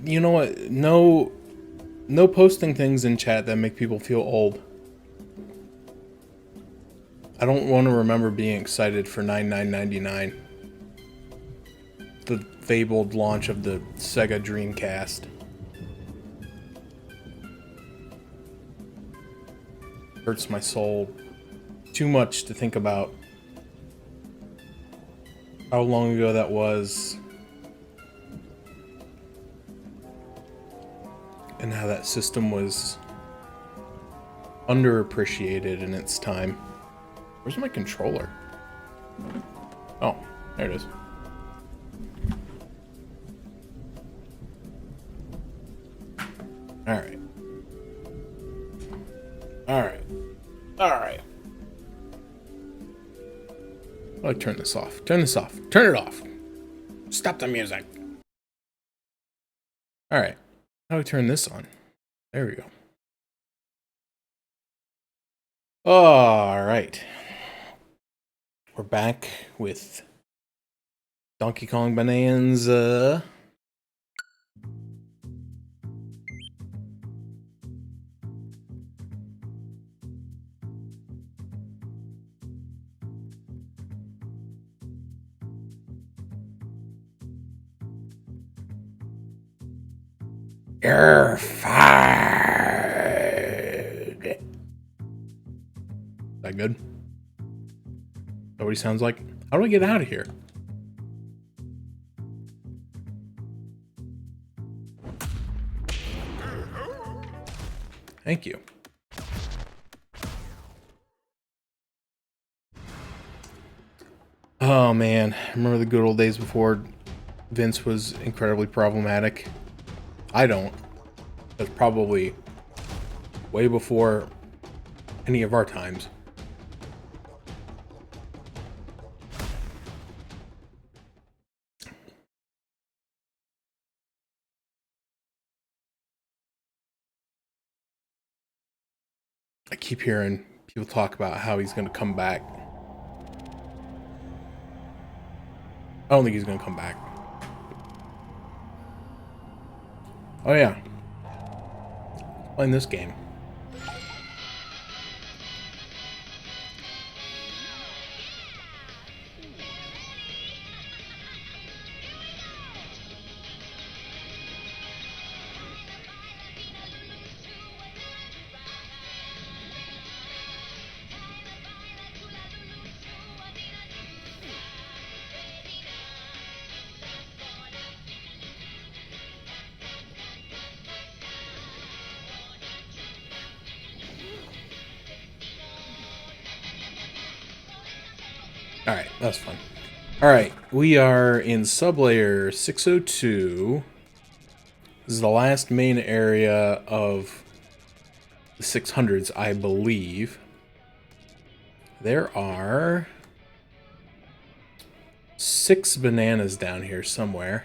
You know what? No posting things in chat that make people feel old. I don't want to remember being excited for 99.99. The fabled launch of the Sega Dreamcast. Hurts my soul too much to think about how long ago that was and how that system was underappreciated in its time. Where's my controller? Oh, there it is. Alright. Alright. Alright. I'll turn this off. Turn this off. Turn it off. Stop the music. Alright. How do I turn this on? There we go. Alright. We're back with Donkey Kong Bananza. You're fired. Is that good? Is that what he sounds like? How do I get out of here? Thank you. Oh man, remember the good old days before Vince was incredibly problematic? I don't. That's probably way before any of our times. I keep hearing people talk about how he's going to come back. I don't think he's going to come back. Oh yeah. Playing this game. Alright, that's fun. Alright, we are in sublayer 602. This is the last main area of the 600s, I believe. There are 6 bananas down here somewhere.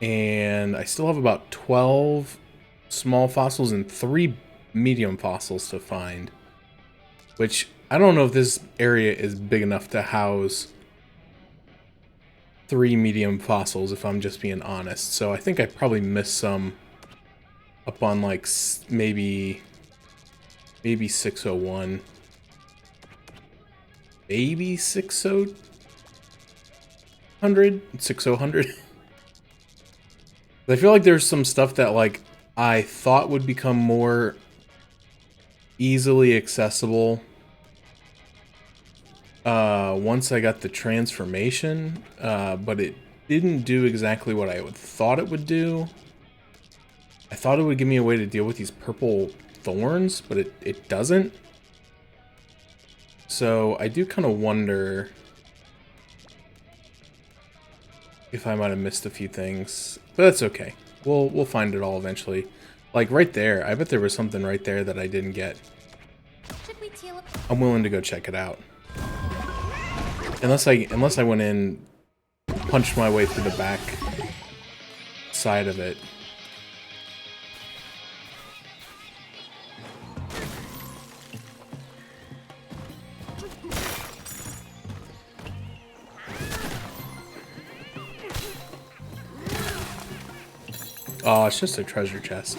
And I still have about 12 small fossils and 3 medium fossils to find. Which, I don't know if this area is big enough to house 3 medium fossils, if I'm just being honest. So I think I probably missed some up on like maybe 601. Maybe 6000? 6000? I feel like there's some stuff that like I thought would become more easily accessible once I got the transformation, but it didn't do exactly what I would thought it would do. I thought it would give me a way to deal with these purple thorns, but it doesn't. So I do kind of wonder if I might have missed a few things, but that's okay. We'll find it all eventually. Like right there, I bet there was something right there that I didn't get. I'm willing to go check it out. Unless I went in, punched my way through the back side of it. Oh, it's just a treasure chest.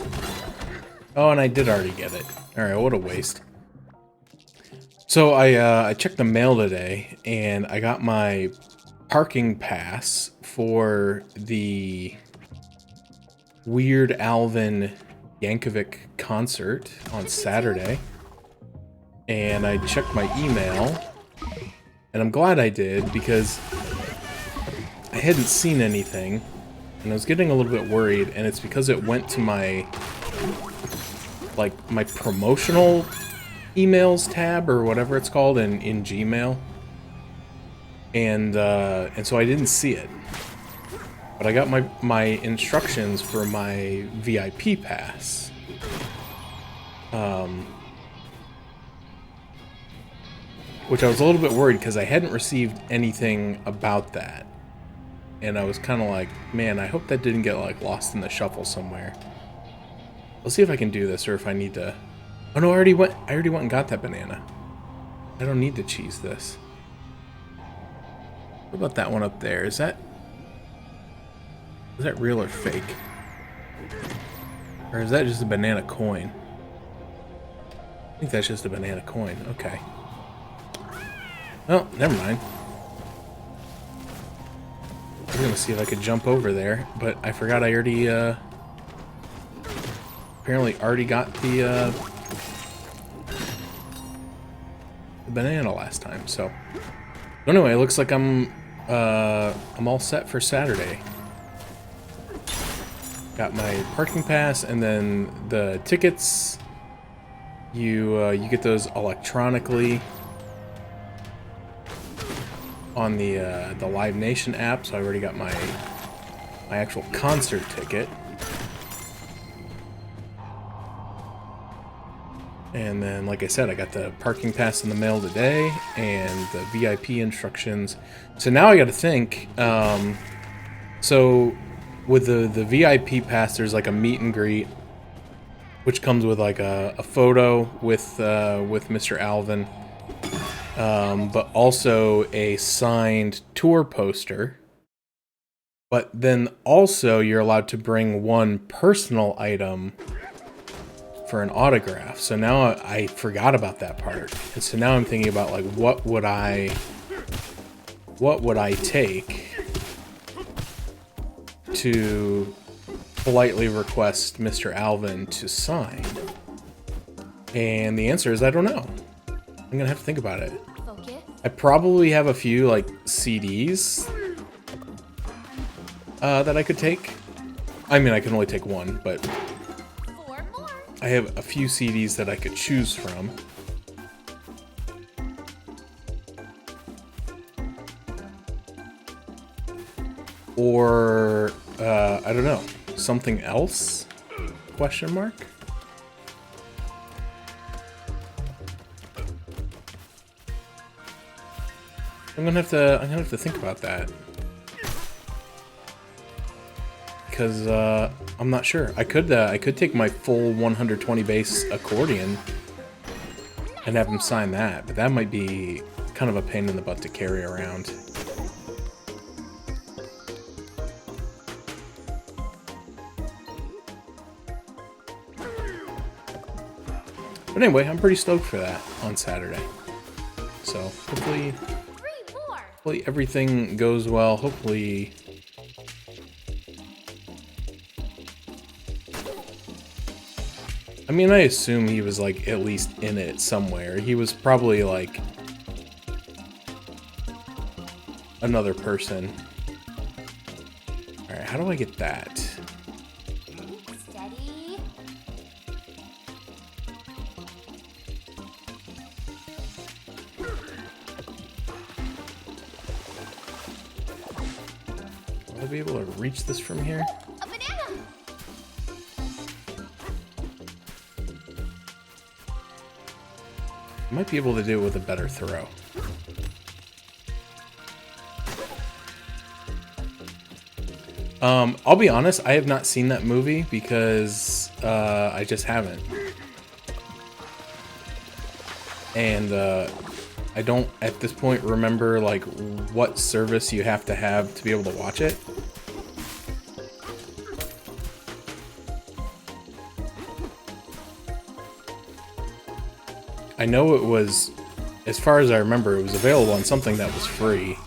Oh, and I did already get it. Alright, what a waste. So I checked the mail today, and I got my parking pass for the Weird Alvin Yankovic concert on Saturday. And I checked my email, and I'm glad I did, because I hadn't seen anything, and I was getting a little bit worried, and it's because it went to my, like, my promotional emails tab, or whatever it's called, in Gmail. And so I didn't see it. But I got my instructions for my VIP pass. Which I was a little bit worried, because I hadn't received anything about that. And I was kind of like, man, I hope that didn't get, like, lost in the shuffle somewhere. Let's see if I can do this, or if I need to... Oh no, I already went and got that banana. I don't need to cheese this. What about that one up there? Is that real or fake? Or is that just a banana coin? I think that's just a banana coin. Okay. Oh, never mind. I was gonna see if I could jump over there, but I forgot I already, apparently already got the banana last time, so. Anyway, it looks like I'm all set for Saturday. Got my parking pass, and then the tickets, you get those electronically on the Live Nation app, so I already got my actual concert ticket. And then, like I said, I got the parking pass in the mail today, and the VIP instructions. So now I got to think. So with the VIP pass, there's like a meet and greet, which comes with like a photo with Mr. Alvin. But also a signed tour poster. But then also you're allowed to bring one personal item for an autograph. So now I forgot about that part. And so now I'm thinking about, like, what would I take to politely request Mr. Alvin to sign? And the answer is I don't know. I'm gonna have to think about it. I probably have a few, like, CDs that I could take. I mean, I can only take one, but I have a few CDs that I could choose from. Or, I don't know, something else? Question mark? I'm gonna have to think about that, because I'm not sure. I could take my full 120 bass accordion and have him sign that, but that might be kind of a pain in the butt to carry around. But anyway, I'm pretty stoked for that on Saturday. So hopefully everything goes well. Hopefully I mean, I assume he was, like, at least in it somewhere. He was probably, like, another person. Alright, how do I get that? Steady. Will I be able to reach this from here? A banana. I might be able to do it with a better throw. I'll be honest, I have not seen that movie because I just haven't. And I don't, at this point, remember, like, what service you have to be able to watch it. I know it was, as far as I remember, it was available on something that was free.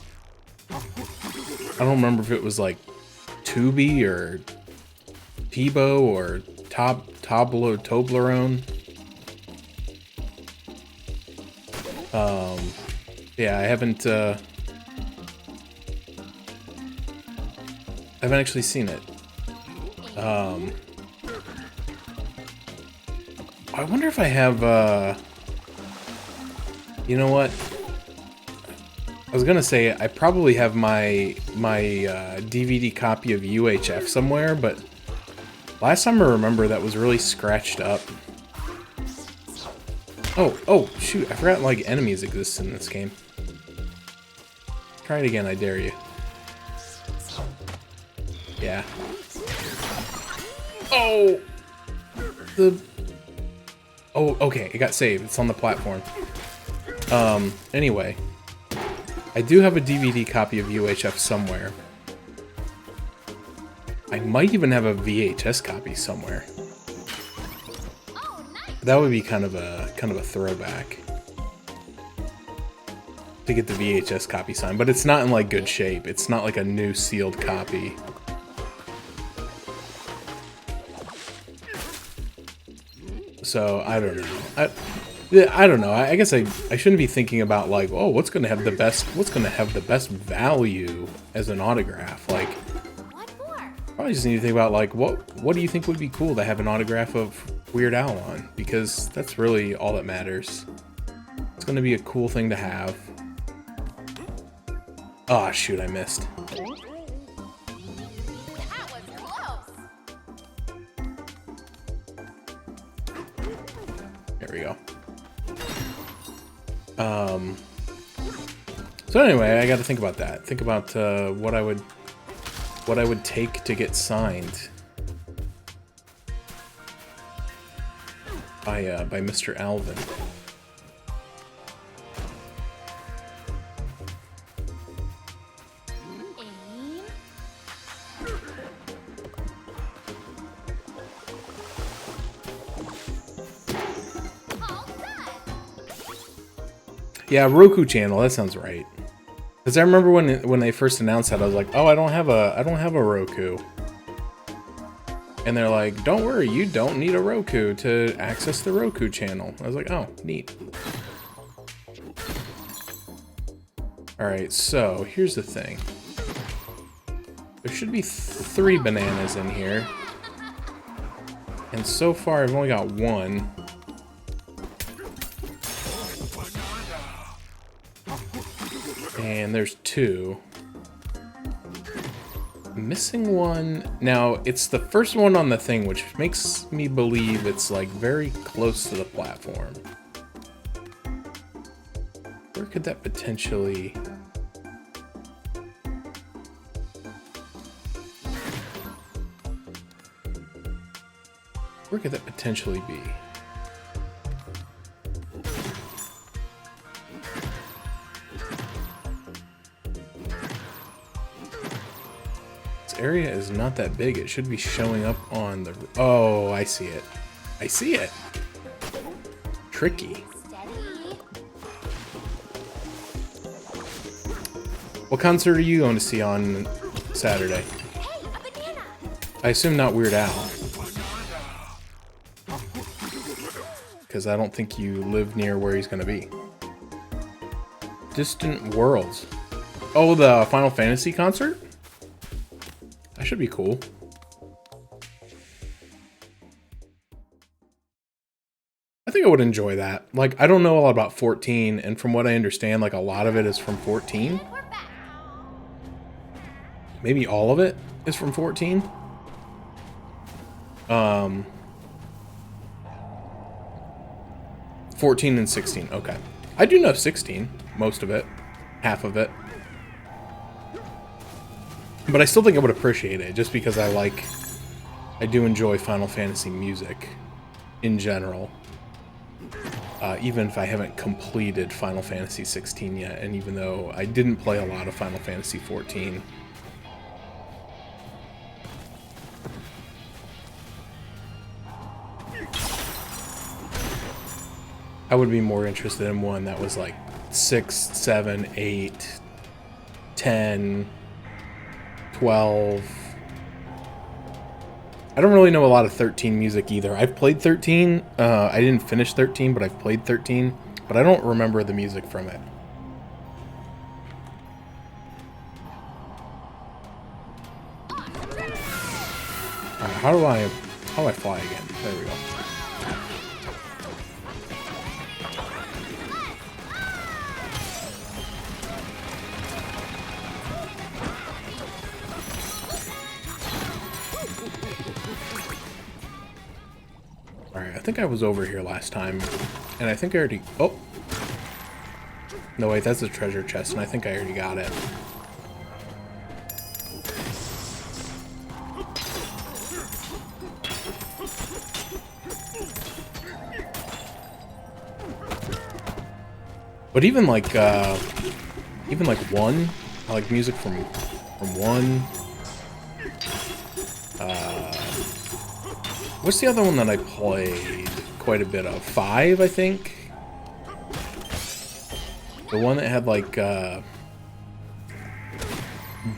I don't remember if it was like Tubi or Tebow or Toblerone. Yeah, I haven't actually seen it. I wonder if I have, you know what? I was gonna say I probably have my DVD copy of UHF somewhere, but last time I remember that was really scratched up. Oh, shoot, I forgot, like, enemies exist in this game. Try it again, I dare you. Yeah. Oh! Oh, okay, it got saved. It's on the platform. Anyway. I do have a DVD copy of UHF somewhere. I might even have a VHS copy somewhere. That would be kind of a throwback to get the VHS copy signed, but it's not in like good shape. It's not like a new sealed copy. So I don't know. I don't know. I guess I shouldn't be thinking about like, oh, what's gonna have the best value as an autograph. Like, probably just need to think about like what do you think would be cool to have an autograph of Weird Al on, because that's really all that matters. It's gonna be a cool thing to have. Oh shoot, I missed. That was close. There we go. So anyway, I got to think about that. Think about what I would take to get signed by Mr. Alvin. Yeah, Roku channel. That sounds right. Because I remember when they first announced that, I was like, oh, I don't have a Roku. And they're like, don't worry, you don't need a Roku to access the Roku channel. I was like, oh, neat. Alright, so here's the thing. There should be 3 bananas in here. And so far, I've only got 1. And there's 2. Missing 1. Now, it's the first one on the thing, which makes me believe it's like very close to the platform. Where could that potentially... Where could that potentially be? Area is not that big. It should be showing up on the... Oh, I see it. I see it. Tricky. What concert are you going to see on Saturday? I assume not Weird Al. Because I don't think you live near where he's going to be. Distant Worlds. Oh, the Final Fantasy concert? That should be cool. I think I would enjoy that. Like, I don't know a lot about 14, and from what I understand, like, a lot of it is from 14. Maybe all of it is from 14. 14 and 16, okay. I do know 16, most of it, half of it. But I still think I would appreciate it, just because I do enjoy Final Fantasy music in general. Even if I haven't completed Final Fantasy 16 yet, and even though I didn't play a lot of Final Fantasy 14. I would be more interested in one that was like 6, 7, 8, 10, 12. I don't really know a lot of 13 music either. I've played 13. I didn't finish 13, but I've played 13. But I don't remember the music from it. Alright, how do I fly again? There we go. Alright, I think I was over here last time, and I think I already... Oh! No, wait, that's a treasure chest, and I think I already got it. But even like one, I like music from one. What's the other one that I played quite a bit of? 5, I think. The one that had like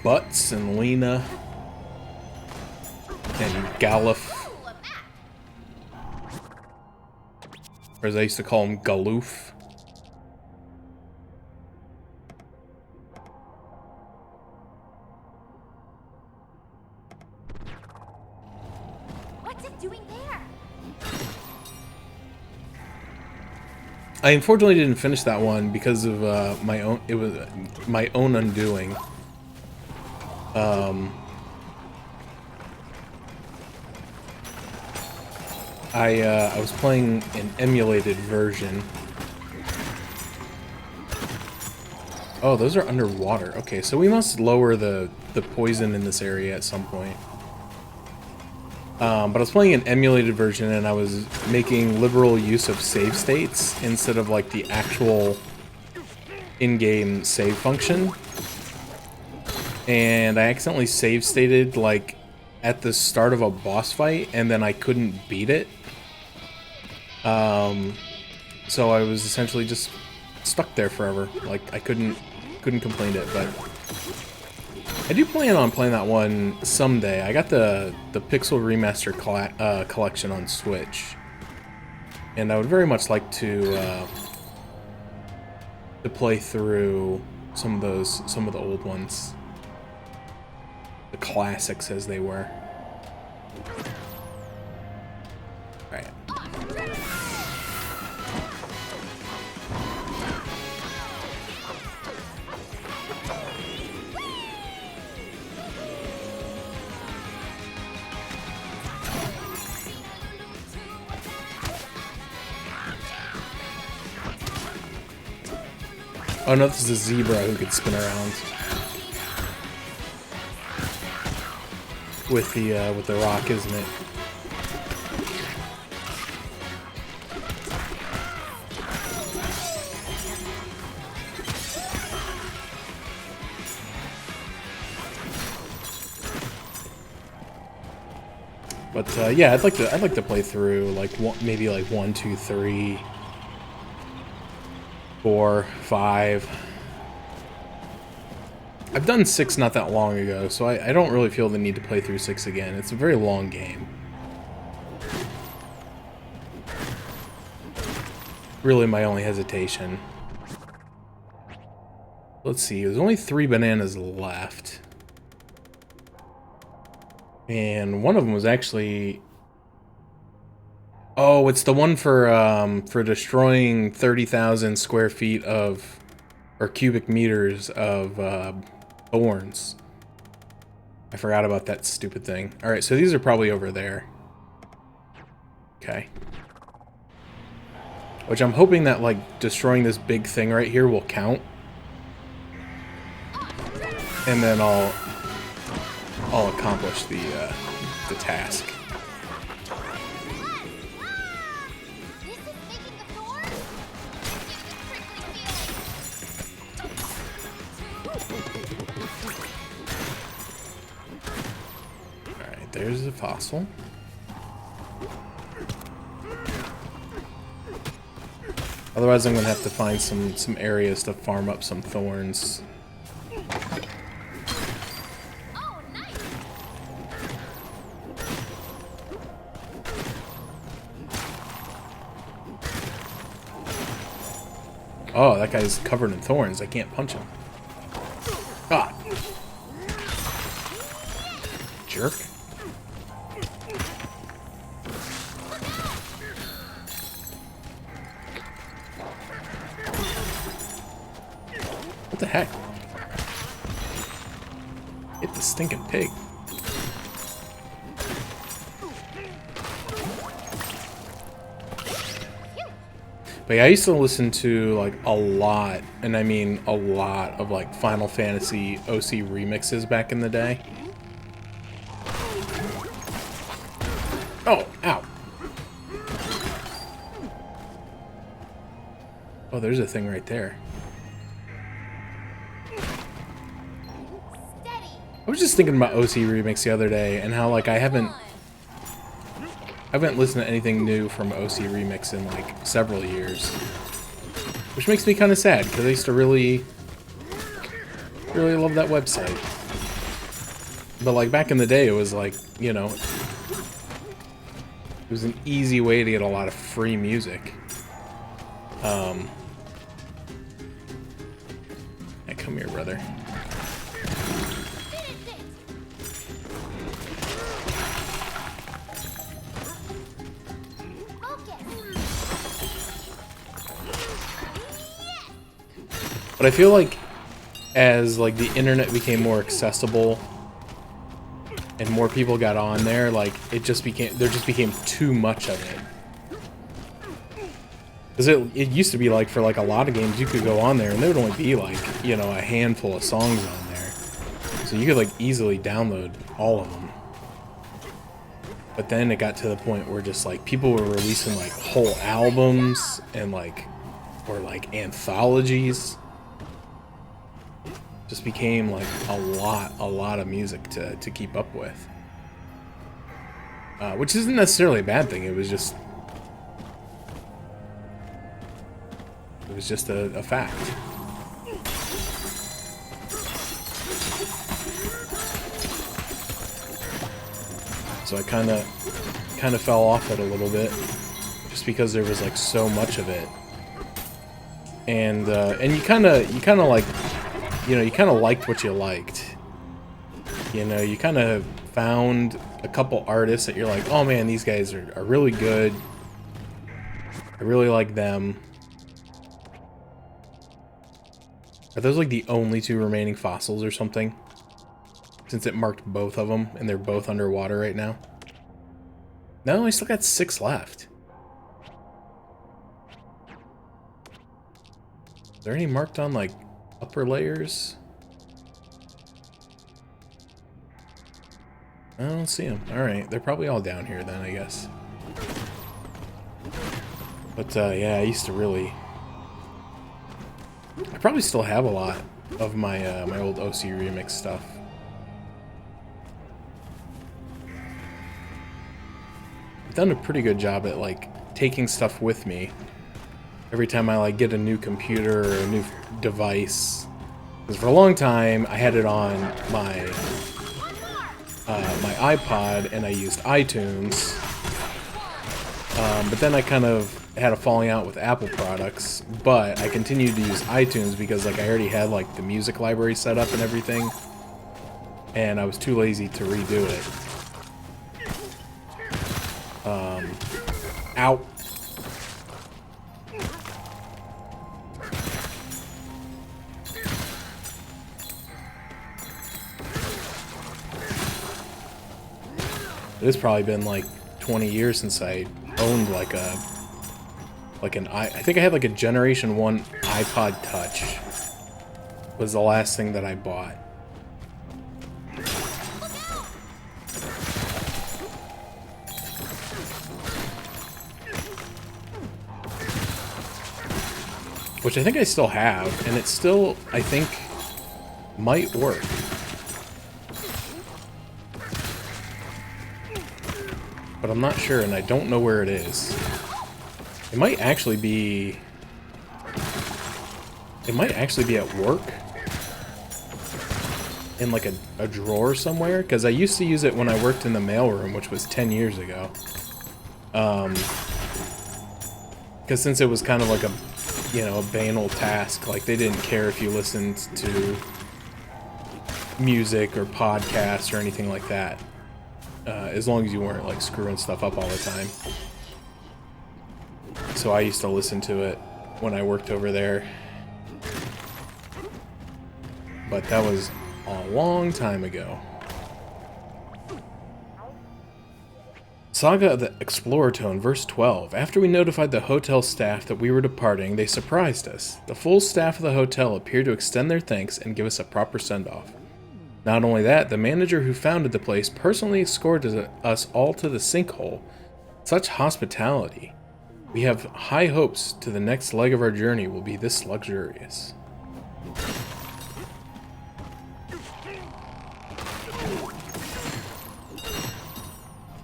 Butts and Lena and Galuf, or as I used to call him, Galoof. I unfortunately didn't finish that one because of my own. It was my own undoing. I was playing an emulated version. Oh, those are underwater. Okay, so we must lower the poison in this area at some point. But I was playing an emulated version, and I was making liberal use of save states instead of like the actual in-game save function. And I accidentally save stated like at the start of a boss fight, and then I couldn't beat it. So I was essentially just stuck there forever. Like I couldn't complete it, but I do plan on playing that one someday. I got the Pixel Remaster collection on Switch, and I would very much like to play through some of the old ones, the classics as they were. All right. Oh no, this is a zebra who could spin around with the rock, isn't it? But yeah, I'd like to play through like maybe like 1, 2, 3. 4, 5. I've done 6 not that long ago, so I don't really feel the need to play through 6 again. It's a very long game. Really my only hesitation. Let's see, there's only 3 bananas left. And one of them was actually... Oh, it's the one for destroying 30,000 square feet of, or cubic meters of thorns. I forgot about that stupid thing. All right, so these are probably over there. Okay. Which I'm hoping that like destroying this big thing right here will count, and then I'll accomplish the task. There's a fossil. Otherwise, I'm gonna have to find some areas to farm up some thorns. Oh, that guy's covered in thorns. I can't punch him. Ah! Jerk. What the heck? Hit the stinking pig. But yeah, I used to listen to like a lot, and I mean a lot of like Final Fantasy OC remixes back in the day. Oh, ow. Oh, there's a thing right there. I was just thinking about OC Remix the other day and how like I haven't listened to anything new from OC Remix in like several years, which makes me kind of sad because I used to really love that website. But like back in the day, it was like, you know, it was an easy way to get a lot of free music. Hey, come here, brother. But I feel like as like the internet became more accessible and more people got on there, like there just became too much of it. Because it used to be like for like a lot of games you could go on there and there would only be like, you know, a handful of songs on there. So you could like easily download all of them. But then it got to the point where just like people were releasing like whole albums and like, or like anthologies. Just became like a lot of music to keep up with. Which isn't necessarily a bad thing, it was just a fact. So I kind of fell off it a little bit, just because there was like so much of it, and you kind of like, you know, you kind of liked what you liked. You know, you kind of found a couple artists that you're like, oh man, these guys are really good. I really like them. Are those like the only two remaining fossils or something? Since it marked both of them, and they're both underwater right now. No, I still got 6 left. Is there any marked on, like, upper layers? I don't see them. Alright, they're probably all down here then, I guess. But, yeah, I used to really... I probably still have a lot of my, my old OC Remix stuff. I've done a pretty good job at like taking stuff with me every time I like get a new computer or a new device. Because for a long time I had it on my my iPod and I used iTunes, but then I kind of had a falling out with Apple products. But I continued to use iTunes because like I already had like the music library set up and everything, and I was too lazy to redo it. Ow. It has probably been like 20 years since I owned like I think I had like a Generation 1 iPod Touch was the last thing that I bought. Which I think I still have, and it still, I think, might work. But I'm not sure, and I don't know where it is. It might actually be It might actually be at work. In like a drawer somewhere. Because I used to use it when I worked in the mailroom, which was 10 years ago. Because since it was kind of like a, you know, a banal task. Like they didn't care if you listened to music or podcasts or anything like that. As long as you weren't like screwing stuff up all the time. So I used to listen to it when I worked over there. But that was a long time ago. Saga of the Explorer Tone, verse 12. After we notified the hotel staff that we were departing, they surprised us. The full staff of the hotel appeared to extend their thanks and give us a proper send-off. Not only that, the manager who founded the place personally escorted us all to the sinkhole. Such hospitality. We have high hopes to the next leg of our journey will be this luxurious.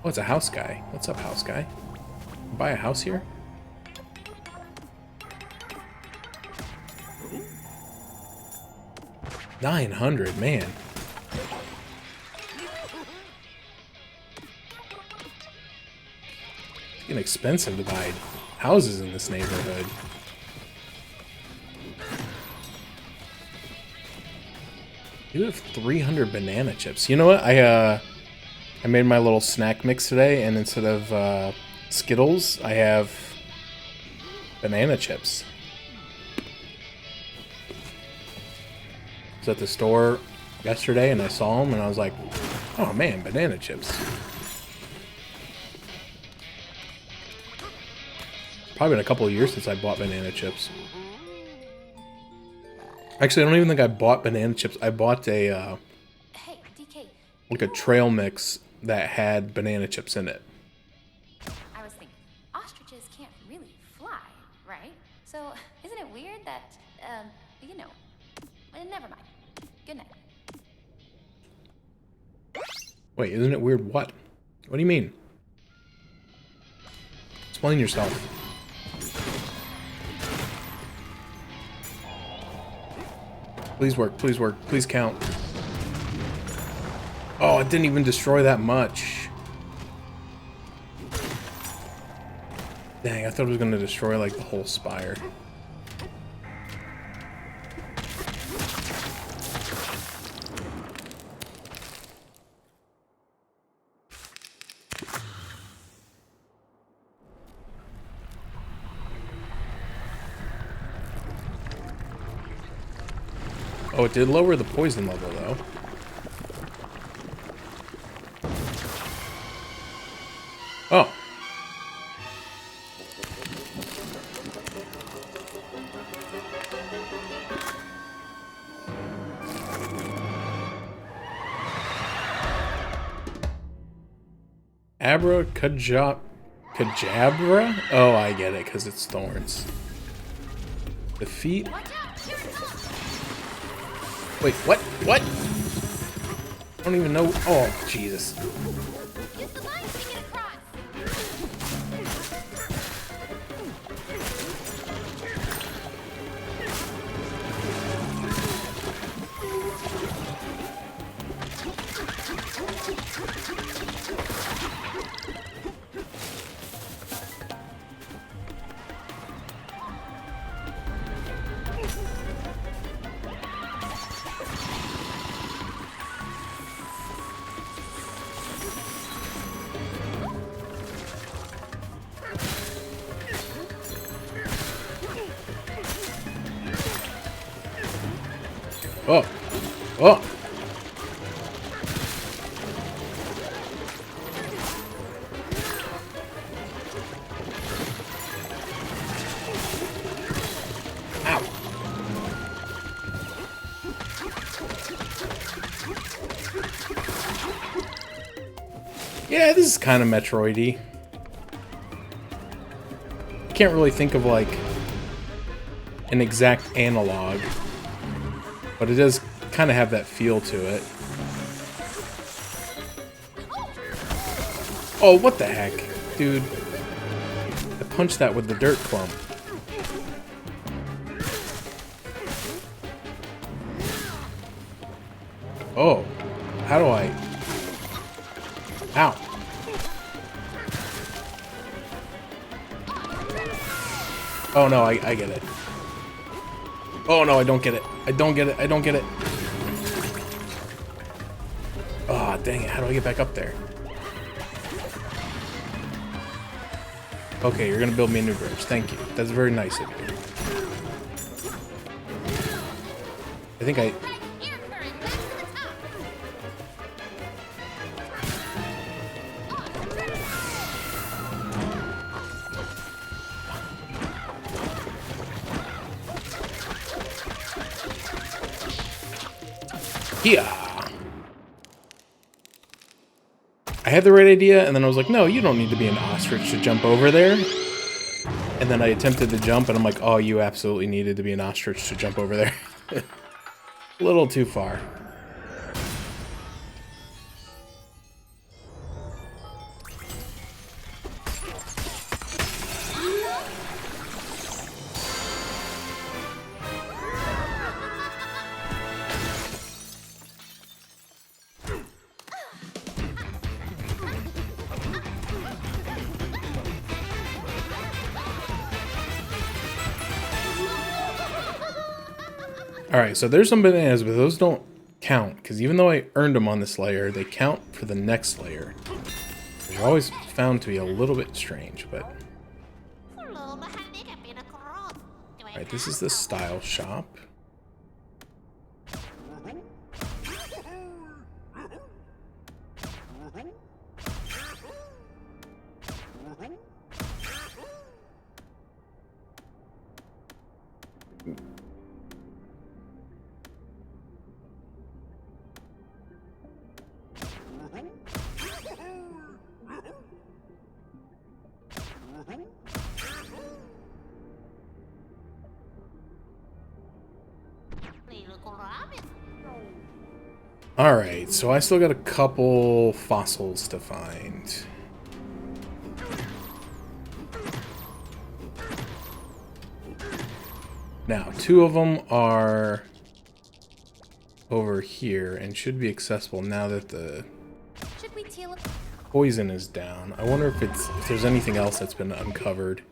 Oh, it's a house guy. What's up, house guy? Buy a house here? $900, man. It's getting expensive to buy houses in this neighborhood. You have 300 banana chips. You know what? I made my little snack mix today, and instead of Skittles, I have banana chips. I was at the store yesterday, and I saw them, and I was like, oh man, banana chips. Probably been a couple of years since I bought banana chips. Actually, I don't even think I bought banana chips. I bought a, Hey, DK. like a trail mix that had banana chips in it. I was thinking, ostriches can't really fly, right? So, isn't it weird that, you know, never mind. Good night. Wait, isn't it weird what? What do you mean? Explain yourself. Please work, please work, please count. Oh, it didn't even destroy that much. Dang, I thought it was going to destroy like the whole spire. Oh, it did lower the poison level, though. Oh. Kajabra? Oh, I get it, because it's thorns. Defeat. Wait, what? What? I don't even know. Oh, Jesus. Use the line to get across. Oh. Oh. Ow. Yeah, this is kind of Metroid-y. Can't really think of like an exact analog. But it does kind of have that feel to it. Oh, what the heck? Dude. I punched that with the dirt clump. Oh. How do I... Ow. Oh no, I get it. Oh no, I don't get it. I don't get it. I don't get it. Ah, oh, dang it. How do I get back up there? Okay, you're gonna build me a new bridge. Thank you. That's very nice of you. I think I... Yeah. I had the right idea, and then I was like, no, you don't need to be an ostrich to jump over there. And then I attempted to jump, and I'm like, oh, you absolutely needed to be an ostrich to jump over there. A little too far. Alright, so there's some bananas, but those don't count, because even though I earned them on this layer, they count for the next layer. Which I've always found to be a little bit strange, but... Alright, this is the style shop. Alright, so I still got a couple fossils to find. Now, 2 of them are over here and should be accessible now that the poison is down. I wonder if there's anything else that's been uncovered.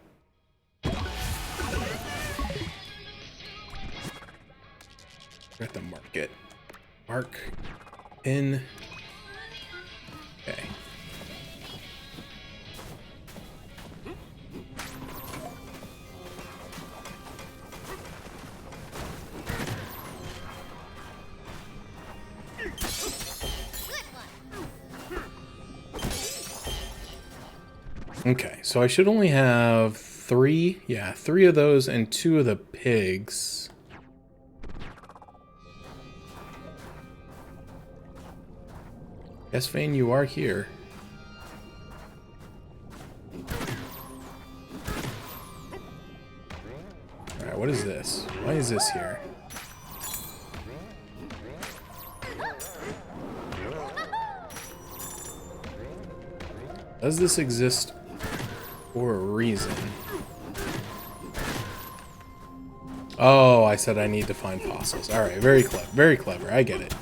Got to mark it. Mark in. Okay. Okay, so I should only have 3. Yeah, 3 of those and 2 of the pigs. Yes, Vane, you are here. Alright, what is this? Why is this here? Does this exist for a reason? Oh, I said I need to find fossils. Alright, very clever. Very clever. I get it.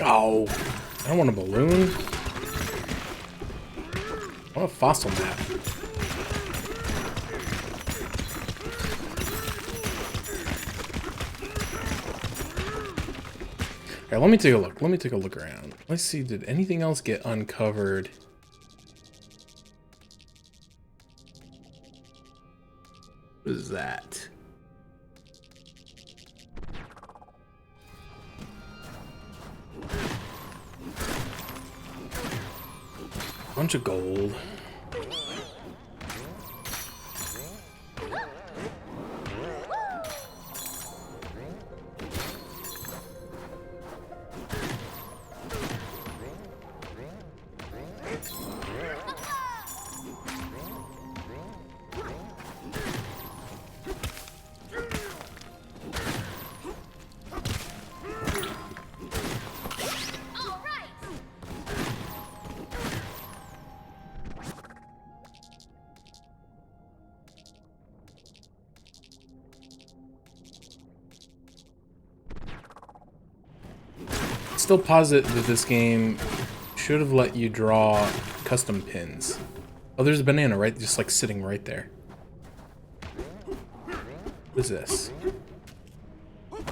Oh, I don't want a balloon. I want a fossil map. Okay, let me take a look. Let me take a look around. Let's see, did anything else get uncovered? What is that? Bunch of gold. Still posit that this game should have let you draw custom pins. Oh, there's a banana right, just like sitting right there. What is this? Oh,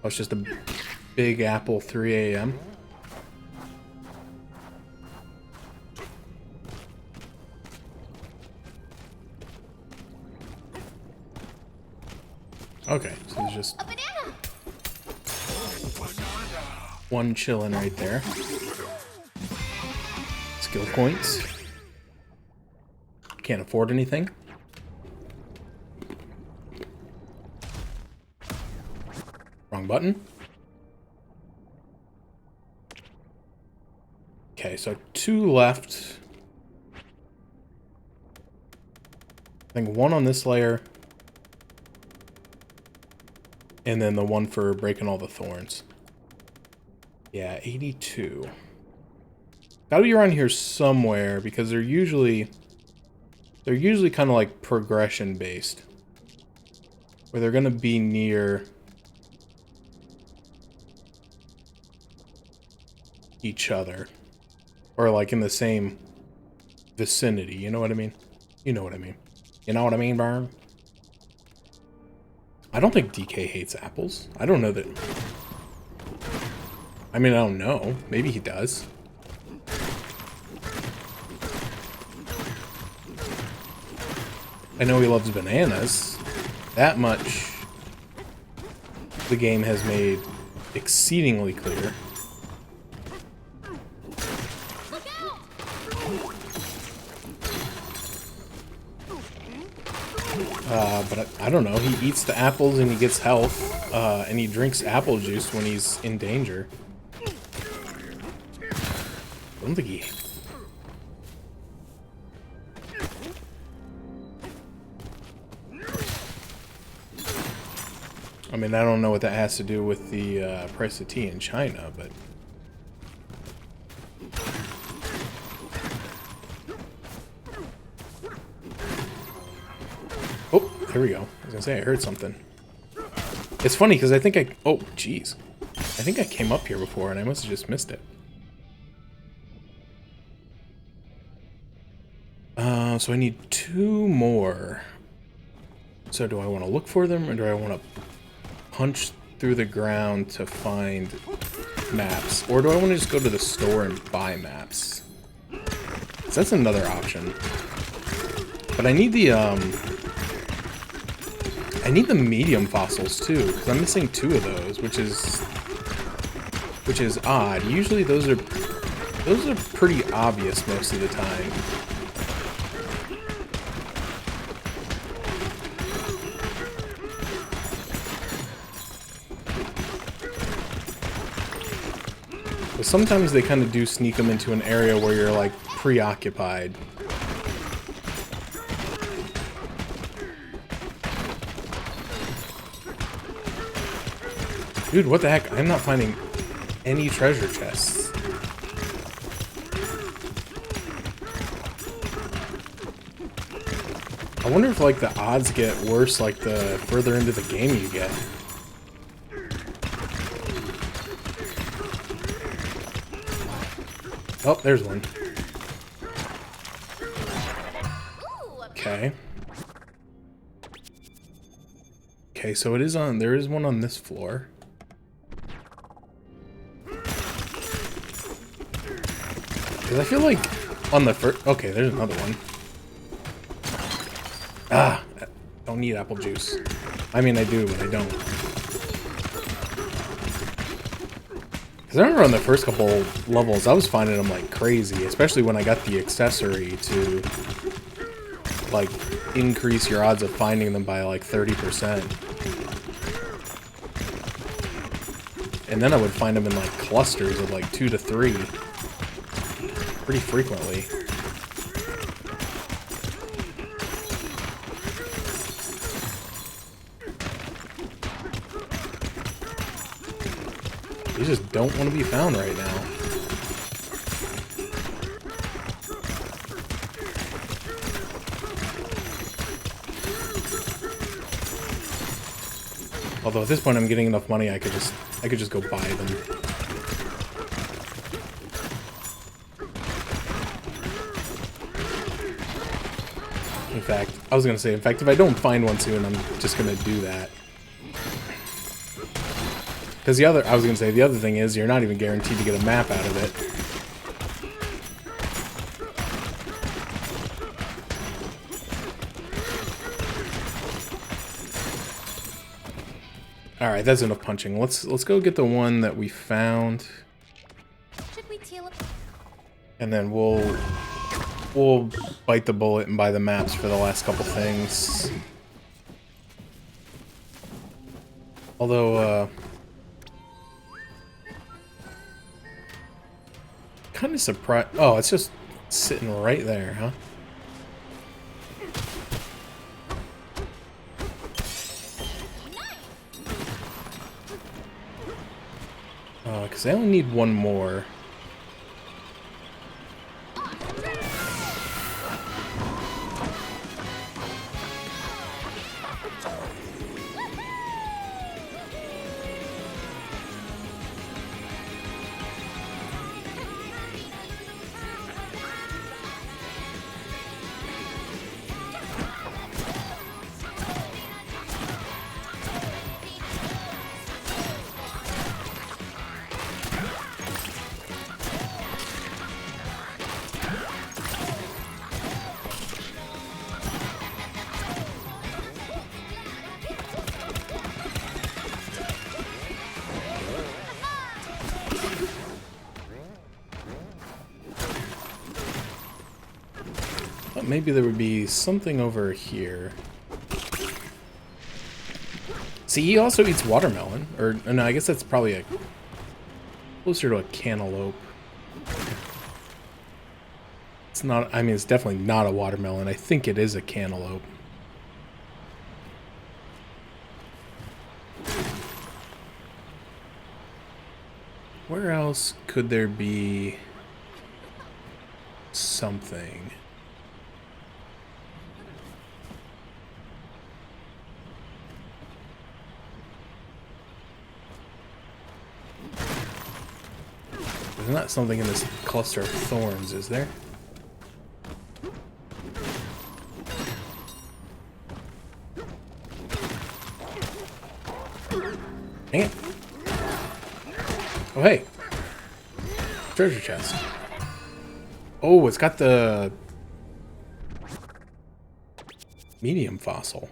it's just a big apple 3 a.m. Okay, so there's just A banana. one chilling right there. Skill points. Can't afford anything. Wrong button. Okay, so 2 left. I think 1 on this layer. And then the one for breaking all the thorns. Yeah, 82. Gotta be around here somewhere because they're usually kind of like progression based. Where they're gonna be near each other. Or like in the same vicinity, you know what I mean? You know what I mean. You know what I mean, Burn? I don't think DK hates apples. I don't know that. I mean, I don't know. Maybe he does. I know he loves bananas. That much the game has made exceedingly clear. But I don't know. He eats the apples and he gets health, and he drinks apple juice when he's in danger. I don't think he... I mean, I don't know what that has to do with the price of tea in China, but... Oh, there we go. I was gonna say, I heard something. It's funny, because I think I... Oh, jeez. I think I came up here before, and I must have just missed it. So I need 2 more. So do I want to look for them, or do I want to punch through the ground to find maps? Or do I want to just go to the store and buy maps? So that's another option. But I need the medium fossils too, because I'm missing 2 of those, which is odd. Usually those are pretty obvious most of the time. But sometimes they kind of do sneak them into an area where you're like preoccupied. Dude, what the heck? I'm not finding any treasure chests. I wonder if like the odds get worse like the further into the game you get. Oh, there's one. Okay. Okay, so it is on. There is one on this floor. Because I feel like on the first... Okay, there's another one. Ah, don't need apple juice. I mean, I do, but I don't. Because I remember on the first couple levels, I was finding them like crazy, especially when I got the accessory to like increase your odds of finding them by like 30%. And then I would find them in like clusters of like 2 to 3 pretty frequently. They just don't want to be found right now. Although at this point I'm getting enough money I could just go buy them. In fact, if I don't find one soon, I'm just gonna do that. Because the other thing is, you're not even guaranteed to get a map out of it. Alright, that's enough punching. Let's go get the one that we found. And then we'll bite the bullet and buy the maps for the last couple things. Although, kind of surprised. Oh, it's just sitting right there, huh? Because I only need one more. Maybe there would be something over here. See, he also eats watermelon. Or, no, I guess that's probably closer to a cantaloupe. It's not, I mean, it's definitely not a watermelon. I think it is a cantaloupe. Where else could there be something? There's not something in this cluster of thorns, is there? Dang it. Oh, hey. Treasure chest. Oh, it's got the medium fossil.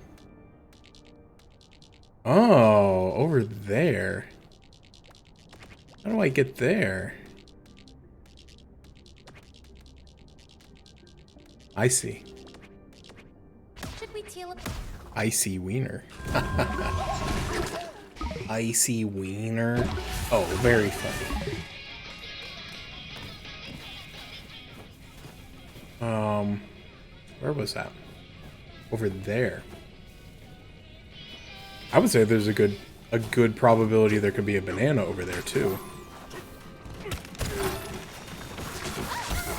Oh, over there. How do I get there? I see. Should we teal up? Icy wiener. Icy wiener. Oh, very funny. Where was that? Over there. I would say there's a good probability there could be a banana over there too.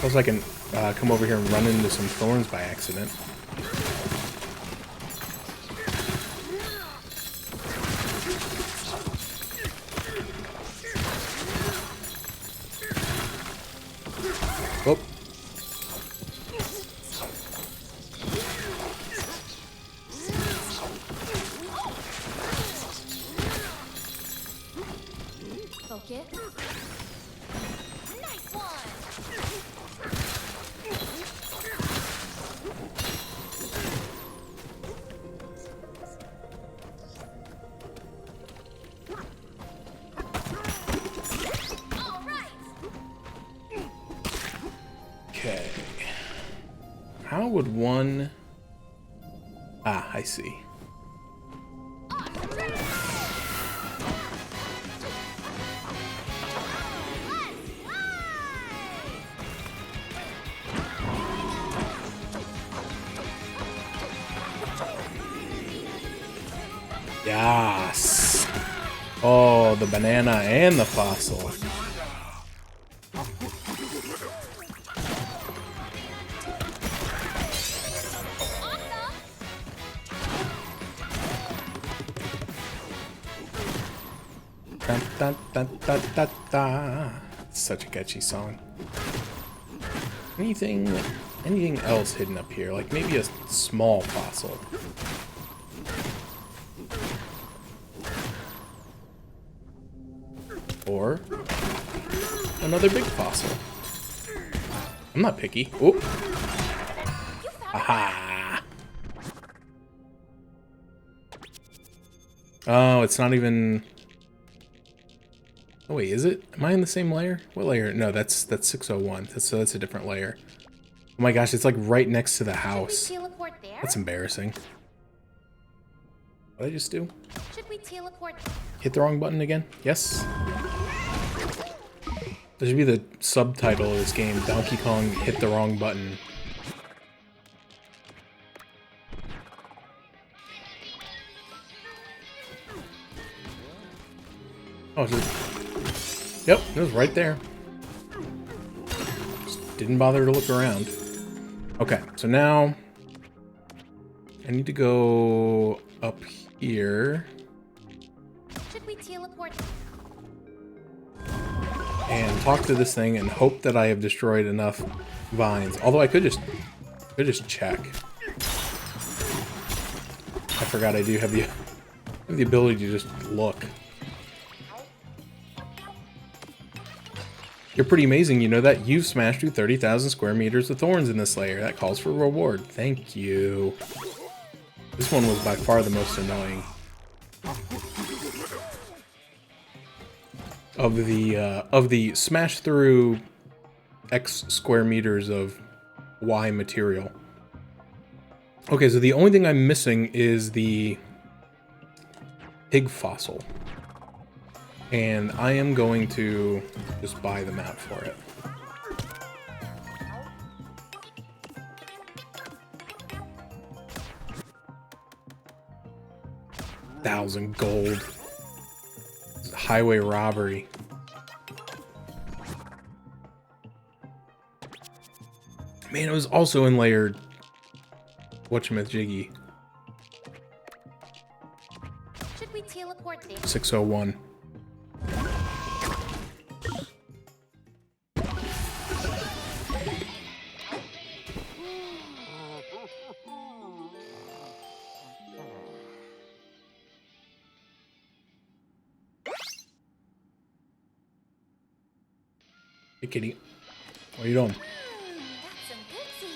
Plus I can come over here and run into some thorns by accident. Oh. it. Nice one. All right. Okay. How would one... Ah, I see. Yes. Oh, the banana and the fossil. Da, da, da, da, da, da. Such a catchy song. Anything else hidden up here? Like maybe a small fossil. Or another big fossil. I'm not picky. Oh. Aha. Oh, it's not even... Oh, wait, is it? Am I in the same layer? What layer? No, that's 601. That's a different layer. Oh my gosh, it's like right next to the house. That's embarrassing. What did I just do? Should we teleport? Hit the wrong button again? Yes. There should be the subtitle of this game, Donkey Kong hit the wrong button. Oh, yep, it was right there. Just didn't bother to look around. Okay, so now I need to go up here. Should we teleport? And talk to this thing and hope that I have destroyed enough vines. Although I could just check. I forgot I do have the ability to just look. You're pretty amazing, you know that? You've smashed through 30,000 square meters of thorns in this layer. That calls for a reward. Thank you. This one was by far the most annoying. Of the smash through X square meters of Y material. Okay, so the only thing I'm missing is the pig fossil. And I am going to just buy the map for it. $1,000 gold. Highway robbery. Man, it was also in layer whatchamajiggy. Should we teleport there? 601. Hey, kitty. What are you doing? That's some goodsies.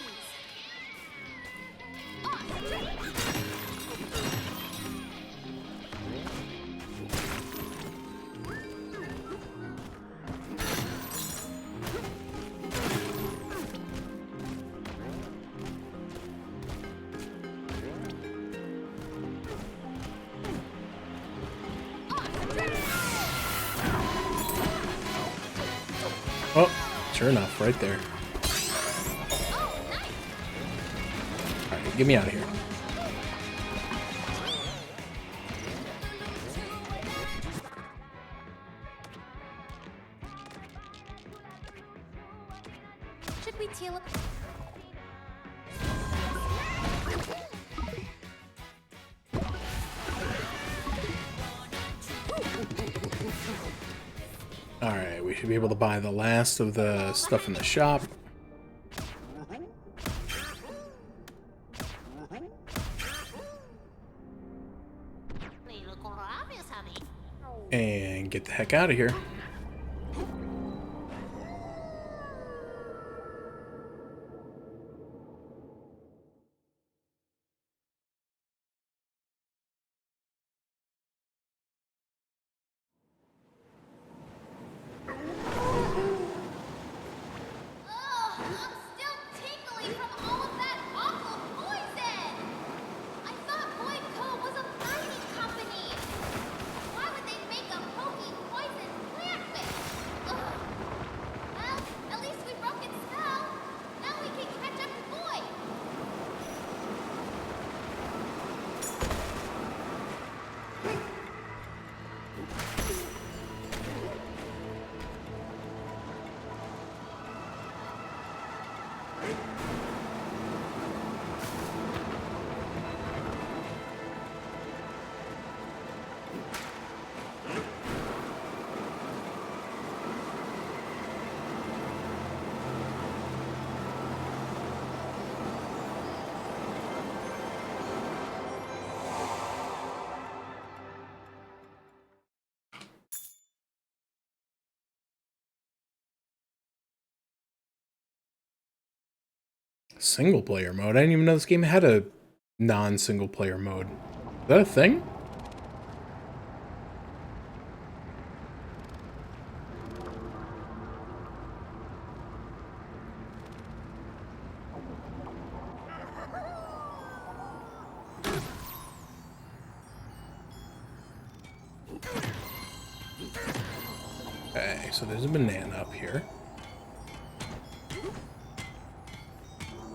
Oh, sure enough, right there. Alright, get me out of here. Should we teleport? Alright, we should be able to buy the last of the stuff in the shop. And get the heck out of here. Single player mode? I didn't even know this game had a non-single player mode. Is that a thing? Okay, so there's a banana up here.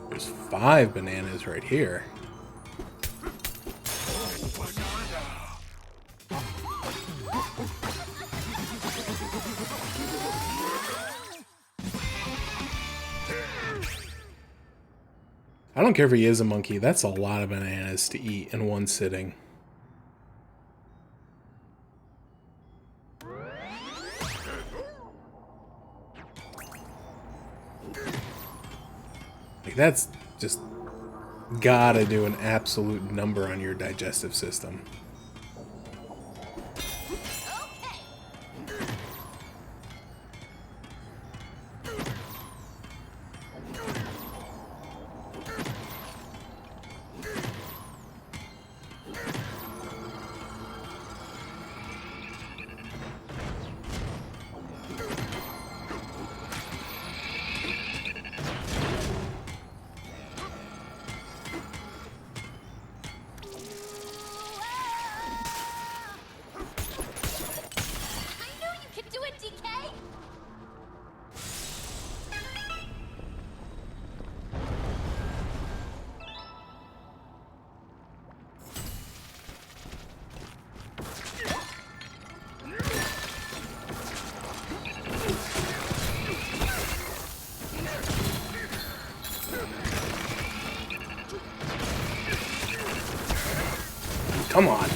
There's 5 bananas right here. I don't care if he is a monkey. That's a lot of bananas to eat in one sitting. Like, that's just gotta do an absolute number on your digestive system. Come on.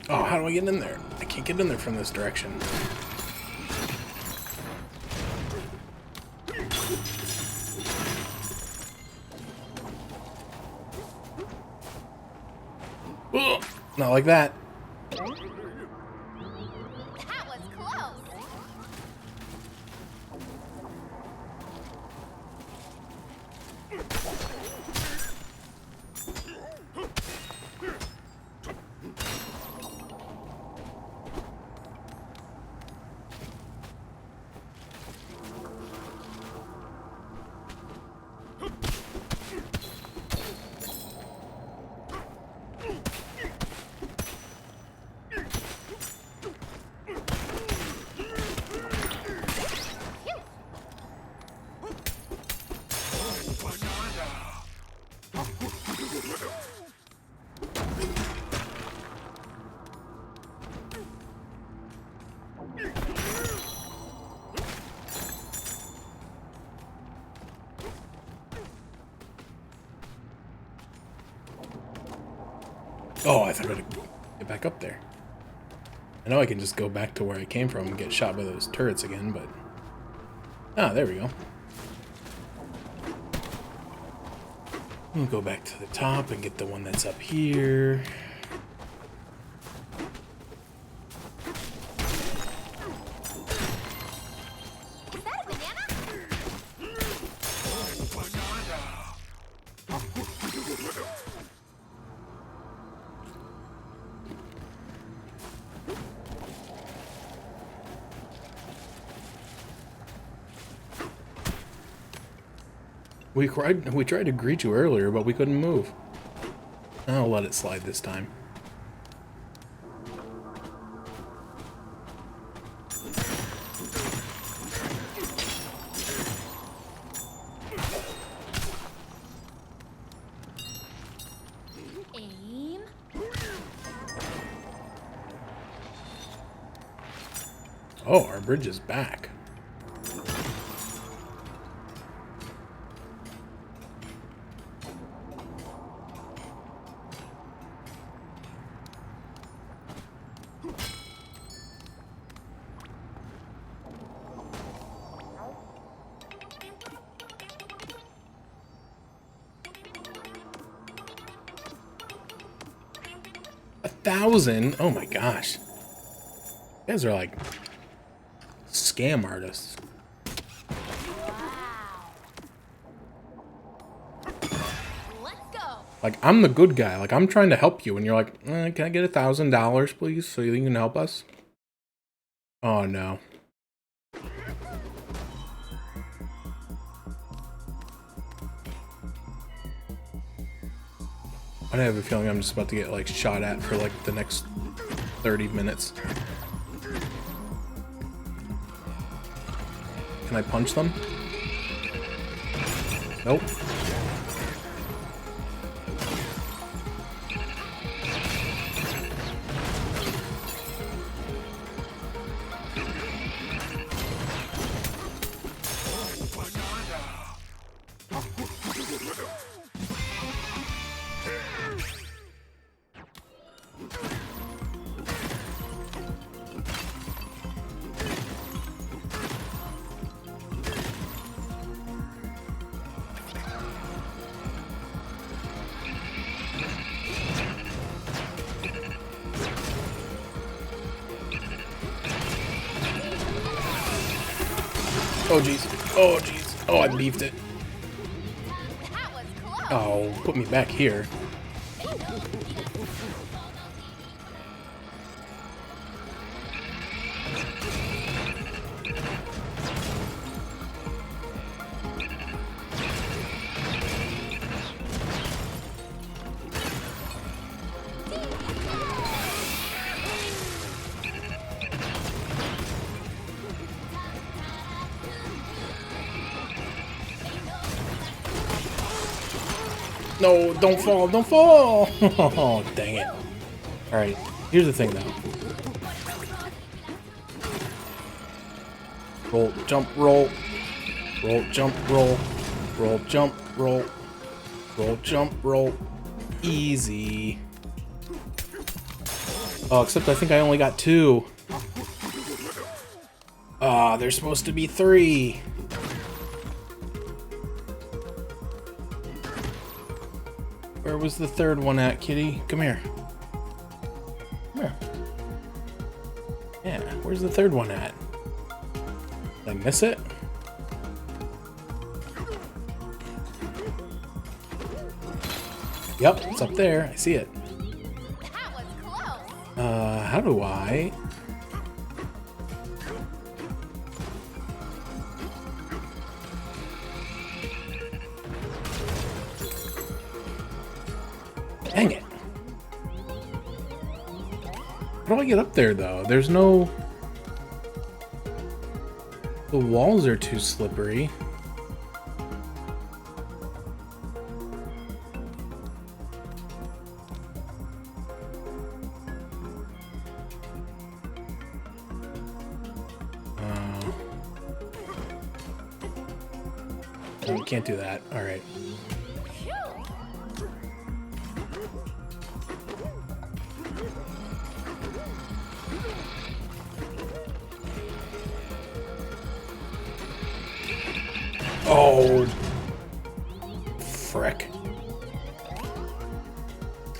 Oh, how do I get in there? I can't get in there from this direction. Ugh, not like that. That was close. Oh, I thought I'd get back up there. I know I can just go back to where I came from and get shot by those turrets again, but... Ah, there we go. We'll go back to the top and get the one that's up here. Is that a banana? We tried to greet you earlier, but we couldn't move. I'll let it slide this time. Aim. Oh, our bridge is back. 1,000? Oh my gosh. You guys are like scam artists. Let's go. Like, I'm the good guy. Like, I'm trying to help you, and you're like, can I get $1,000, please, so you can help us? Oh, no. I have a feeling I'm just about to get, like, shot at for, like, the next 30 minutes. Can I punch them? Nope. Oh, jeez. Oh, jeez. Oh, I beefed it. That was close. Oh, put me back here. No, don't fall, don't fall! Oh, dang it. Alright, here's the thing though. Roll, jump, roll. Roll, jump, roll. Roll, jump, roll. Roll, jump, roll. Easy. Oh, except I think I only got 2. Ah, there's supposed to be 3. Where was the third one at, kitty? Come here. Come here. Yeah, where's the third one at? Did I miss it? Yep, it's up there. I see it. That was close. How do I? Dang it. How do I get up there, though? There's no... The walls are too slippery. No, we can't do that. All right. Oh, frick.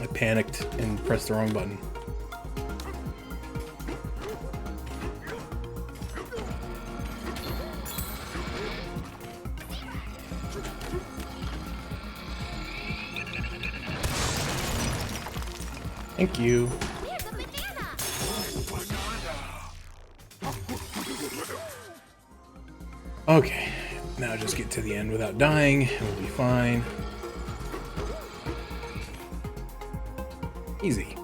I panicked and pressed the wrong button. Thank you. Here's a banana. Okay, now just get to the end without dying, and we'll be fine. Easy. Okay.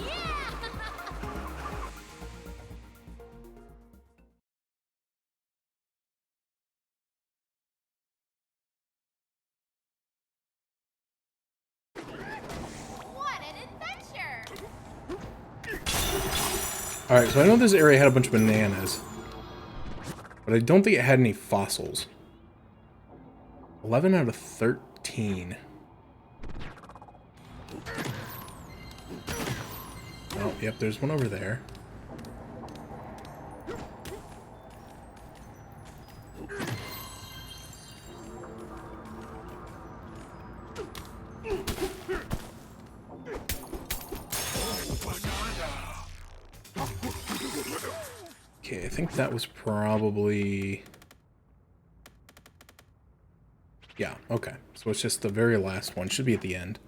Yeah. What an adventure. Alright, so I know this area had a bunch of bananas, but I don't think it had any fossils. 11 out of 13. Oh, yep, there's one over there. think that was probably... Yeah, okay. So it's just the very last one. Should be at the end.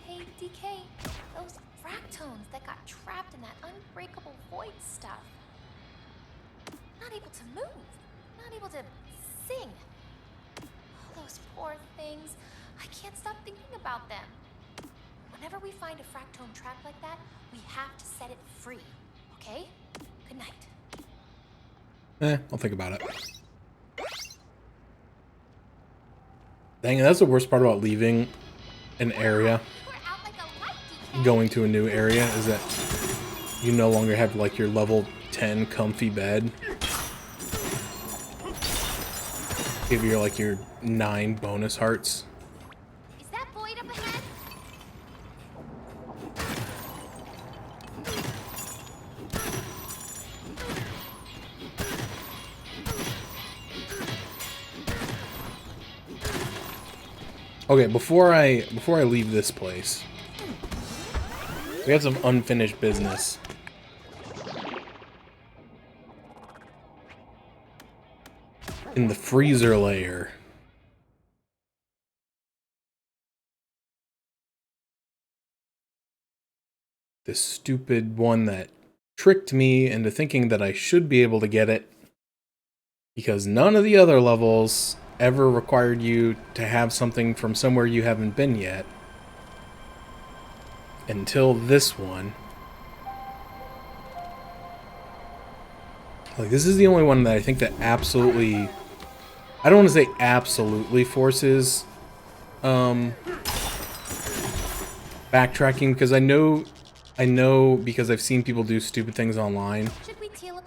Hey, DK, those fractones that got trapped in that unbreakable void stuff. Not able to move, not able to sing. Oh, those poor things. I can't stop thinking about them. Whenever we find a fractone trapped like that, we have to set it free, okay? Good night. I'll think about it. Dang, that's the worst part about leaving an area. You were out like a light, DK. Going to a new area is that you no longer have like your level 10 comfy bed. Give you like your 9 bonus hearts. Is that void up ahead? Okay, before I leave this place, we have some unfinished business. In the freezer layer. This stupid one that tricked me into thinking that I should be able to get it. Because none of the other levels ever required you to have something from somewhere you haven't been yet. Until this one. Like, this is the only one that I think that absolutely... I don't want to say absolutely forces backtracking, because I know because I've seen people do stupid things online. Should we teal up?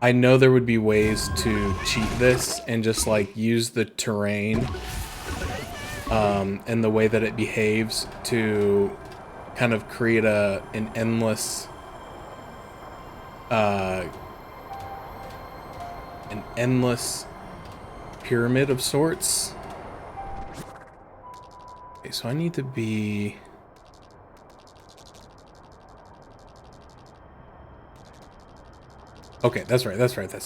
I know there would be ways to cheat this and just like use the terrain and the way that it behaves to kind of create an endless pyramid of sorts. Okay, so I need to be... Okay, that's right.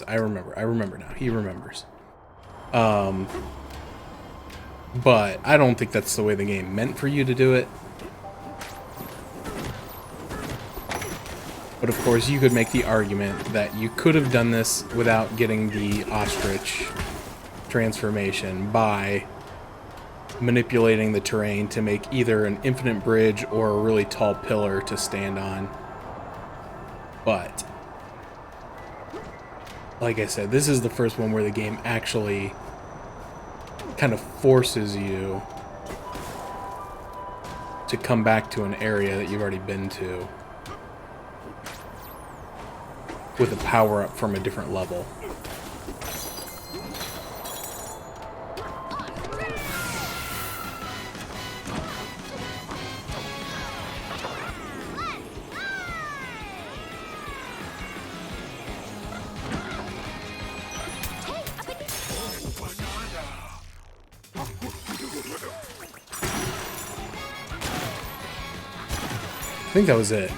I remember now. He remembers. But I don't think that's the way the game meant for you to do it. But of course, you could make the argument that you could have done this without getting the ostrich transformation by manipulating the terrain to make either an infinite bridge or a really tall pillar to stand on. But like I said, this is the first one where the game actually kind of forces you to come back to an area that you've already been to with a power-up from a different level. I think that was it.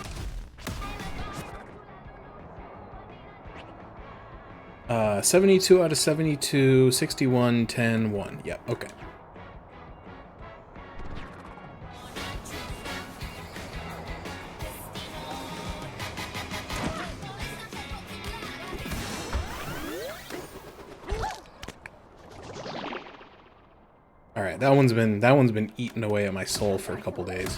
72 out of 72, 61, 10, 1. Yep, okay. All right, that one's been eating away at my soul for a couple days.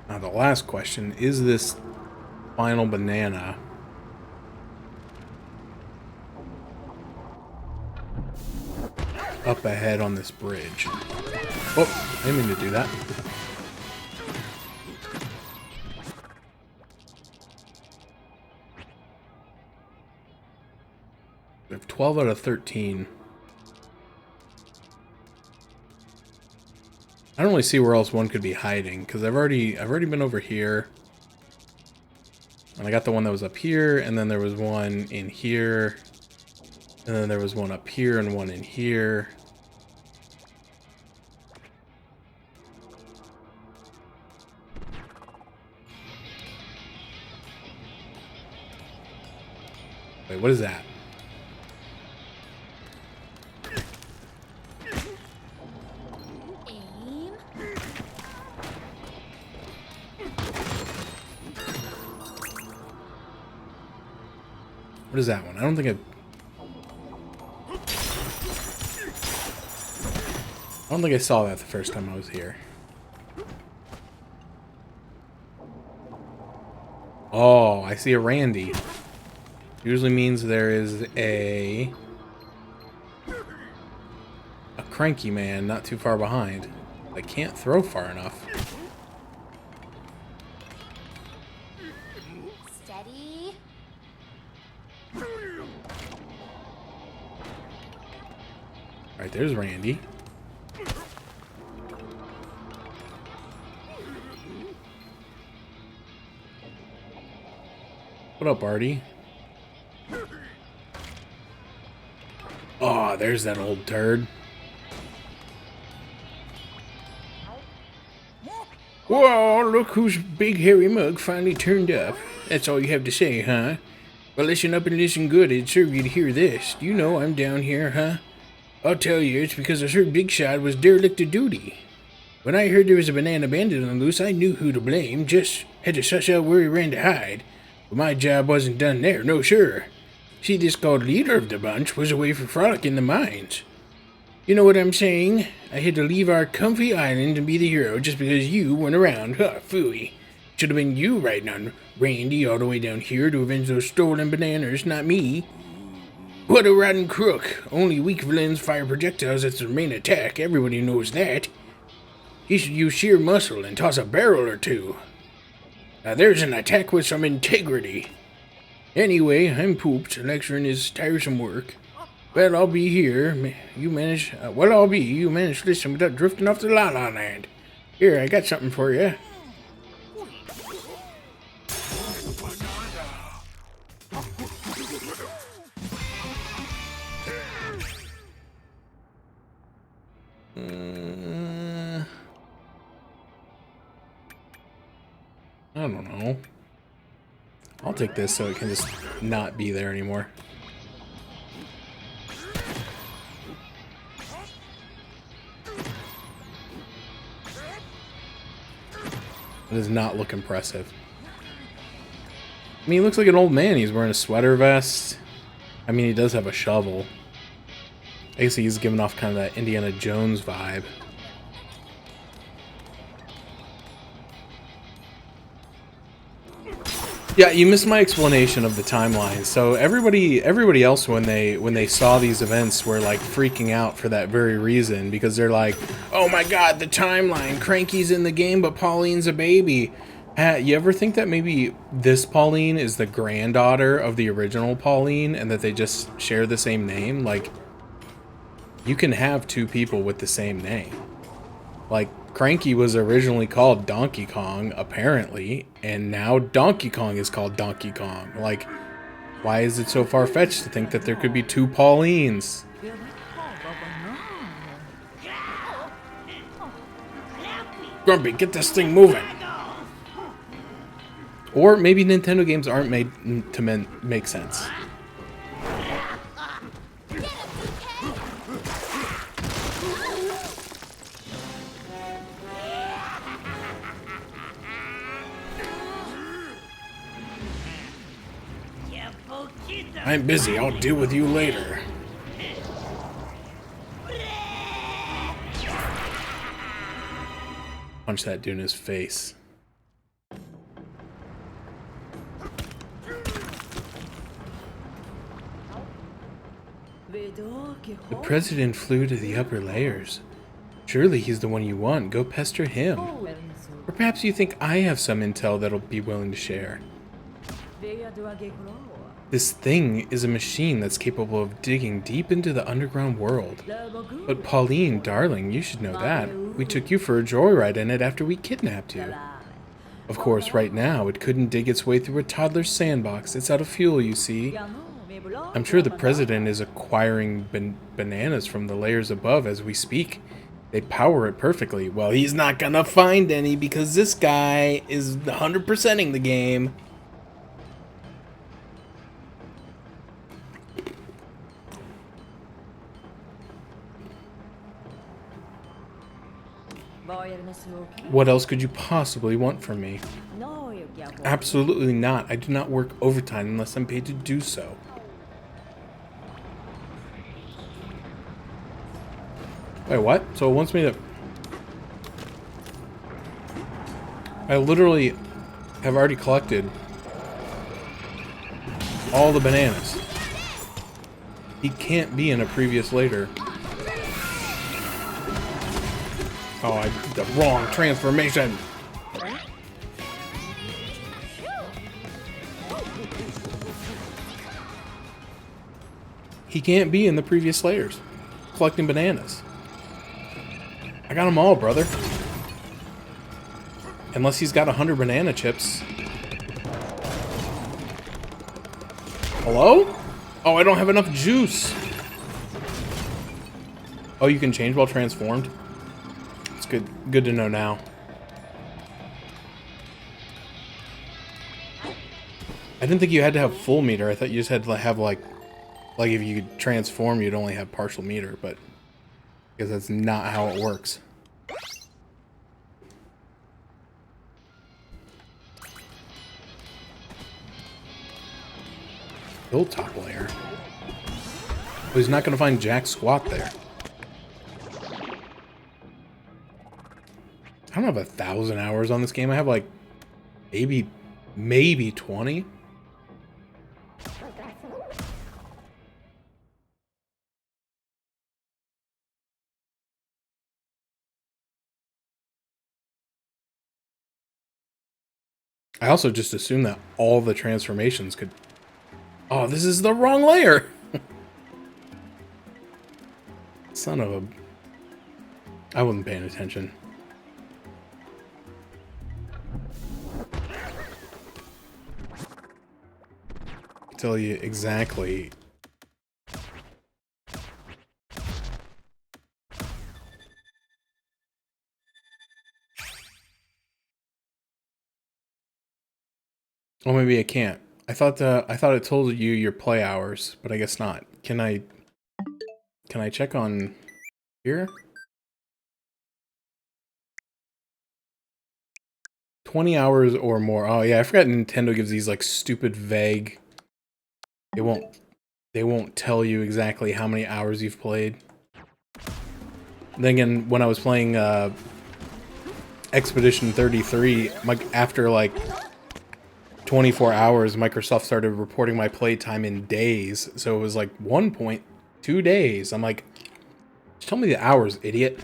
Now the last question, is this final banana up ahead on this bridge? Oh, I didn't mean to do that. We have 12 out of 13. I don't really see where else one could be hiding, because I've already been over here. And I got the one that was up here, and then there was one in here. And then there was one up here and one in here. Wait, what is that? Aim. What is that one? I don't think I saw that the first time I was here. Oh, I see a Randy. Usually means there is a cranky man not too far behind. I can't throw far enough. Steady. Alright, there's Randy. What up, Artie? Oh, there's that old turd. Whoa, look whose big hairy mug finally turned up. That's all you have to say, huh? Well, listen up and listen good. It'd serve you to hear this. Do you know I'm down here, huh? I'll tell you, it's because I heard Big Shot was derelict of duty. When I heard there was a banana bandit on the loose, I knew who to blame. Just had to suss out where he ran to hide. But my job wasn't done there, no sure. See, this called leader of the bunch was away for frolic in the mines. You know what I'm saying? I had to leave our comfy island and be the hero just because you weren't around. Huh, phooey. Should have been you riding on Randy all the way down here to avenge those stolen bananas, not me. What a rotten crook. Only weak villains fire projectiles as their main attack. Everybody knows that. He should use sheer muscle and toss a barrel or two. Now there's an attack with some integrity. Anyway, I'm pooped. Lecturing is tiresome work. Well, I'll be here. You manage to listen without drifting off the la-la land. Here, I got something for you. I don't know. I'll take this so it can just not be there anymore. It does not look impressive. I mean, he looks like an old man. He's wearing a sweater vest. I mean, he does have a shovel. I guess he's giving off kind of that Indiana Jones vibe. Yeah, you missed my explanation of the timeline. So everybody else when they saw these events were like freaking out for that very reason, because they're like, "Oh my God, the timeline! Cranky's in the game, but Pauline's a baby." You ever think that maybe this Pauline is the granddaughter of the original Pauline, and that they just share the same name? Like, you can have two people with the same name. Like, Cranky was originally called Donkey Kong, apparently, and now Donkey Kong is called Donkey Kong. Like, why is it so far-fetched to think that there could be two Paulines? Grumpy, get this thing moving! Or maybe Nintendo games aren't made to make sense. I'm busy, I'll deal with you later. Punch that dude in his face. The president flew to the upper layers. Surely he's the one you want. Go pester him. Or perhaps you think I have some intel that'll be willing to share. This thing is a machine that's capable of digging deep into the underground world. But Pauline, darling, you should know that. We took you for a joyride in it after we kidnapped you. Of course, right now, it couldn't dig its way through a toddler's sandbox. It's out of fuel, you see. I'm sure the president is acquiring bananas from the layers above as we speak. They power it perfectly. Well, he's not gonna find any because this guy is 100%ing the game. What else could you possibly want from me? Absolutely not. I do not work overtime unless I'm paid to do so. Wait, what? So it wants me to... I literally have already collected all the bananas. He can't be in a previous later. Oh, I did the wrong transformation. He can't be in the previous layers collecting bananas. I got them all, brother. Unless he's got 100 banana chips. Hello? Oh, I don't have enough juice. Oh, you can change while transformed? It's good to know now. I didn't think you had to have full meter. I thought you just had to have like if you could transform, you'd only have partial meter, but because that's not how it works. Still top layer. But he's not going to find jack squat there. I don't have 1,000 hours on this game. I have like maybe 20. I also just assumed that all the transformations could... Oh, this is the wrong layer! Son of a... I wasn't paying attention. Tell you exactly... Oh, maybe I can't. I thought it told you your play hours, but I guess not. Can I check on here? 20 hours or more. Oh yeah, I forgot Nintendo gives these like stupid vague. They won't tell you exactly how many hours you've played. Then again, when I was playing Expedition 33, after like 24 hours, Microsoft started reporting my playtime in days. So it was like 1.2 days. I'm like, just tell me the hours, idiot.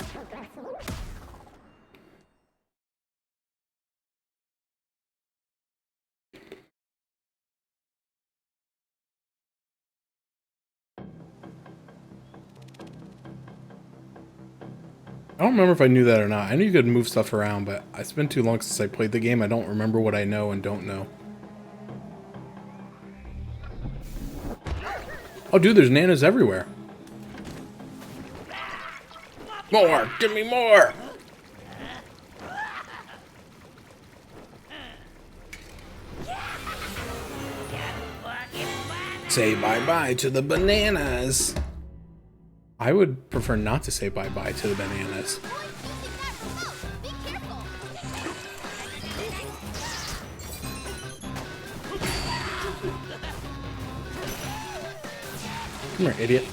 I don't remember if I knew that or not. I knew you could move stuff around, but it's been too long since I played the game. I don't remember what I know and don't know. Oh, dude, there's nanas everywhere. More! Give me more! Say bye-bye to the bananas. I would prefer not to say bye-bye to the bananas. Come here, idiot.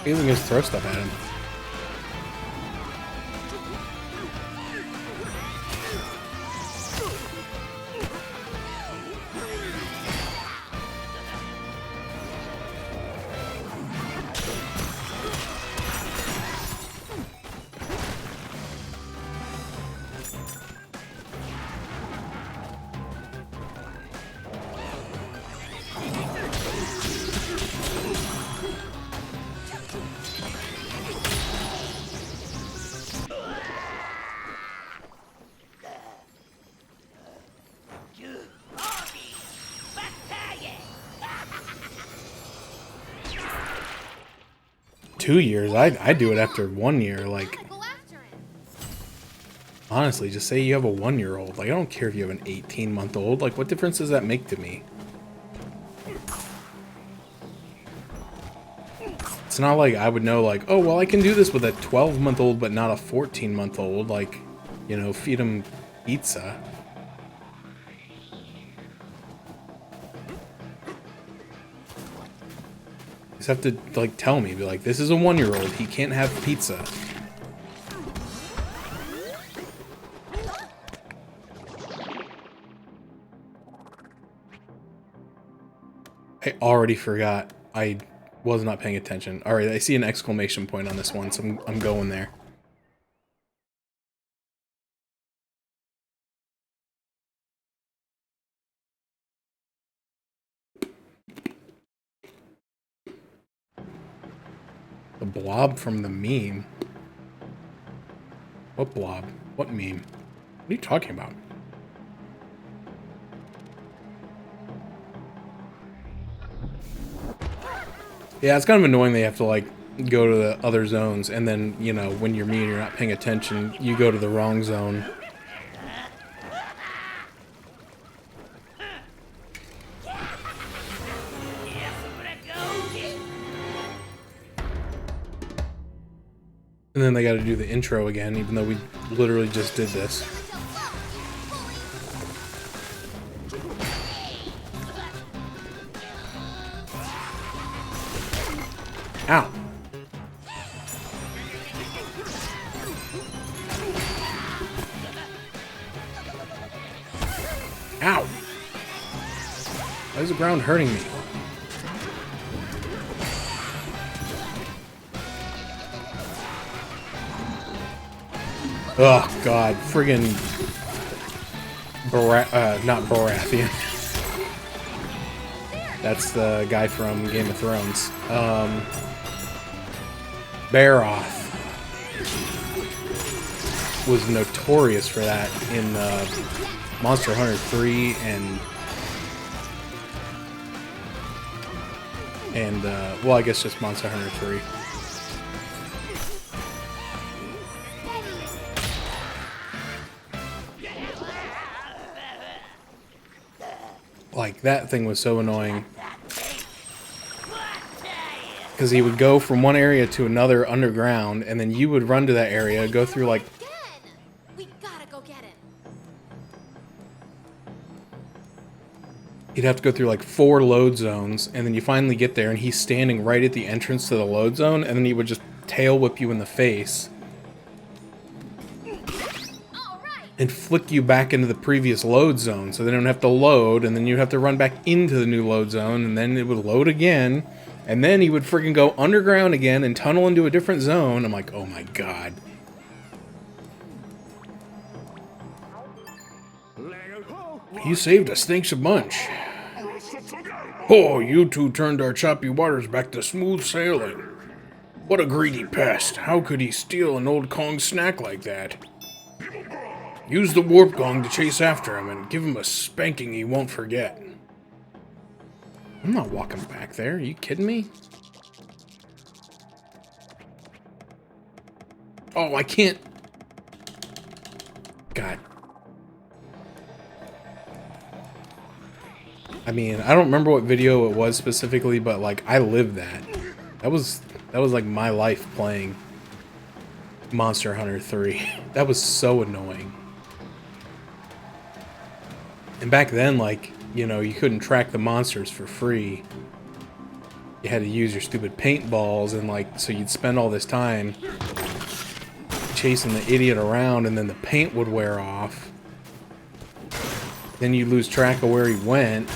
He even just throw stuff at him. $2 years. I do it after 1 year. Like, honestly, just say you have a 1-year-old. Like, I don't care if you have an 18-month-old. Like, what difference does that make to me? It's not like I would know, like, oh, well, I can do this with a 12-month-old, but not a 14-month-old. Like, you know, feed them pizza. You just have to, like, tell me, be like, this is a 1-year-old. He can't have pizza. I already forgot. I was not paying attention. All right, I see an exclamation point on this one, so I'm going there. The blob from the meme. What blob? What meme? What are you talking about? Yeah, it's kind of annoying they have to, like, go to the other zones, and then, you know, when you're me and you're not paying attention, you go to the wrong zone. And then they got to do the intro again, even though we literally just did this. Ow. Ow. Why is the ground hurting me? Oh, God. Friggin' not Baratheon. That's the guy from Game of Thrones. Baroth was notorious for that in Monster Hunter 3 and well, I guess just Monster Hunter 3. Like, that thing was so annoying. Because he would go from one area to another underground, and then you would run to that area, go through, like... We gotta go get him. You'd have to go through, like, 4 load zones, and then you finally get there, and he's standing right at the entrance to the load zone, and then he would just tail whip you in the face. And flick you back into the previous load zone, so they don't have to load, and then you have to run back into the new load zone, and then it would load again, and then he would freaking go underground again and tunnel into a different zone. I'm like, oh my God. You saved us, thanks a bunch. Oh, you two turned our choppy waters back to smooth sailing. What a greedy pest. How could he steal an old Kong snack like that? Use the warp gong to chase after him and give him a spanking he won't forget. I'm not walking back there. Are you kidding me? Oh, I can't. God. I mean, I don't remember what video it was specifically, but like I lived that. That was like my life playing Monster Hunter 3. That was so annoying. And back then, like, you know, you couldn't track the monsters for free. you had to use your stupid paintballs, and like, so you'd spend all this time chasing the idiot around, and then the paint would wear off. Then you lose track of where he went.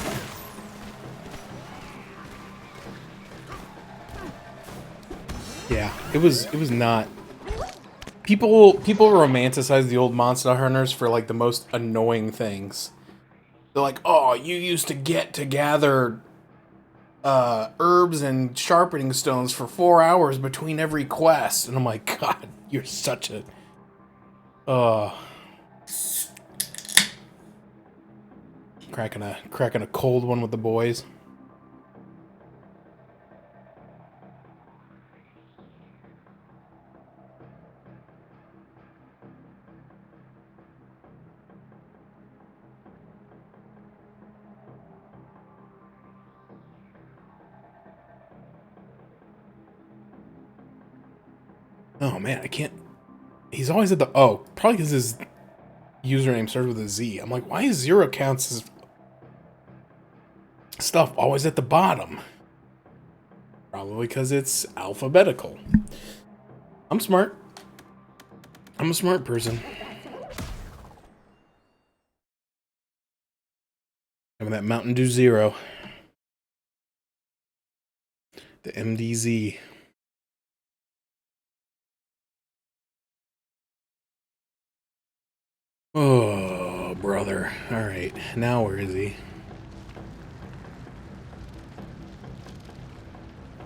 Yeah, it was not. People romanticize the old Monster Hunters for like the most annoying things. They're like, oh, you used to get to gather herbs and sharpening stones for 4 hours between every quest, and I'm like, God, you're such a cracking a cold one with the boys. Oh man, I can't. He's always at the. Oh, probably because his username starts with a Z. I'm like, why is Zero Counts' stuff always at the bottom? Probably because it's alphabetical. I'm smart. I'm a smart person. Having that Mountain Dew Zero. The MDZ. Oh, brother. Alright, now where is he?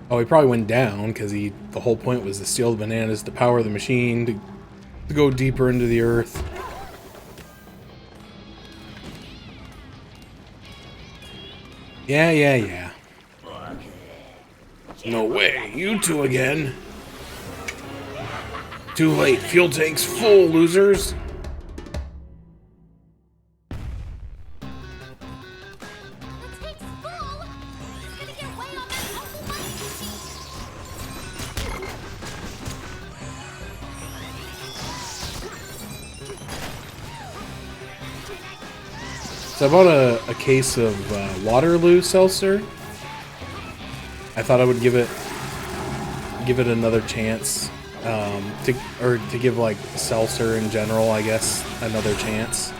Oh, he probably went down, because the whole point was to steal the bananas, to power the machine, to go deeper into the earth. Yeah. No way, you two again. Too late, fuel tank's full, losers. So I bought a case of Waterloo seltzer. I thought I would give it another chance, to give like seltzer in general, I guess, another chance.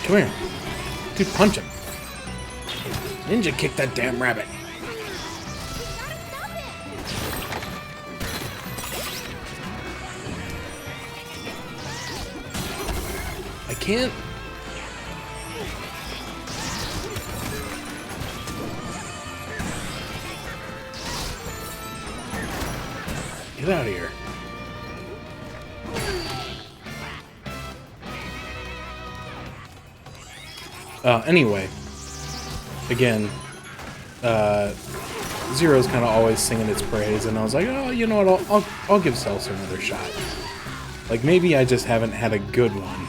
Come here, dude, punch him. Ninja kick that damn rabbit. I can't. Get out of here. Anyway, again, Zero's kind of always singing its praise, and I was like, oh, you know what, I'll give Seltzer another shot. Like, maybe I just haven't had a good one.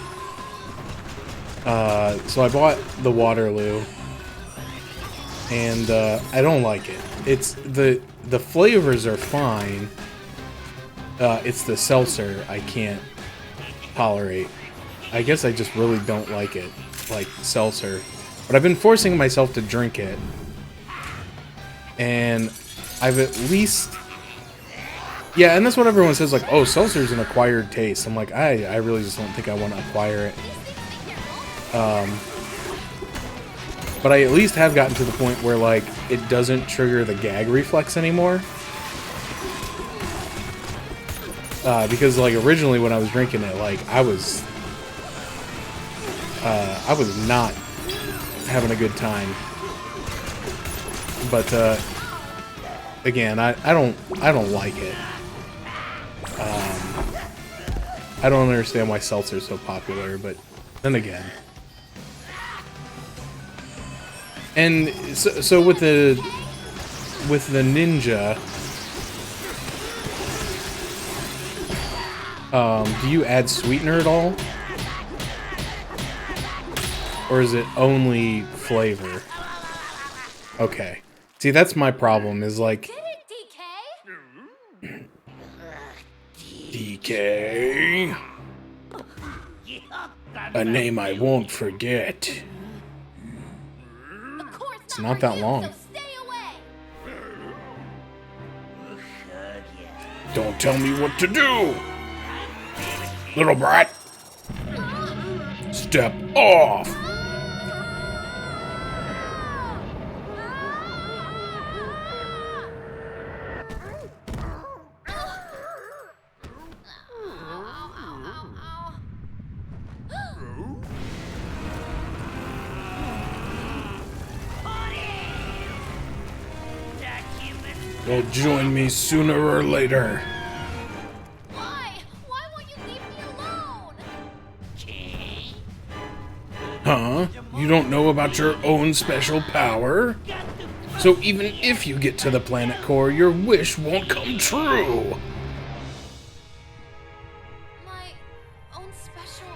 So I bought the Waterloo, and I don't like it. It's the flavors are fine. It's the seltzer I can't tolerate. I guess I just really don't like it, like seltzer. But I've been forcing myself to drink it, and I've at least, yeah, and that's what everyone says, like, oh, seltzer's an acquired taste. I'm like, I really just don't think I want to acquire it. But I at least have gotten to the point where, like, it doesn't trigger the gag reflex anymore. Because, like, originally when I was drinking it, like, I was not having a good time. But, again, I don't like it. I don't understand why seltzer's so popular, but then again. And so with the Ninja, do you add sweetener at all? Or is it only flavor? Okay. See, that's my problem, is like... DK? A name I won't forget. Of course It's not that for you, long. So stay away. Don't tell me what to do! Little brat! Step off! You'll join me sooner or later. Why? Why won't you leave me alone? Huh? You don't know about your own special power? So even if you get to the planet core, your wish won't come true. My own special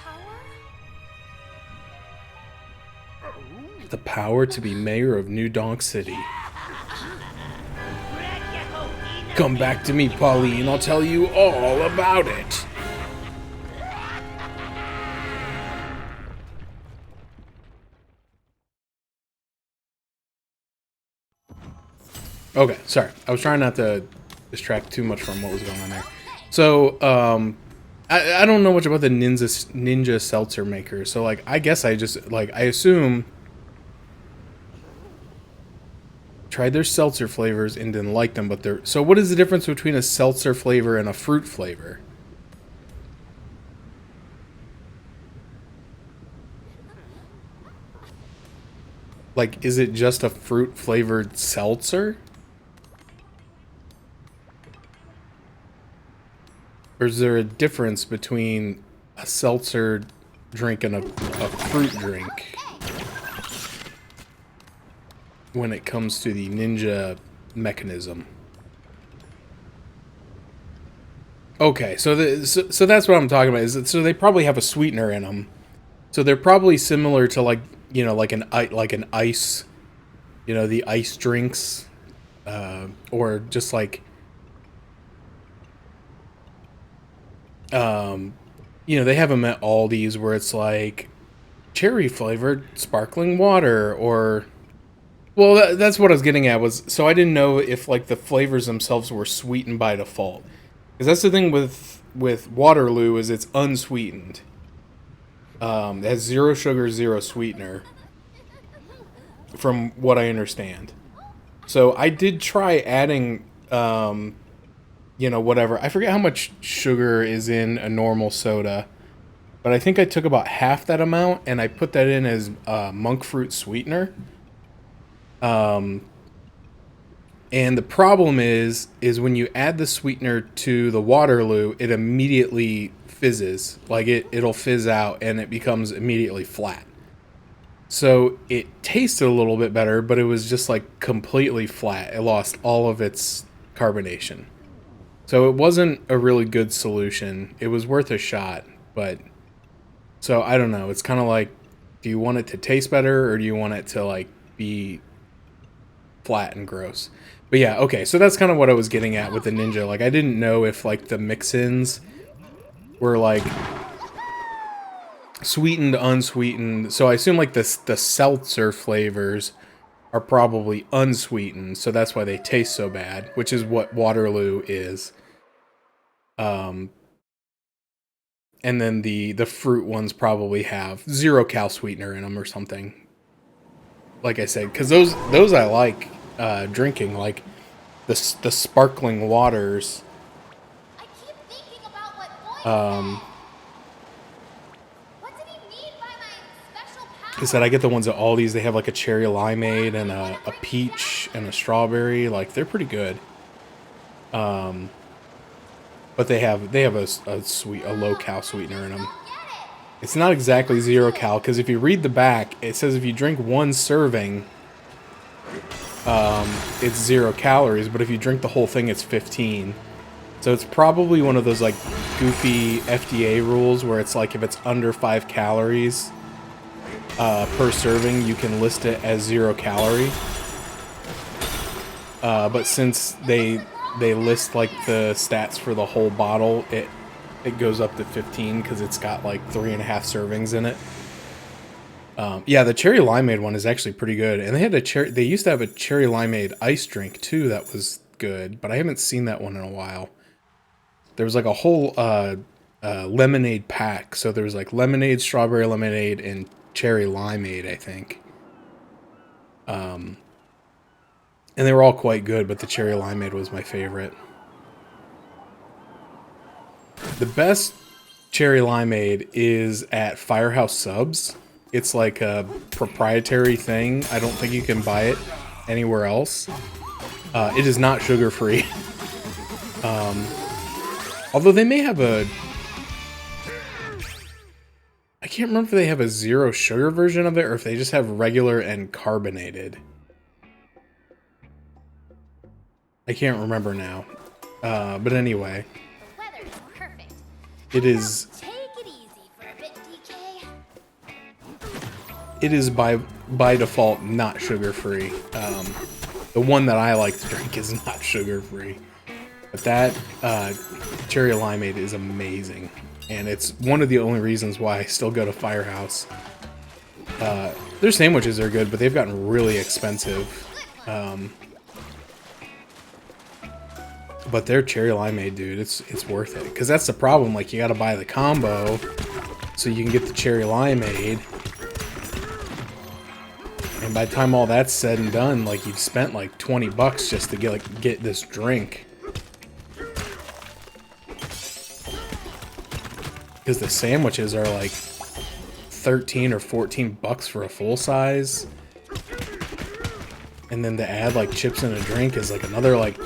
power? The power to be mayor of New Donk City. Come back to me, Pauline. I'll tell you all about it. Okay, sorry. I was trying not to distract too much from what was going on there. So, I don't know much about the ninja seltzer maker. So, like, I guess I just, like, I assume tried their seltzer flavors and didn't like them, but they're... So what is the difference between a seltzer flavor and a fruit flavor? Like, is it just a fruit flavored seltzer? Or is there a difference between a seltzer drink and a fruit drink when it comes to the ninja mechanism? Okay, so that's what I'm talking about. Is that, so they probably have a sweetener in them. So they're probably similar to, like, you know, like an ice, you know, the ice drinks, or just like, you know, they have them at Aldi's where it's like cherry flavored sparkling water, or, well, that's what I was getting at. Was, so I didn't know if, like, the flavors themselves were sweetened by default, because that's the thing with Waterloo, is it's unsweetened. It has 0 sugar, 0 sweetener, from what I understand. So I did try adding, you know, whatever. I forget how much sugar is in a normal soda, but I think I took about half that amount and I put that in as monk fruit sweetener. And the problem is when you add the sweetener to the Waterloo, it immediately fizzes. Like, it'll fizz out and it becomes immediately flat. So it tasted a little bit better, but it was just, like, completely flat. It lost all of its carbonation. So it wasn't a really good solution. It was worth a shot, but... So, I don't know. It's kind of like, do you want it to taste better, or do you want it to, like, be flat and gross? But yeah, okay. So that's kind of what I was getting at with the Ninja. Like, I didn't know if, like, the mix-ins were, like, sweetened, unsweetened. So I assume, like, the seltzer flavors are probably unsweetened, so that's why they taste so bad, which is what Waterloo is. And then the fruit ones probably have 0 cal sweetener in them or something. Like I said, because those I like drinking, like the sparkling waters. I keep thinking about what Boyd said. What did he mean by my special power? He said I get the ones at Aldi's. They have like a cherry limeade and a peach and a strawberry. Like, they're pretty good. But they have a low cal sweetener in them. It's not exactly 0 cal, because if you read the back, it says if you drink 1 serving, it's 0 calories. But if you drink the whole thing, it's 15. So it's probably one of those, like, goofy FDA rules where it's like if it's under 5 calories per serving, you can list it as 0 calorie. But since they list, like, the stats for the whole bottle, it goes up to 15 because it's got like 3.5 servings in it. Yeah, the cherry limeade one is actually pretty good, and they had a cherry. They used to have a cherry limeade ice drink too that was good, but I haven't seen that one in a while. There was like a whole lemonade pack, so there was like lemonade, strawberry lemonade, and cherry limeade, I think. And they were all quite good, but the cherry limeade was my favorite. The best cherry limeade is at Firehouse Subs. It's like a proprietary thing. I don't think you can buy it anywhere else. It is not sugar-free. Although they may have a... I can't remember if they have a zero sugar version of it or if they just have regular and carbonated. I can't remember now. But anyway. The weather is perfect. It is... Take it easy for a bit, DK. It is by default not sugar-free. The one that I like to drink is not sugar-free. But that cherry limeade is amazing. And it's one of the only reasons why I still go to Firehouse. Their sandwiches are good, but they've gotten really expensive. But their cherry limeade, dude, it's worth it. Because that's the problem. Like, you got to buy the combo so you can get the cherry limeade. And by the time all that's said and done, like, you've spent like 20 bucks just to get this drink. Because the sandwiches are like 13 or 14 bucks for a full size. And then to add like chips and a drink is like another like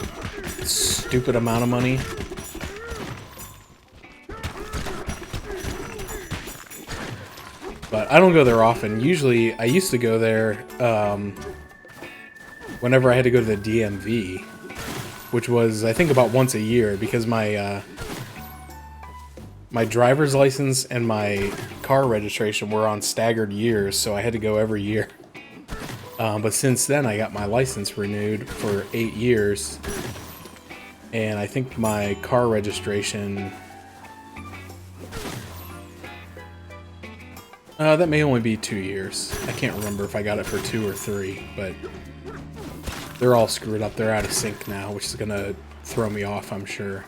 stupid amount of money. But I don't go there often. Usually, I used to go there whenever I had to go to the DMV, which was, I think, about once a year, because my my driver's license and my car registration were on staggered years, so I had to go every year. But since then, I got my license renewed for 8 years, and I think my car registration... that may only be 2 years. I can't remember if I got it for 2 or 3, but they're all screwed up. They're out of sync now, which is gonna throw me off, I'm sure.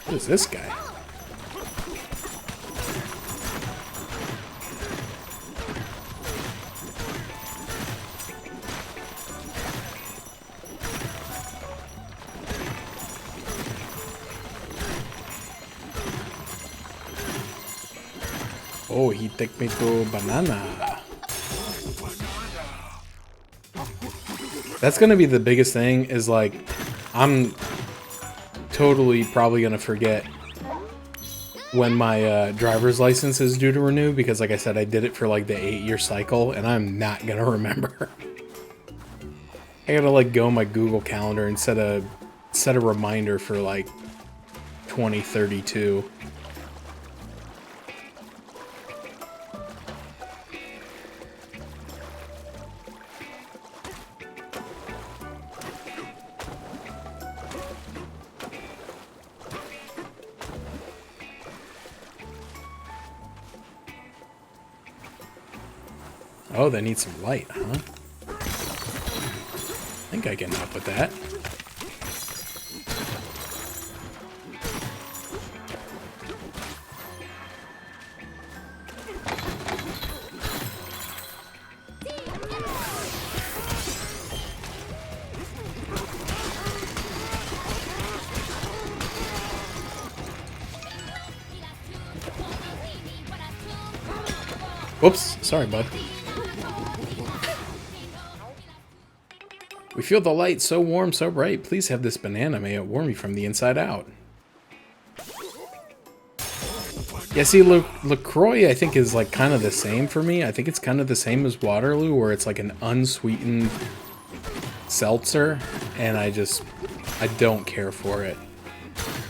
What is this guy? Oh, he take me to banana. That's gonna be the biggest thing, is like, I'm totally probably gonna forget when my driver's license is due to renew, because like I said, I did it for like the 8-year cycle, and I'm not gonna remember. I gotta like go on my Google Calendar and set a reminder for like 2032. Oh, they need some light, huh? I think I can help with that. Whoops, sorry, bud. We feel the light, so warm, so bright. Please have this banana, may it warm you from the inside out. Yeah, see, LaCroix, I think, is like kind of the same for me. I think it's kind of the same as Waterloo, where it's like an unsweetened seltzer, and I don't care for it.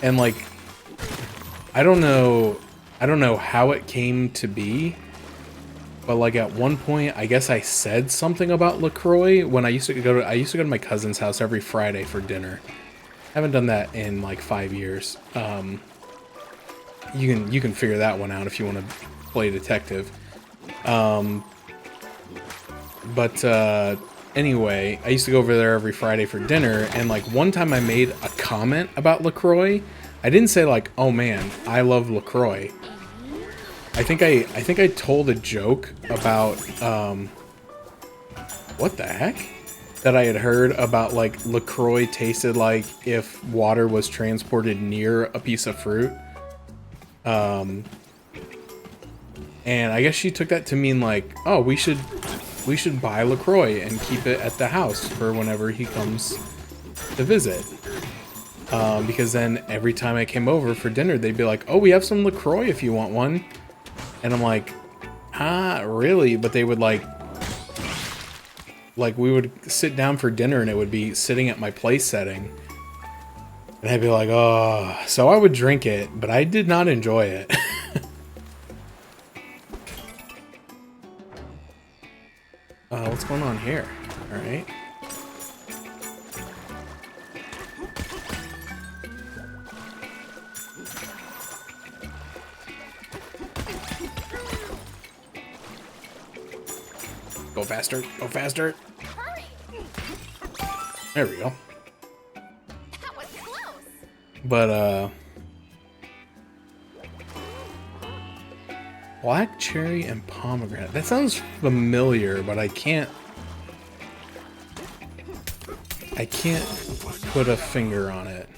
And like, I don't know how it came to be, but like at one point, I guess I said something about LaCroix when I used to go to my cousin's house every Friday for dinner. Haven't done that in like 5 years. You can figure that one out if you want to play detective. But anyway, I used to go over there every Friday for dinner, and like one time I made a comment about LaCroix. I didn't say like, "Oh man, I love LaCroix." I think I told a joke about what the heck? That I had heard about like LaCroix tasted like if water was transported near a piece of fruit. And I guess she took that to mean like, oh, we should buy LaCroix and keep it at the house for whenever he comes to visit. Because then every time I came over for dinner, they'd be like, oh, we have some LaCroix if you want one. And I'm like, really? But they would like we would sit down for dinner and it would be sitting at my place setting. And I'd be like, oh, so I would drink it, but I did not enjoy it. What's going on here? All right. Go faster, go faster. Hurry! There we go. That was close. But, black cherry and pomegranate. That sounds familiar, but I can't put a finger on it.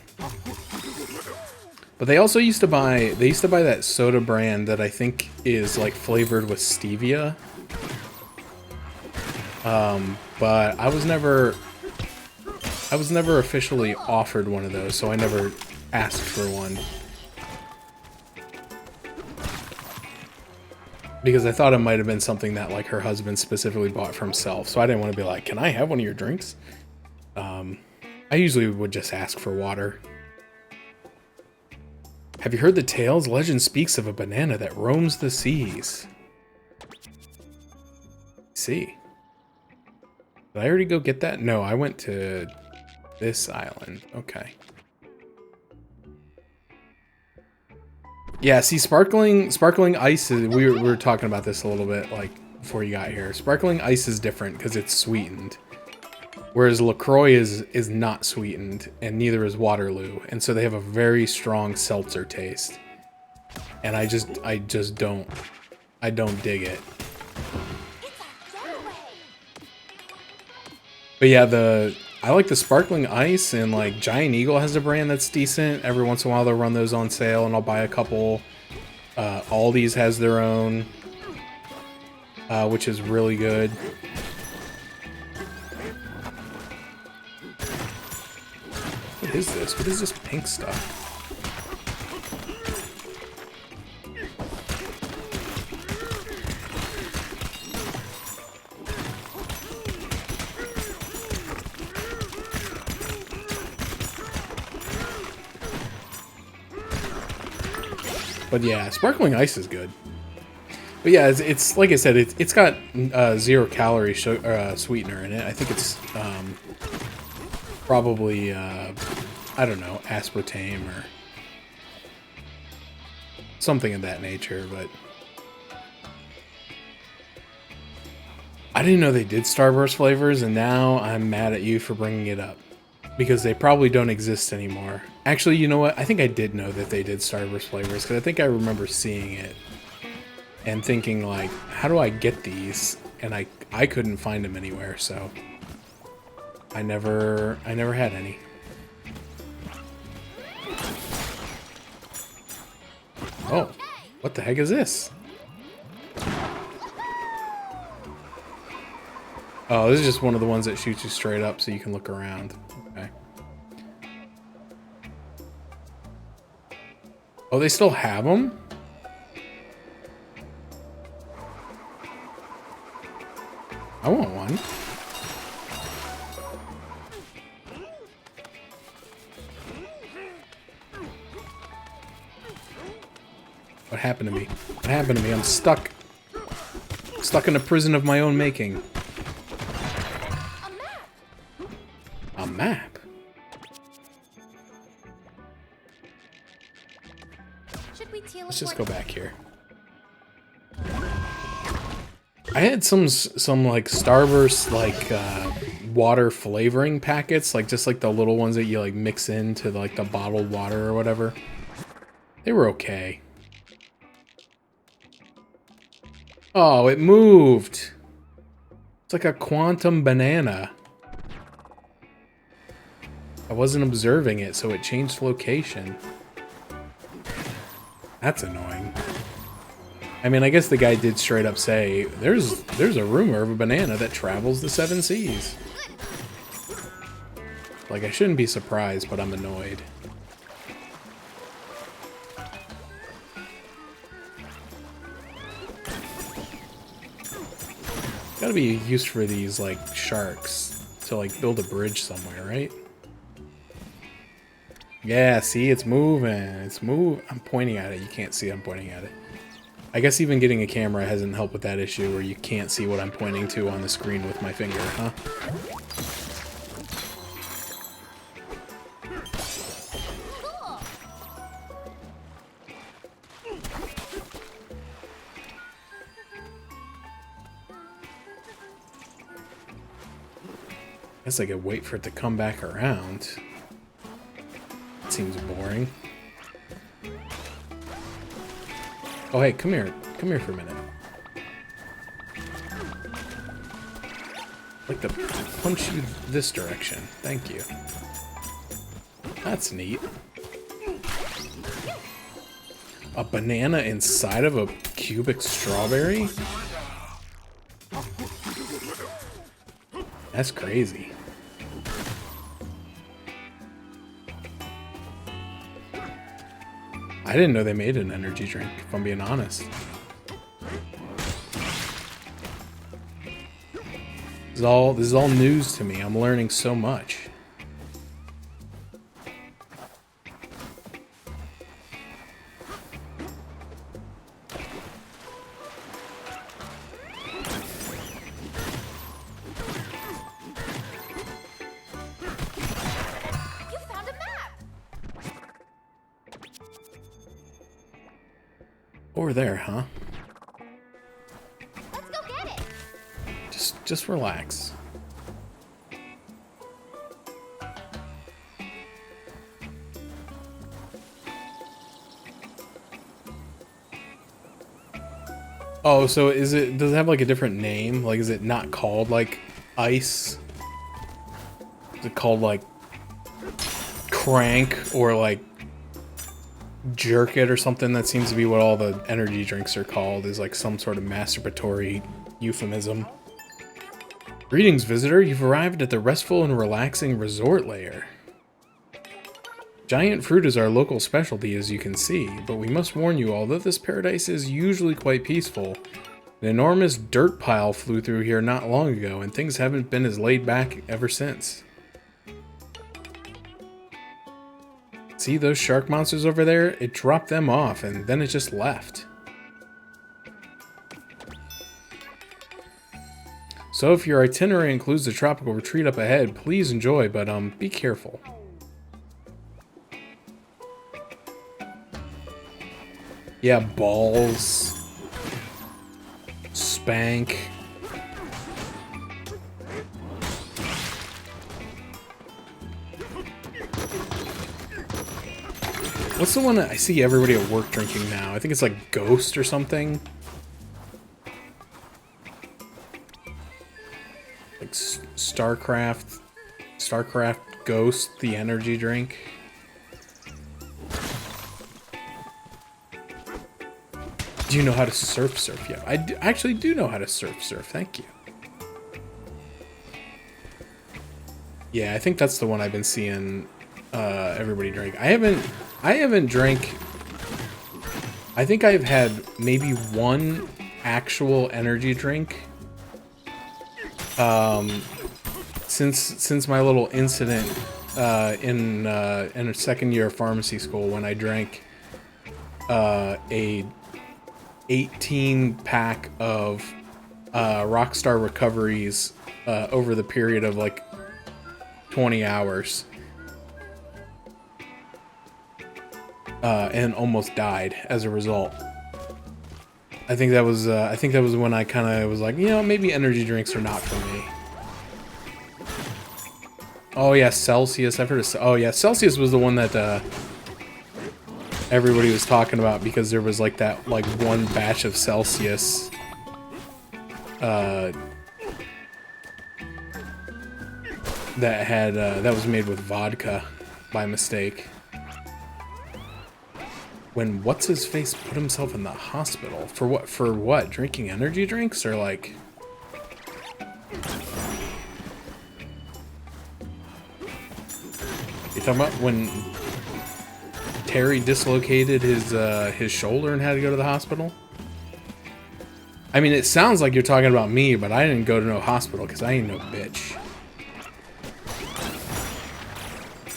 But they also used to buy that soda brand that I think is like flavored with stevia. But I was never officially offered one of those, so I never asked for one. Because I thought it might have been something that like her husband specifically bought for himself, so I didn't want to be like, can I have one of your drinks? I usually would just ask for water. Have you heard the tales? Legend speaks of a banana that roams the seas. See. Did I already go get that? No, I went to this island. Okay. Yeah, see, sparkling ice is, we were talking about this a little bit like before you got here. Sparkling ice is different because it's sweetened, whereas LaCroix is not sweetened, and neither is Waterloo, and so they have a very strong seltzer taste, and I just don't dig it. But yeah, I like the sparkling ice, and like Giant Eagle has a brand that's decent. Every once in a while they'll run those on sale and I'll buy a couple. Aldi's has their own, which is really good. What is this? What is this pink stuff? But yeah, sparkling ice is good. But yeah, it's like I said, it's got 0 calorie sweetener in it. I think it's probably I don't know, aspartame or something of that nature. But I didn't know they did Starburst flavors, and now I'm mad at you for bringing it up. Because they probably don't exist anymore. Actually, you know what? I think I did know that they did Starburst flavors, because I think I remember seeing it and thinking like, how do I get these? And I couldn't find them anywhere, so I never had any. Oh, what the heck is this? Oh, this is just one of the ones that shoots you straight up so you can look around. Okay. Oh, they still have them? I want one. What happened to me? What happened to me? I'm stuck. Stuck in a prison of my own making. A map? we teleport? Let's just go back here. I had some like Starburst like water flavoring packets, like just like the little ones that you like mix into like the bottled water or whatever. They were okay. Oh, it moved. It's like a quantum banana. I wasn't observing it, so it changed location. That's annoying. I mean, I guess the guy did straight up say, there's a rumor of a banana that travels the 7 seas. Like, I shouldn't be surprised, but I'm annoyed. Gotta be used for these, like, sharks to, like, build a bridge somewhere, right? Yeah, see, it's moving. It's I'm pointing at it. You can't see I'm pointing at it. I guess even getting a camera hasn't helped with that issue where you can't see what I'm pointing to on the screen with my finger, huh? Guess I could wait for it to come back around. Seems boring. Oh, hey, come here. Come here for a minute. I'd like to punch you this direction. Thank you. That's neat. A banana inside of a cubic strawberry? That's crazy. I didn't know they made an energy drink, if I'm being honest. This is all news to me. I'm learning so much. You found a map. Over there, huh? Let's go get it. Just relax. Oh, so does it have like a different name? Like, is it not called like ice? Is it called like crank or like jerk it or something? That seems to be what all the energy drinks are called, is like some sort of masturbatory euphemism. Greetings, visitor. You've arrived at the restful and relaxing resort lair. Giant fruit is our local specialty, as you can see, but we must warn you, although this paradise is usually quite peaceful, an enormous dirt pile flew through here not long ago, and things haven't been as laid back ever since. See those shark monsters over there? It dropped them off, and then it just left. So if your itinerary includes the tropical retreat up ahead, please enjoy, but be careful. Yeah, balls. Spank. What's the one that I see everybody at work drinking now? I think it's like Ghost or something. Like StarCraft Ghost, the energy drink. Do you know how to surf? Yeah, I actually do know how to surf. Thank you. Yeah, I think that's the one I've been seeing everybody drink. I haven't drank. I think I've had maybe one actual energy drink since my little incident in a second year of pharmacy school, when I drank a 18-pack of Rockstar Recoveries over the period of like 20 hours. and almost died as a result. I think that was when I kind of was like, you know, maybe energy drinks are not for me. Oh yeah, Celsius. I've heard of. Oh yeah, Celsius was the one that everybody was talking about because there was like that one batch of Celsius. That had that was made with vodka by mistake. When what's his face put himself in the hospital for what? For what? Drinking energy drinks or like? You talking about when Terry dislocated his shoulder and had to go to the hospital? I mean, it sounds like you're talking about me, but I didn't go to no hospital because I ain't no bitch.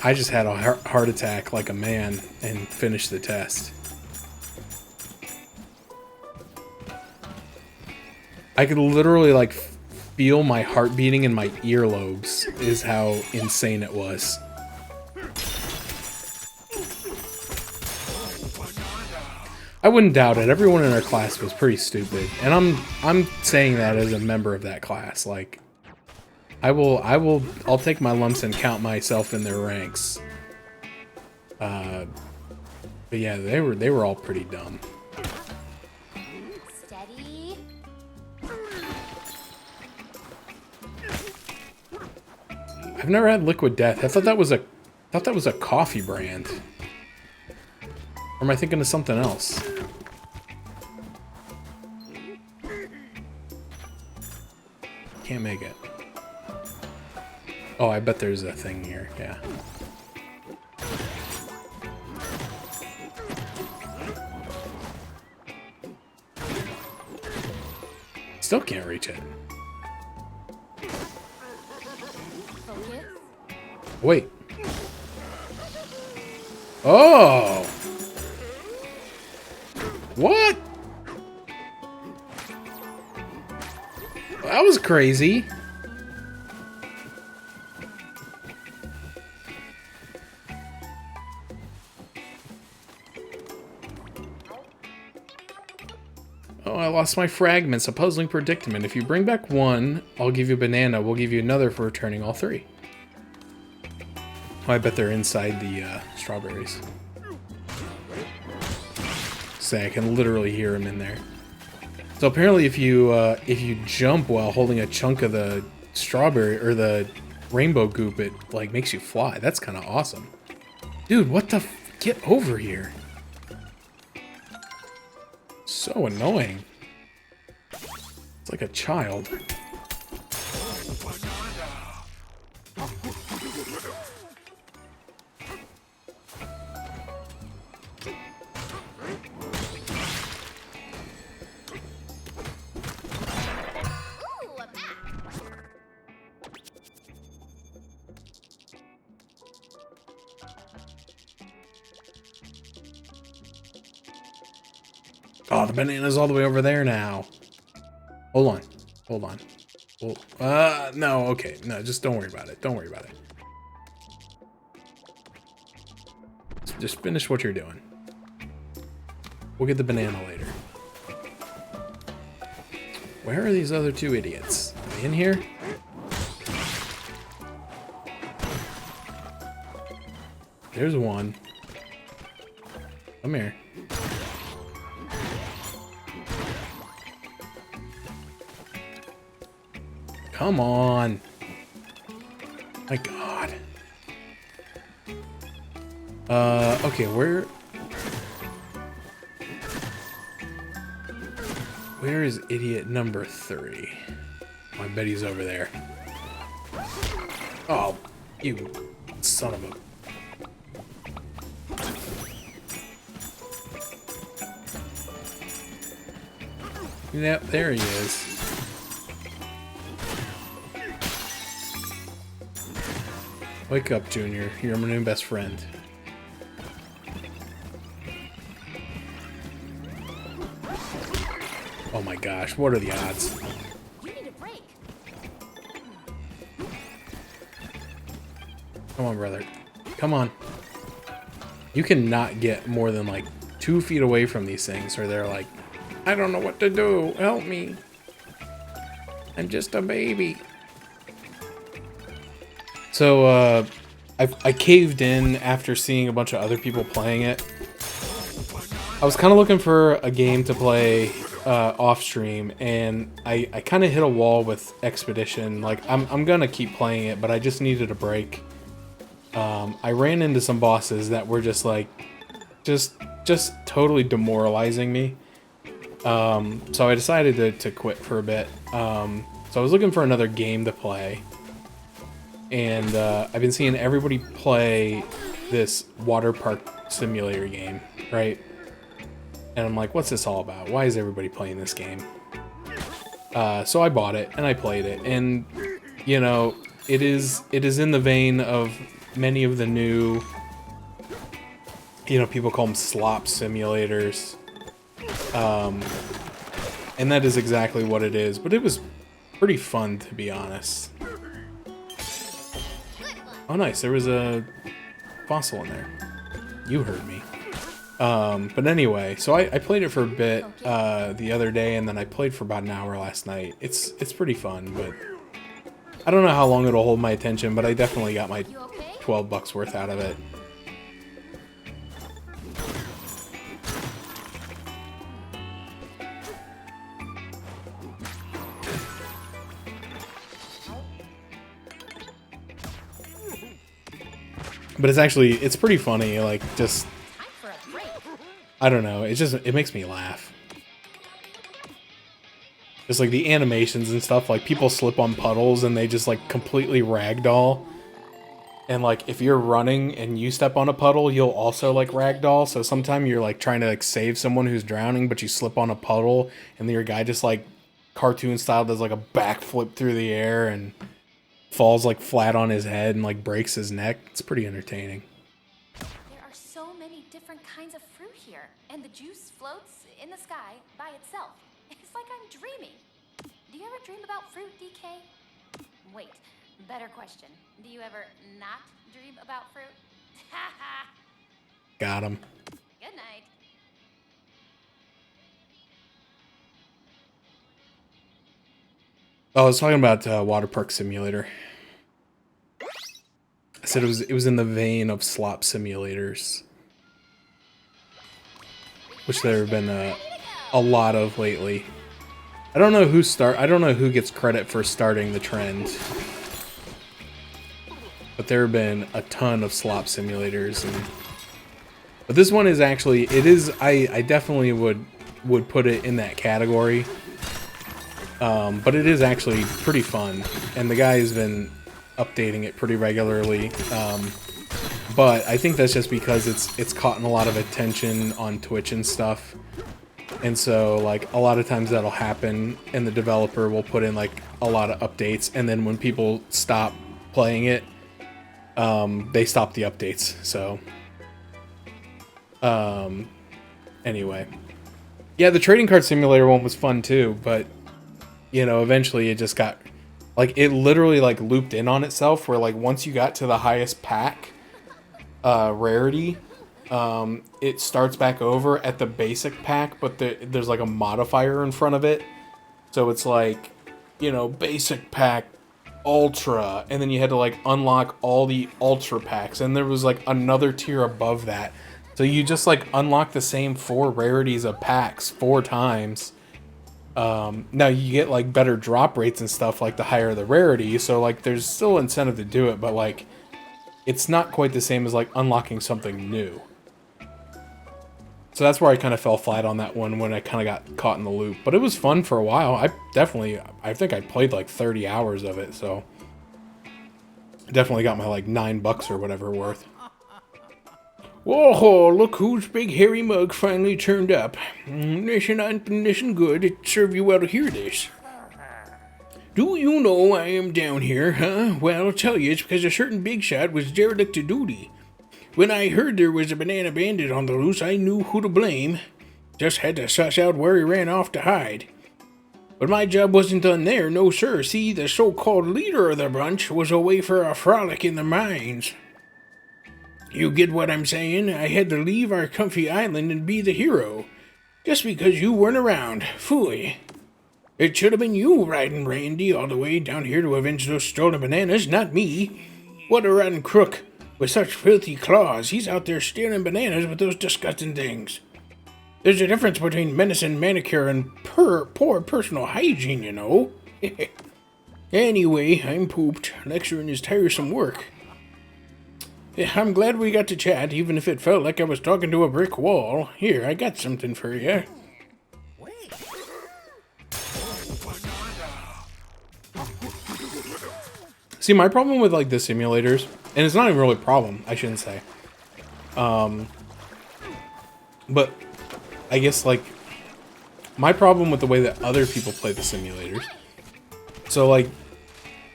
I just had a heart attack like a man and finished the test. I could literally like feel my heart beating in my earlobes is how insane it was. I wouldn't doubt it. Everyone in our class was pretty stupid. And I'm saying that as a member of that class. Like I'll take my lumps and count myself in their ranks. But yeah, they were all pretty dumb. Steady. I've never had Liquid Death. I thought that was a coffee brand. Or am I thinking of something else? Can't make it. Oh, I bet there's a thing here. Yeah. Still can't reach it. Focus. Wait. Oh! What? That was crazy. Oh, I lost my fragments. A puzzling predicament. If you bring back one, I'll give you a banana. We'll give you another for returning all three. Oh, I bet they're inside the strawberries. Say, I can literally hear them in there. So apparently, if you jump while holding a chunk of the strawberry or the rainbow goop, it like makes you fly. That's kind of awesome, dude. What the? Get over here! So annoying. It's like a child. Ooh, a map. Oh, the banana's all the way over there now. Hold on. Hold on. Well, no, okay. No, just don't worry about it. Don't worry about it. Just finish what you're doing. We'll get the banana later. Where are these other two idiots? Are they in here? There's one. Come here. Come on. My God. Okay, where is idiot number 3? Oh, I bet he's over there. Oh, you son of a... Yep, there he is. Wake up, Junior. You're my new best friend. Oh my gosh, what are the odds? You need a break. Come on, brother. Come on. You cannot get more than like 2 feet away from these things, or they're like, I don't know what to do. Help me. I'm just a baby. So, I caved in after seeing a bunch of other people playing it. I was kind of looking for a game to play off stream, and I kind of hit a wall with Expedition. Like, I'm gonna keep playing it, but I just needed a break. I ran into some bosses that were just like, just totally demoralizing me. So I decided to quit for a bit. So I was looking for another game to play, and I've been seeing everybody play this water park simulator game, right? And I'm like, what's this all about? Why is everybody playing this game? So I bought it and I played it, and you know, it is in the vein of many of the new, you know, people call them slop simulators. And that is exactly what it is, but it was pretty fun, to be honest. Oh nice, there was a fossil in there. You heard me. But anyway, so I played it for a bit the other day, and then I played for about an hour last night. It's pretty fun, but I don't know how long it'll hold my attention, but I definitely got my 12 bucks worth out of it. But it's pretty funny, like, just, I don't know, it makes me laugh. Just like the animations and stuff, like people slip on puddles and they just like completely ragdoll. And like if you're running and you step on a puddle, you'll also like ragdoll. So sometimes you're like trying to like save someone who's drowning, but you slip on a puddle and your guy just like cartoon style does like a backflip through the air and falls like flat on his head and like breaks his neck. It's pretty entertaining. There are so many different kinds of fruit here, and the juice floats in the sky by itself. It's like I'm dreaming. Do you ever dream about fruit, DK? Wait, better question. Do you ever not dream about fruit? Got him. Good night. Oh, I was talking about Water Park Simulator. I said it was in the vein of slop simulators, which there have been a lot of lately. I don't know who gets credit for starting the trend, but there have been a ton of slop simulators, but this one is actually, I definitely would put it in that category. But it is actually pretty fun, and the guy has been updating it pretty regularly. But I think that's just because it's caught in a lot of attention on Twitch and stuff. And so like a lot of times that'll happen, and the developer will put in like a lot of updates, and then when people stop playing it, they stop the updates. So anyway, yeah, the trading card simulator one was fun too, but you know, eventually it just got, like, it literally, like, looped in on itself, where, like, once you got to the highest pack rarity, it starts back over at the basic pack, but there's, like, a modifier in front of it. So it's, like, you know, basic pack, ultra, and then you had to, like, unlock all the ultra packs, and there was, like, another tier above that. So you just, like, unlock the same 4 rarities of packs 4 times. Now you get like better drop rates and stuff like the higher the rarity, so like there's still incentive to do it, but like it's not quite the same as like unlocking something new. So that's where I kind of fell flat on that one when I kind of got caught in the loop, but it was fun for a while. I think I played like 30 hours of it, so definitely got my like $9 or whatever worth. Whoa, look whose big hairy mug finally turned up. Listen good, it serve you well to hear this. Do you know I am down here, huh? Well, I'll tell you, it's because a certain big shot was derelict to duty. When I heard there was a banana bandit on the loose, I knew who to blame. Just had to suss out where he ran off to hide. But my job wasn't done there, no sir. See, the so-called leader of the bunch was away for a frolic in the mines. You get what I'm saying? I had to leave our comfy island and be the hero. Just because you weren't around. Phooey. It should have been you riding Randy all the way down here to avenge those stolen bananas, not me. What a rotten crook. With such filthy claws, he's out there stealing bananas with those disgusting things. There's a difference between medicine, manicure, and poor personal hygiene, you know. Anyway, I'm pooped. Lecturing is tiresome work. I'm glad we got to chat, even if it felt like I was talking to a brick wall. Here, I got something for you. See, my problem with like the simulators, and it's not even really a problem, I shouldn't say. But I guess like my problem with the way that other people play the simulators. So like,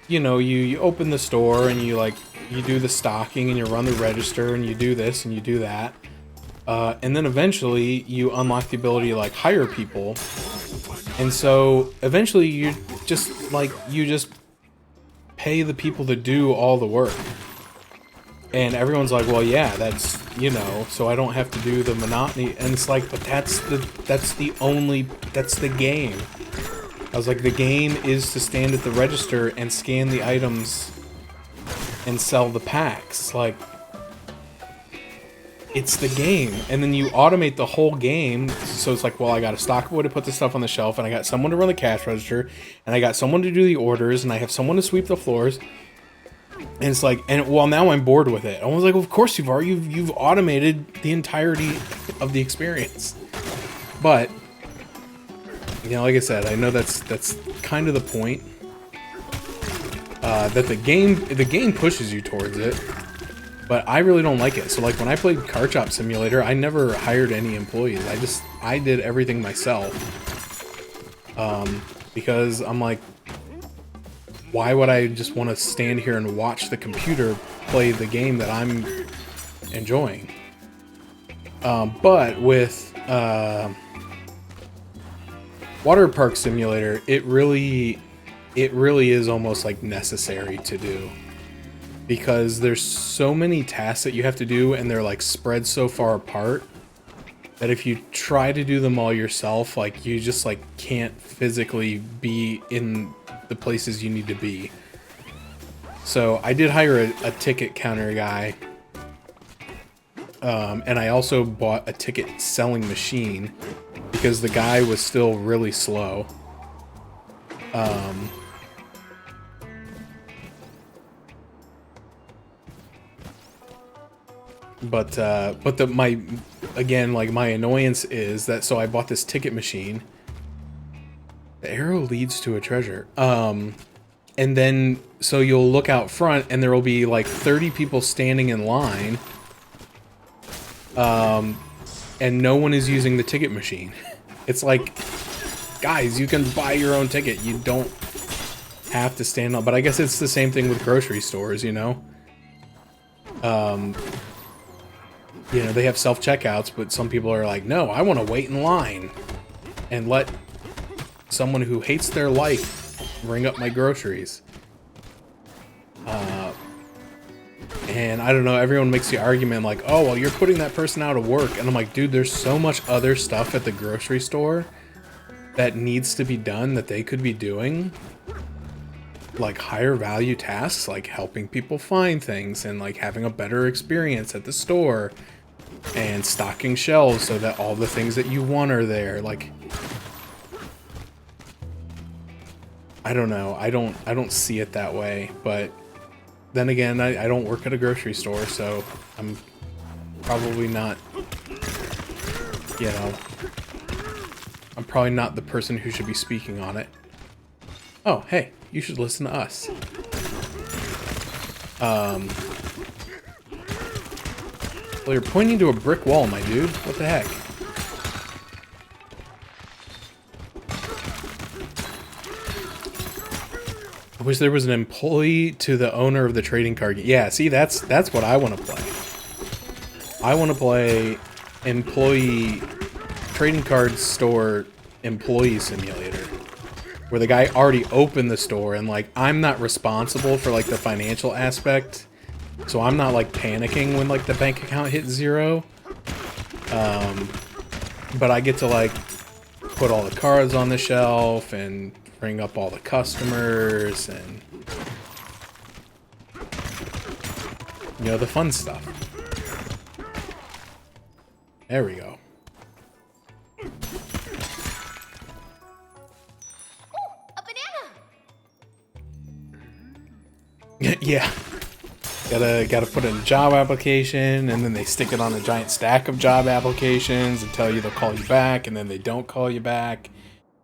you know, you open the store and you do the stocking and you run the register and you do this and you do that. And then eventually you unlock the ability to like hire people. And so eventually you just pay the people to do all the work. And everyone's like, well, yeah, that's, you know, so I don't have to do the monotony. And it's like, but that's the game. I was like, the game is to stand at the register and scan the items and sell the packs. Like, it's the game. And then you automate the whole game. So it's like, well, I got a stockboy to put the stuff on the shelf, and I got someone to run the cash register, and I got someone to do the orders, and I have someone to sweep the floors. And it's like, and well, now I'm bored with it. I was like, well, of course you are. You've automated the entirety of the experience. But, you know, like I said, I know that's kind of the point. That the game pushes you towards it, but I really don't like it. So like when I played Car Shop Simulator, I never hired any employees. I did everything myself. Because I'm like, why would I just want to stand here and watch the computer play the game that I'm enjoying? But with Water Park Simulator, it really is almost like necessary to do, because there's so many tasks that you have to do, and they're like spread so far apart that if you try to do them all yourself, like you just like can't physically be in the places you need to be. So I did hire a ticket counter guy, and I also bought a ticket selling machine because the guy was still really slow. But my annoyance is that, so I bought this ticket machine. The arrow leads to a treasure. And then, so you'll look out front and there will be like 30 people standing in line. And no one is using the ticket machine. It's like, guys, you can buy your own ticket. You don't have to stand up. But I guess it's the same thing with grocery stores, you know? You know, they have self-checkouts, but some people are like, no, I want to wait in line and let someone who hates their life ring up my groceries. And I don't know, everyone makes the argument like, oh, well, you're putting that person out of work. And I'm like, dude, there's so much other stuff at the grocery store that needs to be done that they could be doing. Like higher value tasks, like helping people find things and like having a better experience at the store and stocking shelves so that all the things that you want are there. Like, I don't know. I don't see it that way, but then again, I don't work at a grocery store, so I'm probably not, you know, I'm probably not the person who should be speaking on it. Oh, hey, you should listen to us. Well, you're pointing to a brick wall, my dude. What the heck? I wish there was an employee to the owner of the trading card. Yeah, see, that's what I want to play. I want to play employee trading card store employee simulator, where the guy already opened the store and like I'm not responsible for like the financial aspect So I'm not like panicking when like the bank account hits 0. But I get to like put all the cards on the shelf and bring up all the customers and, you know, the fun stuff. There we go. Ooh, a banana! Yeah. Gotta put in a job application, and then they stick it on a giant stack of job applications and tell you they'll call you back, and then they don't call you back.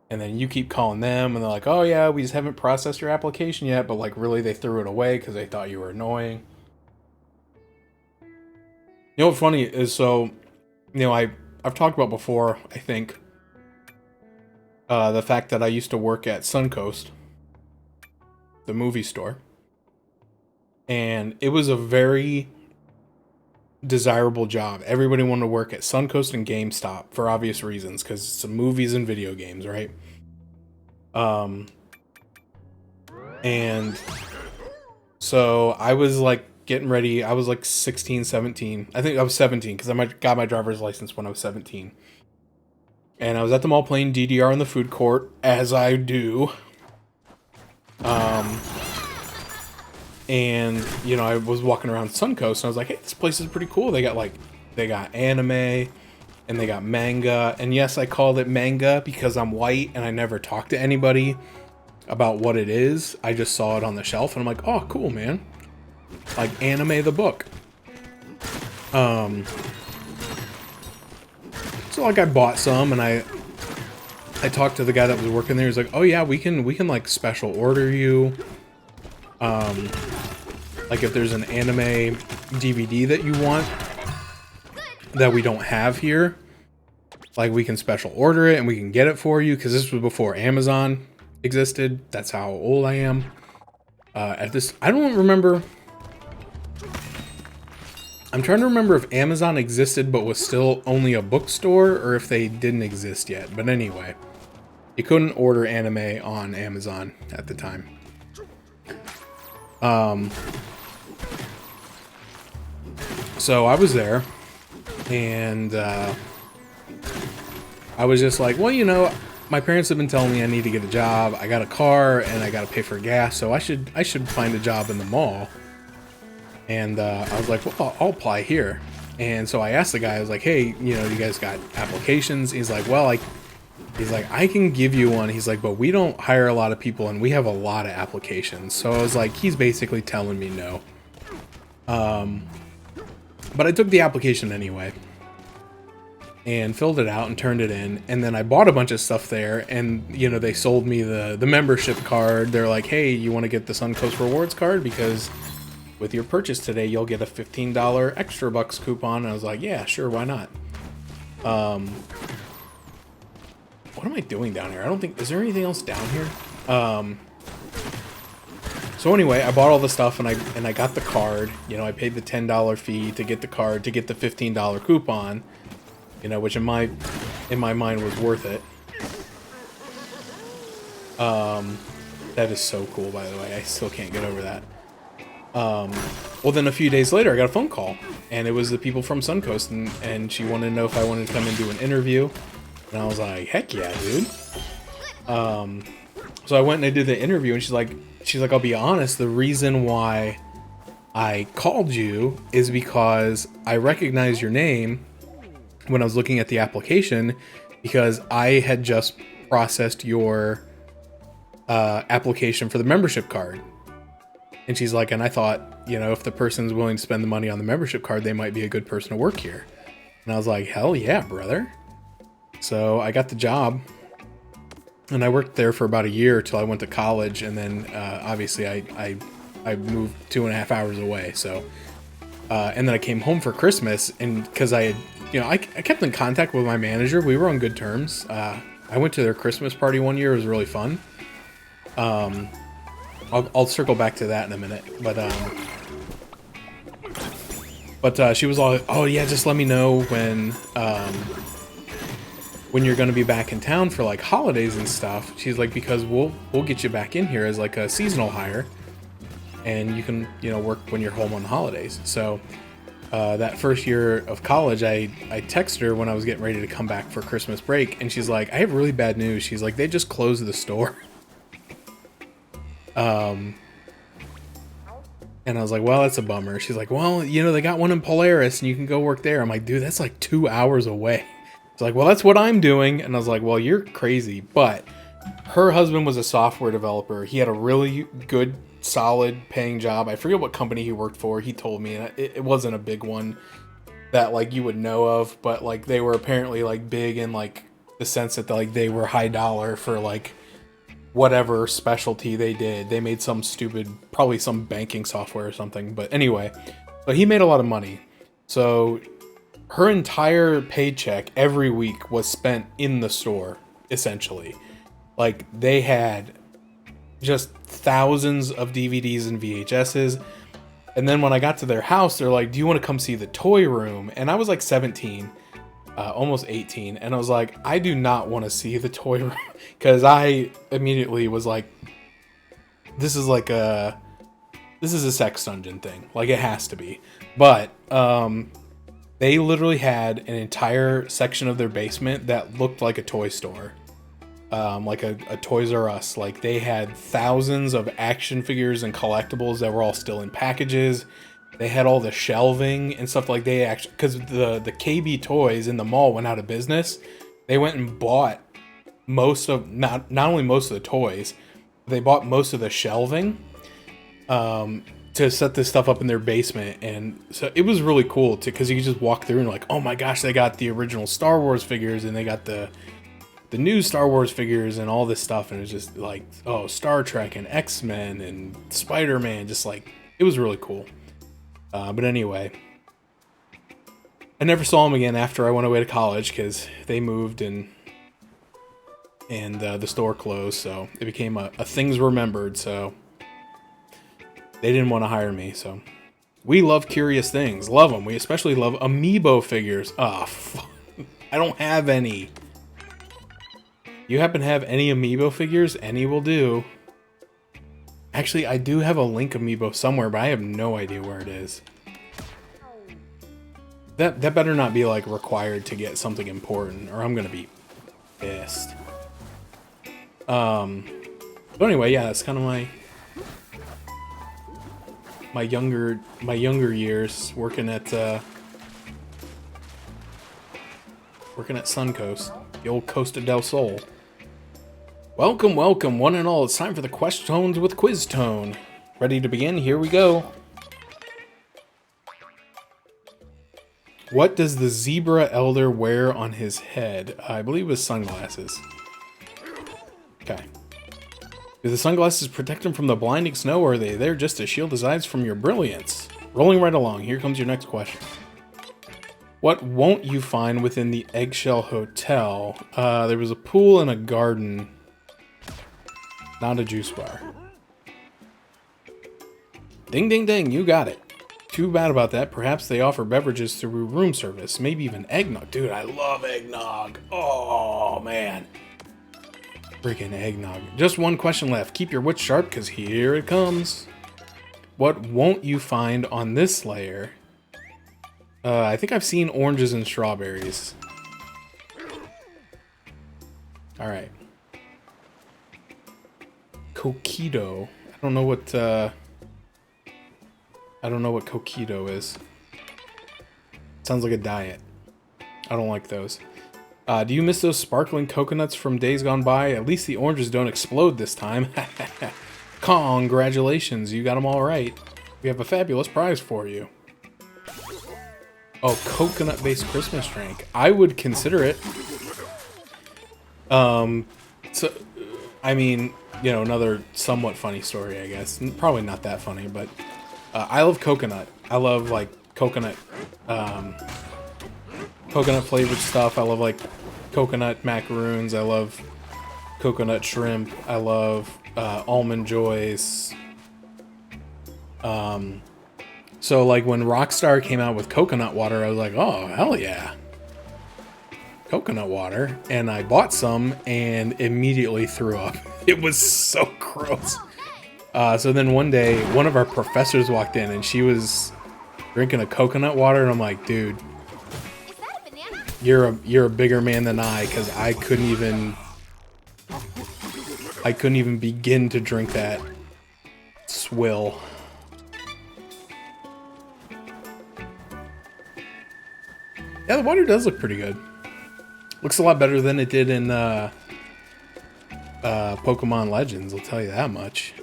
And then you keep calling them, and they're like, oh yeah, we just haven't processed your application yet, but like really they threw it away because they thought you were annoying. You know what's funny is, so, you know, I've talked about before, I think, the fact that I used to work at Suncoast, the movie store. And it was a very desirable job. Everybody wanted to work at Suncoast and GameStop for obvious reasons, because it's movies and video games, right? And so I was like getting ready. I was like 16, 17. I think I was 17 because I got my driver's license when I was 17. And I was at the mall playing DDR in the food court, as I do. And, you know, I was walking around Suncoast and I was like, hey, this place is pretty cool. They got anime and they got manga. And yes, I called it manga because I'm white and I never talked to anybody about what it is. I just saw it on the shelf and I'm like, oh, cool, man. Like anime the book. So like I bought some and I talked to the guy that was working there. He's like, oh yeah, we can like special order you. Like if there's an anime DVD that you want that we don't have here, like we can special order it and we can get it for you, because this was before Amazon existed. That's how old I am. At this, I don't remember. I'm trying to remember if Amazon existed but was still only a bookstore, or if they didn't exist yet. But anyway, you couldn't order anime on Amazon at the time. So I was there, and I was just like, well, you know, my parents have been telling me I need to get a job. I got a car and I got to pay for gas, so I should find a job in the mall. And I was like, well, I'll apply here. And so I asked the guy, I was like, hey, you know, you guys got applications? He's like, well, he's like, I can give you one. He's like, but we don't hire a lot of people and we have a lot of applications. So I was like, he's basically telling me no. But I took the application anyway and filled it out and turned it in. And then I bought a bunch of stuff there, and, you know, they sold me the membership card. They're like, hey, you want to get the Suncoast Rewards card? Because with your purchase today, you'll get a $15 extra bucks coupon. And I was like, yeah, sure, why not? What am I doing down here? I don't think, is there anything else down here? So anyway, I bought all the stuff and I got the card. You know, I paid the $10 fee to get the card, to get the $15 coupon, you know, which in my mind was worth it. That is so cool, by the way. I still can't get over that. Well, then a few days later, I got a phone call, and it was the people from Suncoast, and she wanted to know if I wanted to come and do an interview. And I was like, heck yeah, dude. So I went and I did the interview, and she's like, I'll be honest, the reason why I called you is because I recognized your name when I was looking at the application, because I had just processed your application for the membership card. And she's like, and I thought, you know, if the person's willing to spend the money on the membership card, they might be a good person to work here. And I was like, hell yeah, brother. So I got the job, and I worked there for about a year till I went to college. And then obviously I moved 2.5 hours away. So, and then I came home for Christmas, and because I had, you know, I kept in contact with my manager. We were on good terms. I went to their Christmas party one year. It was really fun. I'll circle back to that in a minute, but she was all, oh yeah, just let me know when you're gonna be back in town for like holidays and stuff. She's like, because we'll get you back in here as like a seasonal hire, and you can, you know, work when you're home on holidays. So that first year of college, I texted her when I was getting ready to come back for Christmas break, and she's like, I have really bad news. She's like, they just closed the store. And I was like, well, that's a bummer. She's like, well, you know, they got one in Polaris and you can go work there. I'm like, dude, that's like 2 hours away. She's like, well, that's what I'm doing. And I was like, well, you're crazy. But her husband was a software developer. He had a really good, solid paying job. I forget what company he worked for. He told me, and it wasn't a big one that like you would know of, but like they were apparently like big in like the sense that like they were high dollar for like whatever specialty they did. They made some stupid, probably some banking software or something. But anyway, so he made a lot of money. So her entire paycheck every week was spent in the store, essentially. Like they had just thousands of DVDs and VHSs. And then when I got to their house, they're like, do you want to come see the toy room? And I was like 17. Almost 18, and I was like, I do not want to see the toy room, because I immediately was like, this is a sex dungeon thing, like it has to be. But they literally had an entire section of their basement that looked like a toy store, like a Toys R Us. Like they had thousands of action figures and collectibles that were all still in packages. They had all the shelving and stuff. Like they actually, because the KB Toys in the mall went out of business, they went and bought most of, not only most of the toys, they bought most of the shelving to set this stuff up in their basement. And so it was really cool too, because you could just walk through and like, oh my gosh, they got the original Star Wars figures and they got the new Star Wars figures and all this stuff. And it was just like, oh, Star Trek and X-Men and Spider-Man, just like, it was really cool. But anyway, I never saw them again after I went away to college because they moved and the store closed. So it became a things remembered. So they didn't want to hire me. So we love curious things. Love them. We especially love amiibo figures. I don't have any. You happen to have any amiibo figures? Any will do. Actually, I do have a Link amiibo somewhere, but I have no idea where it is. That better not be like required to get something important, or I'm gonna be pissed. But anyway, yeah, that's kind of my younger years working at Suncoast, the old Costa del Sol. Welcome, welcome, one and all. It's time for the Quest Tones with Quiz Tone. Ready to begin? Here we go. What does the zebra elder wear on his head? I believe it was sunglasses. Okay. Do the sunglasses protect him from the blinding snow, or are they there just to shield his eyes from your brilliance? Rolling right along, here comes your next question. What won't you find within the Eggshell Hotel? There was a pool and a garden. Not a juice bar. Ding, ding, ding, you got it. Too bad about that. Perhaps they offer beverages through room service. Maybe even eggnog. Dude, I love eggnog. Oh, man. Freaking eggnog. Just one question left. Keep your wits sharp, because here it comes. What won't you find on this layer? I think I've seen oranges and strawberries. Alright. Coquito. I don't know what coquito is. Sounds like a diet. I don't like those. Do you miss those sparkling coconuts from days gone by? At least the oranges don't explode this time. Congratulations, you got them all right. We have a fabulous prize for you. Oh, coconut-based Christmas drink. I would consider it. So, I mean, you know, another somewhat funny story, I guess. Probably not that funny, but I love coconut. I love, like, coconut flavored stuff. I love, like, coconut macaroons. I love coconut shrimp. I love almond joys. So, like, when Rockstar came out with coconut water, I was like, oh, hell yeah. Coconut water. And I bought some and immediately threw up. It was so gross. So then one day, one of our professors walked in and she was drinking a coconut water, and I'm like, dude, Is that a banana? you're a bigger man than I, because I couldn't even begin to drink that swill. Yeah, the water does look pretty good. Looks a lot better than it did in Pokemon Legends, I'll tell you that much.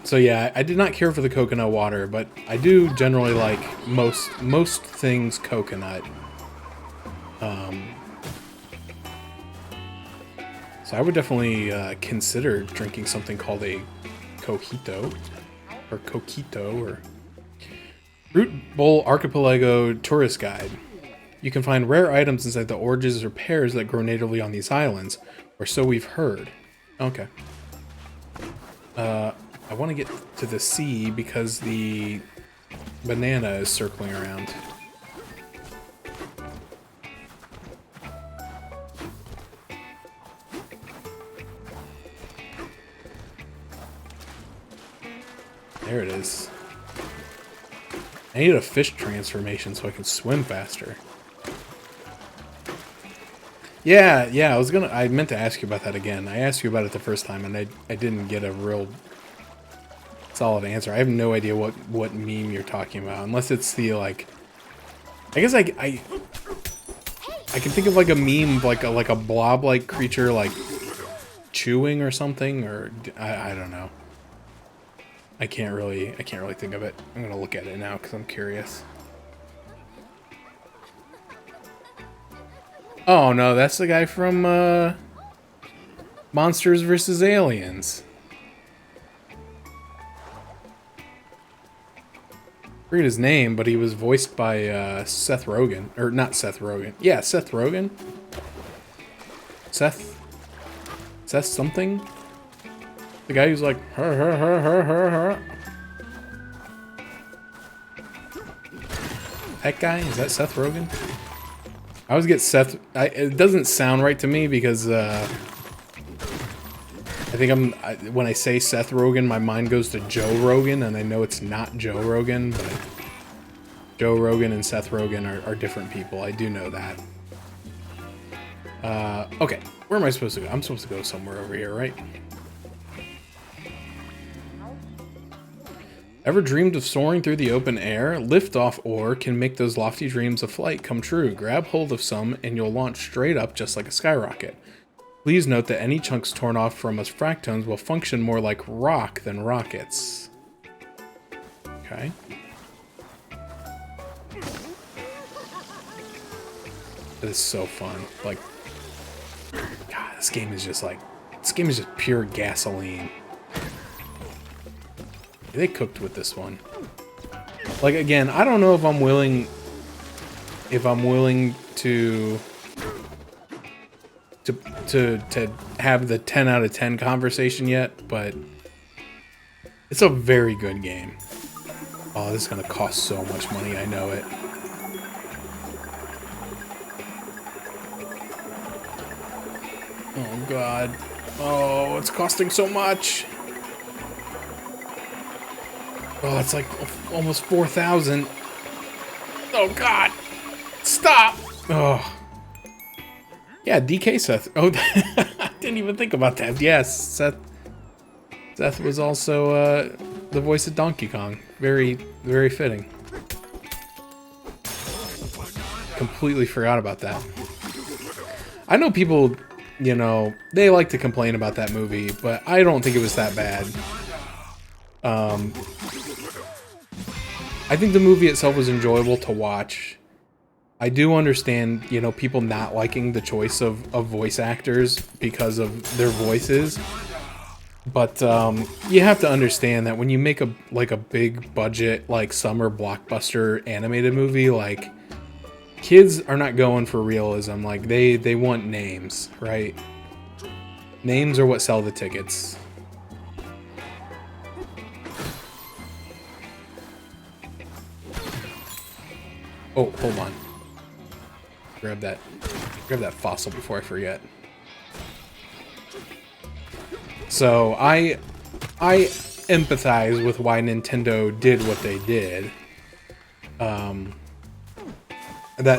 So yeah, I did not care for the coconut water, but I do generally like most things coconut. So I would definitely consider drinking something called a Cojito, or Coquito, or Fruit Bowl Archipelago Tourist Guide. You can find rare items inside the oranges or pears that grow natively on these islands, or so we've heard. Okay. I want to get to the sea because the banana is circling around. There it is. I need a fish transformation so I can swim faster. Yeah, I meant to ask you about that again. I asked you about it the first time and I didn't get a real solid answer. I have no idea what meme you're talking about, unless it's the, like, I guess I can think of like a meme, like a blob-like creature, like chewing or something, or I don't know. I can't really think of it. I'm gonna look at it now because I'm curious. Oh no, that's the guy from Monsters vs. Aliens. I forget his name, but he was voiced by Seth Rogen, or not Seth Rogen. Yeah, Seth Rogen. Seth something. The guy who's like, her. That guy? Is that Seth Rogen? I always get Seth. It doesn't sound right to me because I think when I say Seth Rogen, my mind goes to Joe Rogan, and I know it's not Joe Rogan, but Joe Rogan and Seth Rogen are different people. I do know that. Okay, where am I supposed to go? I'm supposed to go somewhere over here, right? Ever dreamed of soaring through the open air? Liftoff ore can make those lofty dreams of flight come true. Grab hold of some and you'll launch straight up just like a skyrocket. Please note that any chunks torn off from us fractones will function more like rock than rockets. Okay. This is so fun. Like, God, this game is just pure gasoline. They cooked with this one. Like, again, I don't know if I'm willing to have the 10 out of 10 conversation yet, but it's a very good game. Oh, this is gonna cost so much money, I know it. Oh god. Oh, it's costing so much. Oh, it's like almost 4,000. Oh god. Stop. Oh. Yeah, DK Seth. Oh, I didn't even think about that. Yes, Seth was also the voice of Donkey Kong. Very, very fitting. Completely forgot about that. I know people, you know, they like to complain about that movie, but I don't think it was that bad. I think the movie itself was enjoyable to watch. I do understand, you know, people not liking the choice of voice actors because of their voices. But you have to understand that when you make a big budget, like, summer blockbuster animated movie, like, kids are not going for realism. Like, they want names, right? Names are what sell the tickets. Oh, hold on. Grab that fossil before I forget. So I I empathize with why Nintendo did what they did. That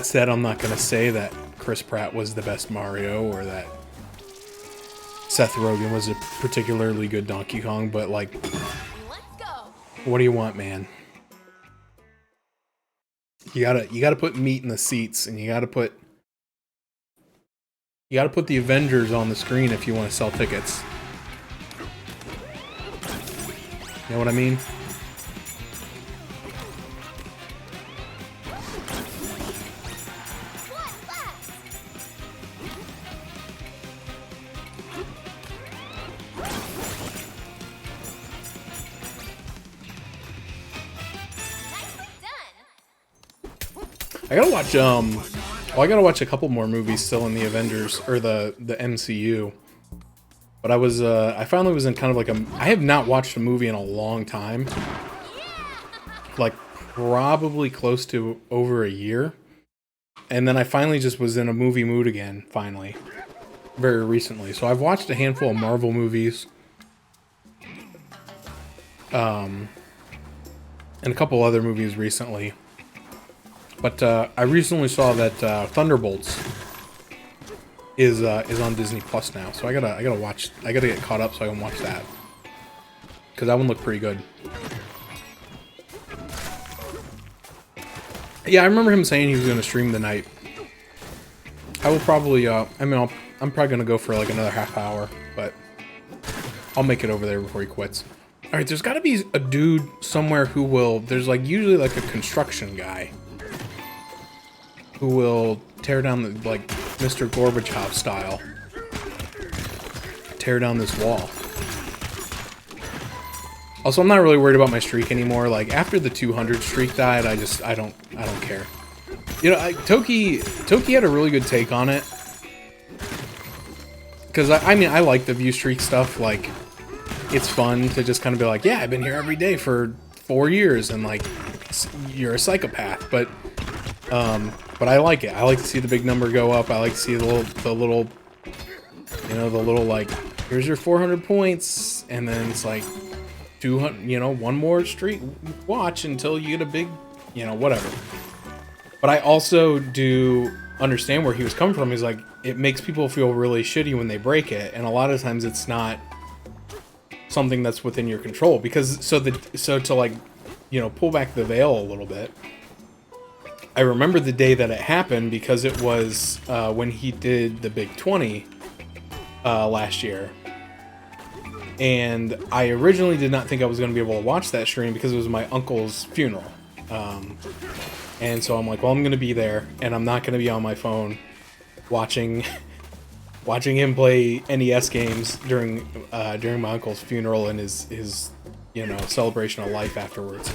said, I'm not gonna say that Chris Pratt was the best Mario or that Seth Rogen was a particularly good Donkey Kong, but like, Let's go. what do you want, man? You gotta put meat in the seats, and you gotta put the Avengers on the screen if you want to sell tickets. You know what I mean? What's that? Nicely done. I gotta watch well, I gotta watch a couple more movies still in the Avengers or the MCU. But I finally was in kind of like I have not watched a movie in a long time. Like probably close to over a year. And then I finally just was in a movie mood again, finally. Very recently. So I've watched a handful of Marvel movies. And a couple other movies recently. But I recently saw that Thunderbolts is on Disney Plus now, so I gotta get caught up so I can watch that, because that one looked pretty good. Yeah, I remember him saying he was gonna stream tonight. I will probably I'm probably gonna go for like another half hour, but I'll make it over there before he quits. All right, there's got to be a dude somewhere who will. There's like usually like a construction guy who will tear down the, like, Mr. Gorbachev style, tear down this wall. Also, I'm not really worried about my streak anymore. Like, after the 200 streak died, I don't care. You know, Toki had a really good take on it. Because, I mean, I like the view streak stuff. Like, it's fun to just kind of be like, yeah, I've been here every day for 4 years, and, like, you're a psychopath. But I like it. I like to see the big number go up. I like to see the little, you know, the little, like, here's your 400 points, and then it's like 200, you know, one more streak watch until you get a big, you know, whatever. But I also do understand where he was coming from. He's like, it makes people feel really shitty when they break it, and a lot of times it's not something that's within your control, because so to, like, you know, pull back the veil a little bit. I remember the day that it happened because it was when he did the Big 20 last year. And I originally did not think I was going to be able to watch that stream because it was my uncle's funeral. And so I'm like, well, I'm going to be there, and I'm not going to be on my phone watching him play NES games during my uncle's funeral and his you know, celebration of life afterwards.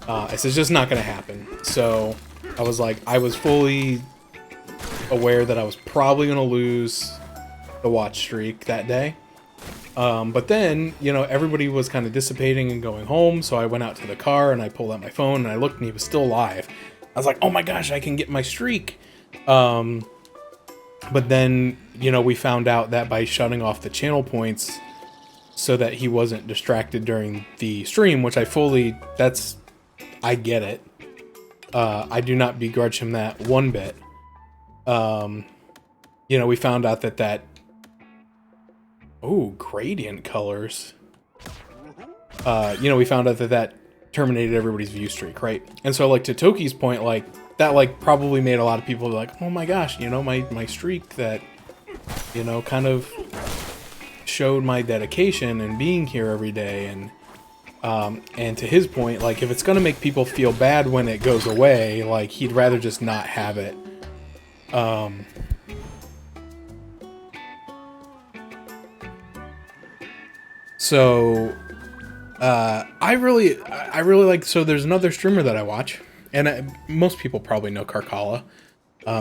It's just not going to happen. So I was like, I was fully aware that I was probably going to lose the watch streak that day. But then, you know, everybody was kind of dissipating and going home, so I went out to the car and I pulled out my phone and I looked and he was still alive. I was like, oh my gosh, I can get my streak. But then, you know, we found out that by shutting off the channel points so that he wasn't distracted during the stream, which I get it. I do not begrudge him that one bit. You know, we found out that gradient colors. You know, we found out that terminated everybody's view streak, right? And so, like, to Toki's point, like, that, like, probably made a lot of people like, oh my gosh, you know, my streak that, you know, kind of showed my dedication and being here every day. And to his point, like, if it's gonna make people feel bad when it goes away, like, he'd rather just not have it. So I really like, so there's another streamer that I watch, and most people probably know Karkala,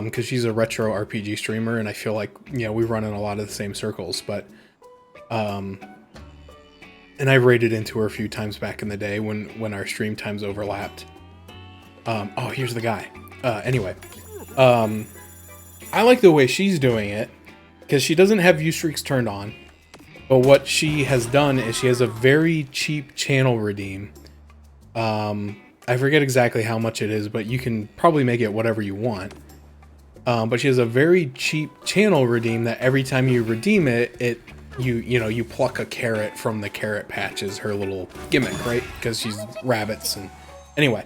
because she's a retro RPG streamer, and I feel like, you know, we run in a lot of the same circles, but and I raided into her a few times back in the day when our stream times overlapped. Oh, here's the guy. Anyway, I like the way she's doing it, because she doesn't have view streaks turned on. But what she has done is she has a very cheap channel redeem. I forget exactly how much it is, but you can probably make it whatever you want. But she has a very cheap channel redeem that every time you redeem it, you pluck a carrot from the carrot patches, her little gimmick, right? Because she's rabbits. And anyway,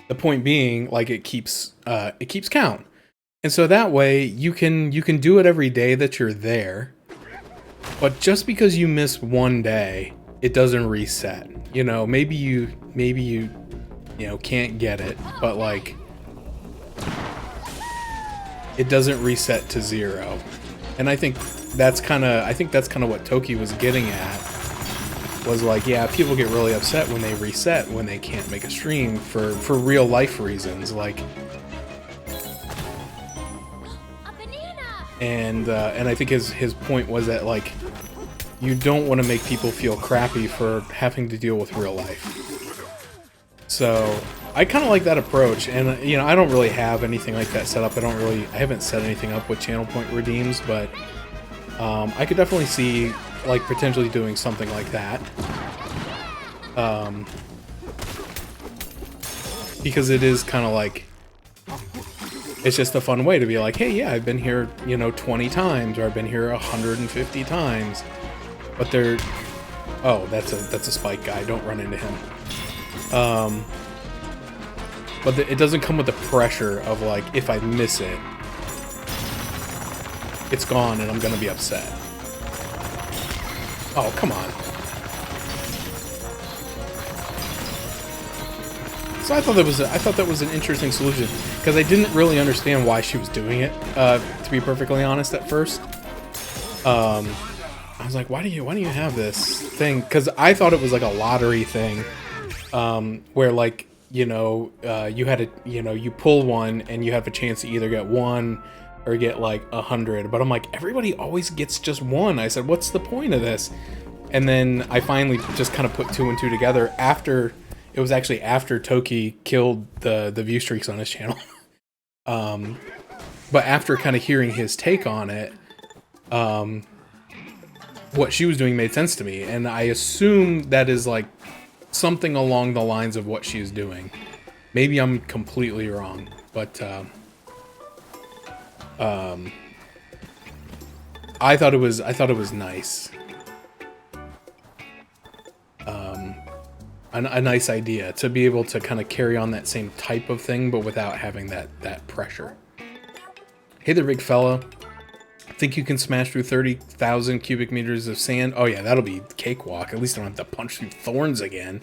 the point being, like, it keeps count. And so that way you can do it every day that you're there. But just because you miss one day, it doesn't reset. You know, maybe you can't get it, but like it doesn't reset to 0. And I think that's kind of what Toki was getting at. Was like, yeah, people get really upset when they reset when they can't make a stream for real life reasons, like. And I think his point was that, like, you don't want to make people feel crappy for having to deal with real life. So I kind of like that approach, and I don't really have anything like that set up. I haven't set anything up with channel point redeems, but I could definitely see, like, potentially doing something like that. Because it is kind of like, it's just a fun way to be like, hey, yeah, I've been here, 20 times, or I've been here 150 times. But they're... Oh, that's a spike guy. Don't run into him. But it doesn't come with the pressure of, like, if I miss it, it's gone and I'm gonna be upset. Oh, come on. So I thought that was an interesting solution, because I didn't really understand why she was doing it, to be perfectly honest, at first. I was like, why do you have this thing? Because I thought it was like a lottery thing, where, like, you had to, you pull one and you have a chance to either get 1 or get like 100. But I'm like, everybody always gets just 1. I said, what's the point of this? And then I finally just kind of put 2 and 2 together after. It was actually after Toki killed the view streaks on his channel. But after kind of hearing his take on it, what she was doing made sense to me. And I assume that is like something along the lines of what she's doing. Maybe I'm completely wrong, but I thought it was nice. A nice idea to be able to kind of carry on that same type of thing, but without having that pressure. Hey there, big fella. Think you can smash through 30,000 cubic meters of sand? Oh yeah, that'll be cakewalk. At least I don't have to punch through thorns again.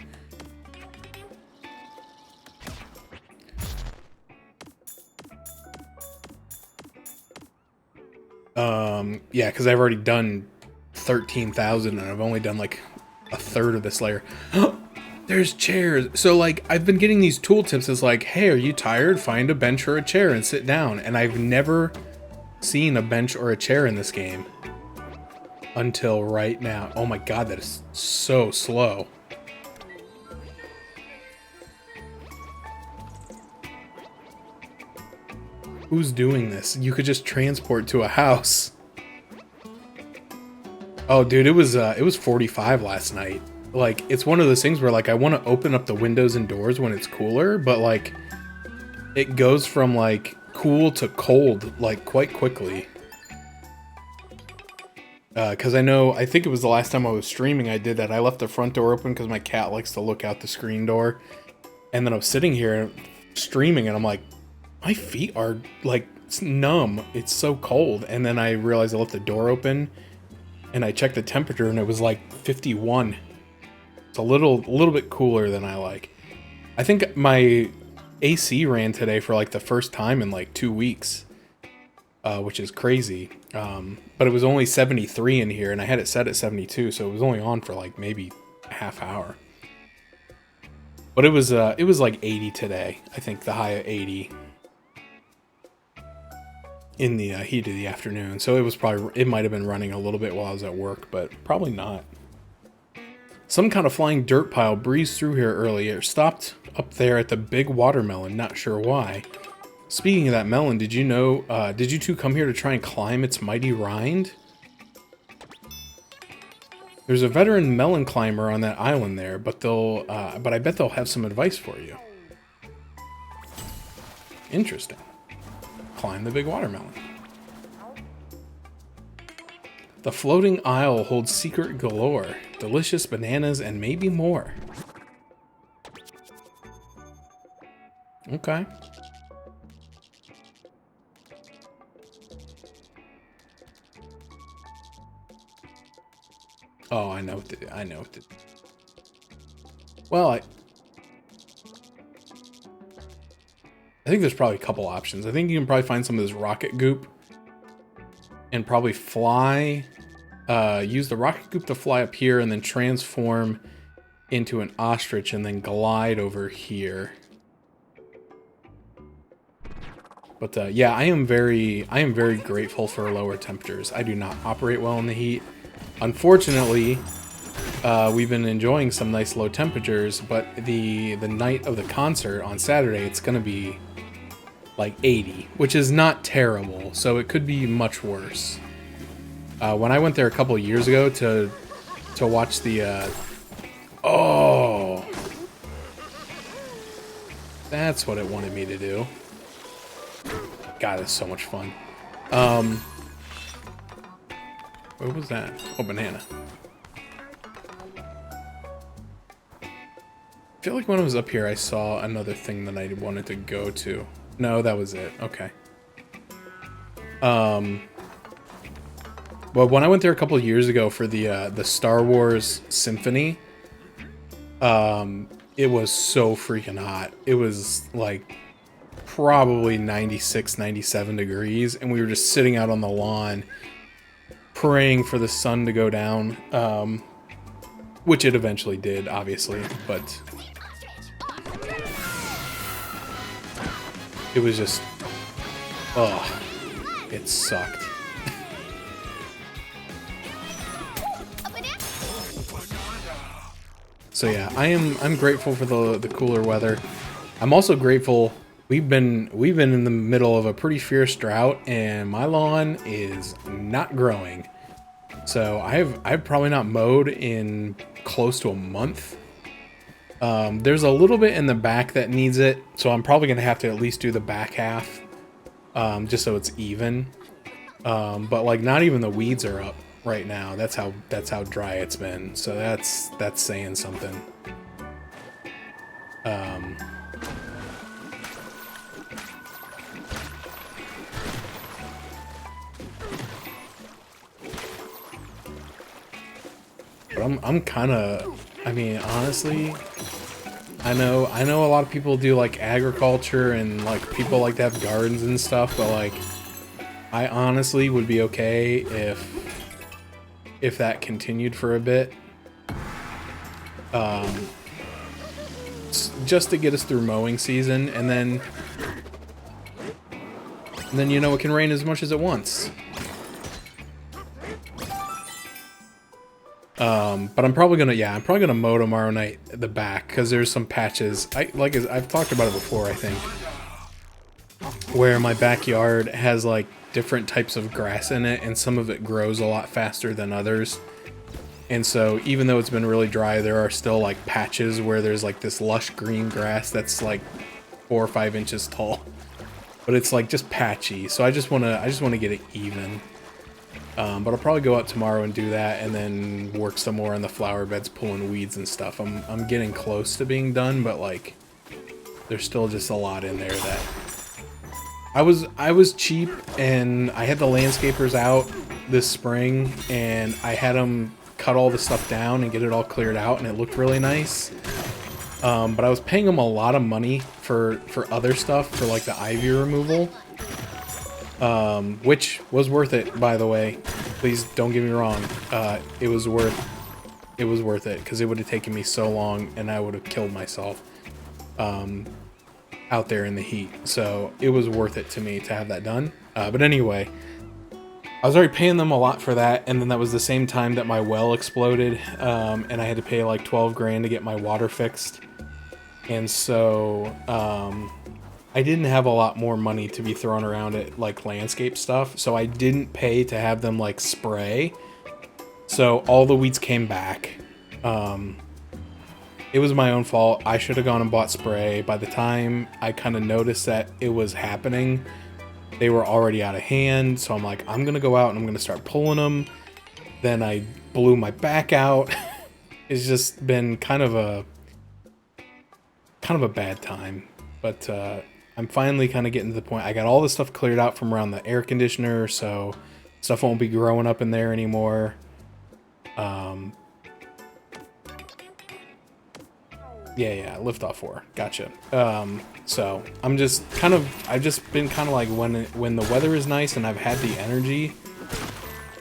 Yeah, because I've already done 13,000 and I've only done like a third of this layer. There's chairs. So, like, I've been getting these tool tips. It's like, hey, are you tired? Find a bench or a chair and sit down. And I've never seen a bench or a chair in this game until right now. Oh my god, that is so slow. Who's doing this? You could just transport to a house. Oh, dude, it was 45 last night. Like, it's one of those things where, like, I want to open up the windows and doors when it's cooler, but, like, it goes from, like, cool to cold, like, quite quickly. Because I think it was the last time I was streaming I did that. I left the front door open because my cat likes to look out the screen door. And then I was sitting here streaming and I'm like, my feet are, like, numb. It's so cold. And then I realized I left the door open and I checked the temperature and it was, like, 51. It's a little bit cooler than I like. I think my AC ran today for like the first time in like 2 weeks, which is crazy. But it was only 73 in here, and I had it set at 72, so it was only on for like maybe a half hour. But it was like 80 today. I think the high of 80 in the heat of the afternoon. So it might have been running a little bit while I was at work, but probably not. Some kind of flying dirt pile breezed through here earlier, stopped up there at the big watermelon, not sure why. Speaking of that melon, did you two come here to try and climb its mighty rind? There's a veteran melon climber on that island there, but but I bet they'll have some advice for you. Interesting. Climb the big watermelon. The floating isle holds secret galore, delicious bananas, and maybe more. Okay. Oh, I know what to do. Well, I think there's probably a couple options. I think you can probably find some of this rocket goop and probably fly, use the rocket goop to fly up here and then transform into an ostrich and then glide over here. But yeah, I am very grateful for lower temperatures. I do not operate well in the heat. Unfortunately, we've been enjoying some nice low temperatures, but the night of the concert on Saturday, it's going to be like 80, which is not terrible, so it could be much worse. When I went there a couple of years ago to watch the... oh! That's what it wanted me to do. God, it's so much fun. What was that? Oh, banana. I feel like when I was up here, I saw another thing that I wanted to go to. No, that was it. Okay. Well, when I went there a couple of years ago for the Star Wars Symphony, it was so freaking hot. It was like probably 96, 97 degrees, and we were just sitting out on the lawn praying for the sun to go down, which it eventually did, obviously, but it was just, oh, it sucked. So yeah, I'm grateful for the cooler weather. I'm also grateful. We've been in the middle of a pretty fierce drought, and my lawn is not growing. So I've probably not mowed in close to a month. There's a little bit in the back that needs it, so I'm probably gonna have to at least do the back half, just so it's even. But like not even the weeds are up right now. That's how dry it's been. So that's saying something. But I'm kind of, I mean, honestly, I know a lot of people do like agriculture and like people like to have gardens and stuff, but like I honestly would be okay if that continued for a bit. Just to get us through mowing season, and then you know it can rain as much as it wants. But I'm probably gonna mow tomorrow night at the back, because there's some patches. I've talked about it before, I think, where my backyard has like different types of grass in it, and some of it grows a lot faster than others. And so even though it's been really dry, there are still like patches where there's like this lush green grass that's like 4 or 5 inches tall, but it's like just patchy. So I just wanna get it even. But I'll probably go out tomorrow and do that, and then work some more on the flower beds, pulling weeds and stuff. I'm getting close to being done, but like there's still just a lot in there that I was cheap, and I had the landscapers out this spring, and I had them cut all the stuff down and get it all cleared out, and it looked really nice. But I was paying them a lot of money for other stuff, for like the ivy removal. Which was worth it, by the way. Please don't get me wrong. It was worth it, because it would have taken me so long and I would have killed myself out there in the heat. So it was worth it to me to have that done. But anyway, I was already paying them a lot for that, and then that was the same time that my well exploded, and I had to pay like 12 grand to get my water fixed. And so I didn't have a lot more money to be thrown around at like landscape stuff, so I didn't pay to have them like spray. So all the weeds came back. It was my own fault. I should have gone and bought spray. By the time I kind of noticed that it was happening, they were already out of hand. So I'm like, I'm going to go out and I'm going to start pulling them. Then I blew my back out. It's just been kind of a bad time. But I'm finally kind of getting to the point. I got all this stuff cleared out from around the air conditioner, so stuff won't be growing up in there anymore. Yeah, lift off 4. Gotcha. So I've just been kind of like when the weather is nice and I've had the energy,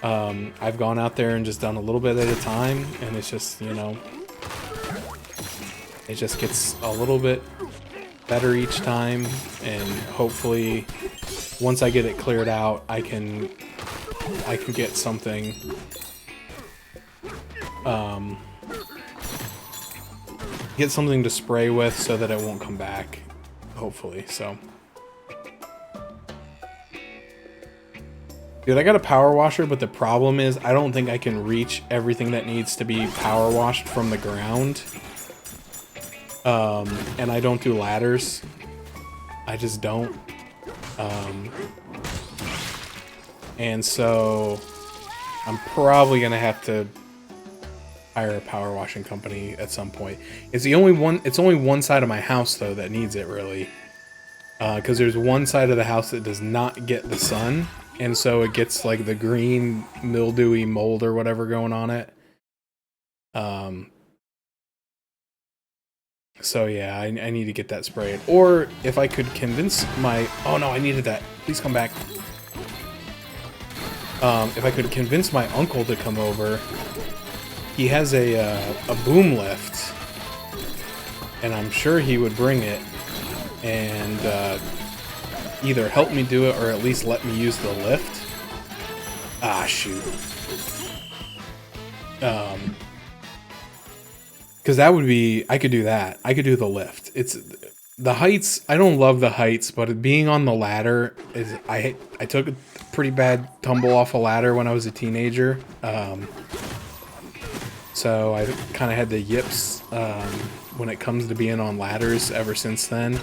I've gone out there and just done a little bit at a time, and it's just, you know, it just gets a little bit better each time, and hopefully once I get it cleared out, I can get something to spray with so that it won't come back, hopefully. So dude, I got a power washer, but the problem is I don't think I can reach everything that needs to be power washed from the ground. And I don't do ladders. I just don't. And so I'm probably gonna have to hire a power washing company at some point. It's only one side of my house though that needs it, really. Because there's one side of the house that does not get the sun, and so it gets like the green mildewy mold or whatever going on it. So yeah, I need to get that sprayed. Or if I could convince my... Oh no, I needed that. Please come back. If I could convince my uncle to come over, he has a boom lift, and I'm sure he would bring it and either help me do it or at least let me use the lift. Ah, shoot. Because that would be... I could do that. I could do the lift. It's... The heights... I don't love the heights, but being on the ladder is... I took a pretty bad tumble off a ladder when I was a teenager. So I kind of had the yips when it comes to being on ladders ever since then.